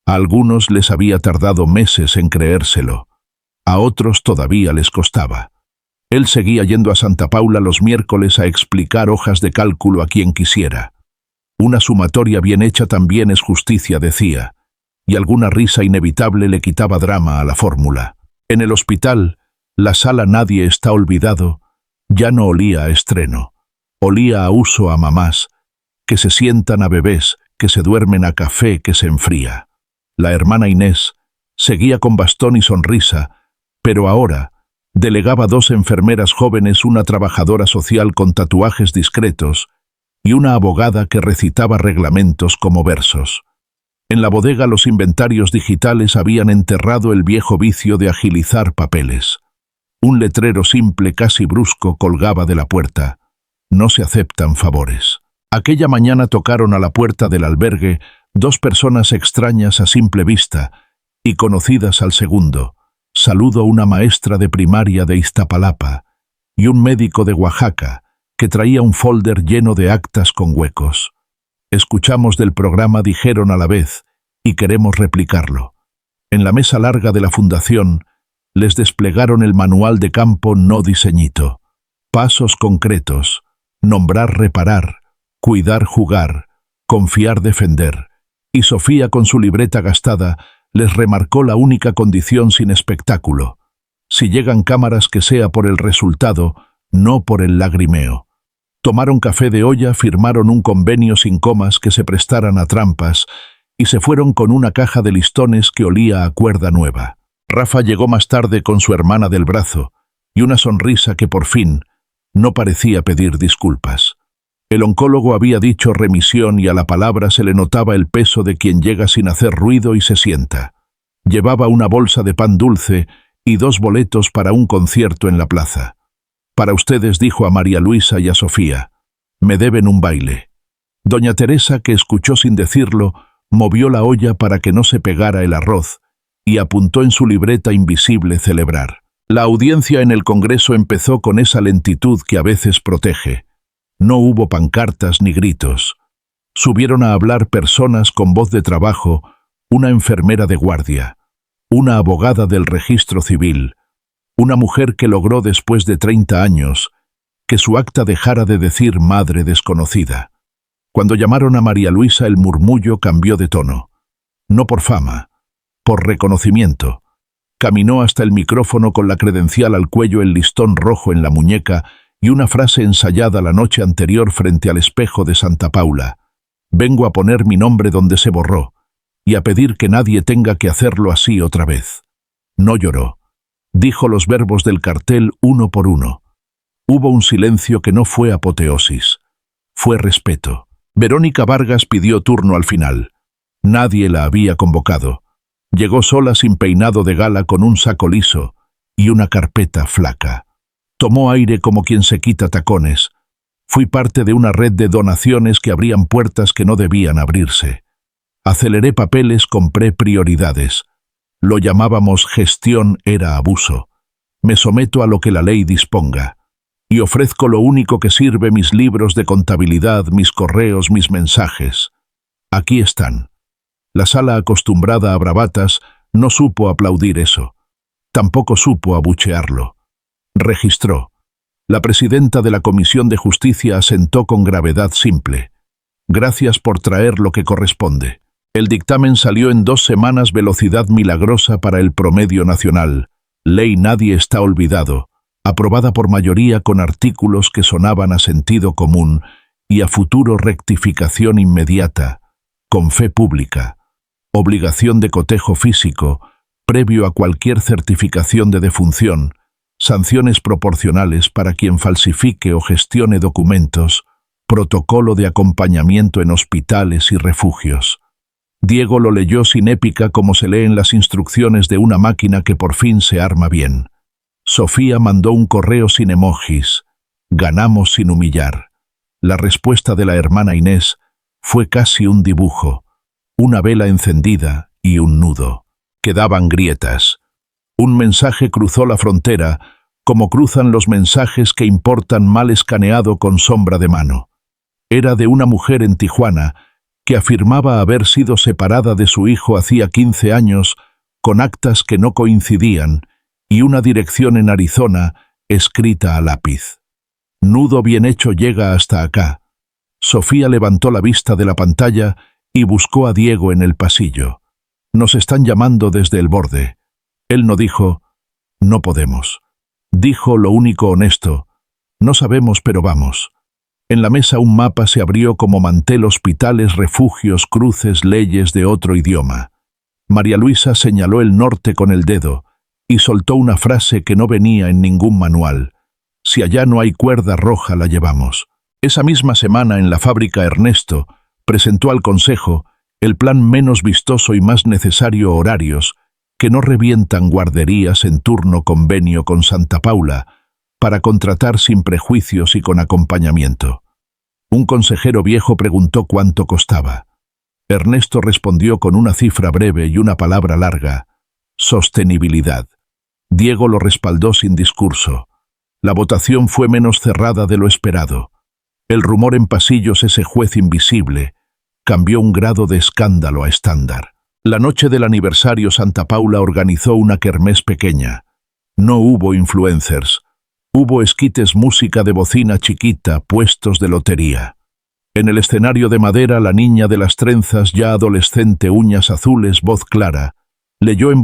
A algunos les había tardado meses en creérselo. A otros todavía les costaba. Él seguía yendo a Santa Paula los miércoles a explicar hojas de cálculo a quien quisiera. Una sumatoria bien hecha también es justicia, decía, y alguna risa inevitable le quitaba drama a la fórmula. En el hospital, la sala Nadie está olvidado ya no olía a estreno. Olía a uso, a mamás, que se sientan a bebés, que se duermen a café que se enfría. La hermana Inés seguía con bastón y sonrisa, pero ahora delegaba 2 enfermeras jóvenes, una trabajadora social con tatuajes discretos y una abogada que recitaba reglamentos como versos. En la bodega, los inventarios digitales habían enterrado el viejo vicio de agilizar papeles. Un letrero simple, casi brusco, colgaba de la puerta: no se aceptan favores. Aquella mañana tocaron a la puerta del albergue 2 personas extrañas a simple vista y conocidas al segundo. Saludo: una maestra de primaria de Iztapalapa y un médico de Oaxaca que traía un folder lleno de actas con huecos. Escuchamos del programa, dijeron a la vez, y queremos replicarlo. En la mesa larga de la fundación les desplegaron el manual de campo no diseñito. Pasos concretos: nombrar, reparar, cuidar, jugar, confiar, defender. Y Sofía, con su libreta gastada, les remarcó la única condición sin espectáculo: si llegan cámaras, que sea por el resultado, no por el lagrimeo. Tomaron café de olla, firmaron un convenio sin comas que se prestaran a trampas y se fueron con una caja de listones que olía a cuerda nueva. Rafa llegó más tarde con su hermana del brazo y una sonrisa que por fin no parecía pedir disculpas. El oncólogo había dicho remisión y a la palabra se le notaba el peso de quien llega sin hacer ruido y se sienta. Llevaba una bolsa de pan dulce y 2 boletos para un concierto en la plaza. Para ustedes, dijo a María Luisa y a Sofía. Me deben un baile. Doña Teresa, que escuchó sin decirlo, movió la olla para que no se pegara el arroz y apuntó en su libreta invisible celebrar. La audiencia en el Congreso empezó con esa lentitud que a veces protege. No hubo pancartas ni gritos. Subieron a hablar personas con voz de trabajo, una enfermera de guardia, una abogada del registro civil, una mujer que logró después de 30 años que su acta dejara de decir madre desconocida. Cuando llamaron a María Luisa, el murmullo cambió de tono. No por fama, por reconocimiento. Caminó hasta el micrófono con la credencial al cuello, el listón rojo en la muñeca y una frase ensayada la noche anterior frente al espejo de Santa Paula. Vengo a poner mi nombre donde se borró y a pedir que nadie tenga que hacerlo así otra vez. No lloró. Dijo los verbos del cartel uno por uno. Hubo un silencio que no fue apoteosis. Fue respeto. Verónica Vargas pidió turno al final. Nadie la había convocado. Llegó sola sin peinado de gala, con un saco liso y una carpeta flaca. Tomó aire como quien se quita tacones. Fui parte de una red de donaciones que abrían puertas que no debían abrirse. Aceleré papeles, compré prioridades. Lo llamábamos gestión, era abuso. Me someto a lo que la ley disponga. Y ofrezco lo único que sirve: mis libros de contabilidad, mis correos, mis mensajes. Aquí están. La sala, acostumbrada a bravatas, no supo aplaudir eso. Tampoco supo abuchearlo. Registró. La presidenta de la Comisión de Justicia asentó con gravedad simple. Gracias por traer lo que corresponde. El dictamen salió en 2 semanas, velocidad milagrosa para el promedio nacional. Ley Nadie está olvidado, aprobada por mayoría con artículos que sonaban a sentido común y a futuro: rectificación inmediata, con fe pública, obligación de cotejo físico, previo a cualquier certificación de defunción, sanciones proporcionales para quien falsifique o gestione documentos, protocolo de acompañamiento en hospitales y refugios. Diego lo leyó sin épica, como se leen las instrucciones de una máquina que por fin se arma bien. Sofía mandó un correo sin emojis. Ganamos sin humillar. La respuesta de la hermana Inés fue casi un dibujo. Una vela encendida y un nudo. Quedaban grietas. Un mensaje cruzó la frontera, como cruzan los mensajes que importan, mal escaneado con sombra de mano. Era de una mujer en Tijuana que afirmaba haber sido separada de su hijo hacía 15 años, con actas que no coincidían, y una dirección en Arizona escrita a lápiz. Nudo bien hecho llega hasta acá. Sofía levantó la vista de la pantalla y buscó a Diego en el pasillo. Nos están llamando desde el borde. Él no dijo, no podemos. Dijo lo único honesto, no sabemos, pero vamos. En la mesa un mapa se abrió como mantel: hospitales, refugios, cruces, leyes de otro idioma. María Luisa señaló el norte con el dedo y soltó una frase que no venía en ningún manual. Si allá no hay cuerda roja, la llevamos. Esa misma semana, en la fábrica, Ernesto presentó al Consejo el plan menos vistoso y más necesario: horarios que no revientan, guarderías en turno, convenio con Santa Paula para contratar sin prejuicios y con acompañamiento. Un consejero viejo preguntó cuánto costaba. Ernesto respondió con una cifra breve y una palabra larga: sostenibilidad. Diego lo respaldó sin discurso. La votación fue menos cerrada de lo esperado. El rumor en pasillos, ese juez invisible, cambió un grado de escándalo a estándar. La noche del aniversario, Santa Paula organizó una kermés pequeña. No hubo influencers. Hubo esquites, música de bocina chiquita, puestos de lotería. En el escenario de madera, la niña de las trenzas, ya adolescente, uñas azules, voz clara, leyó en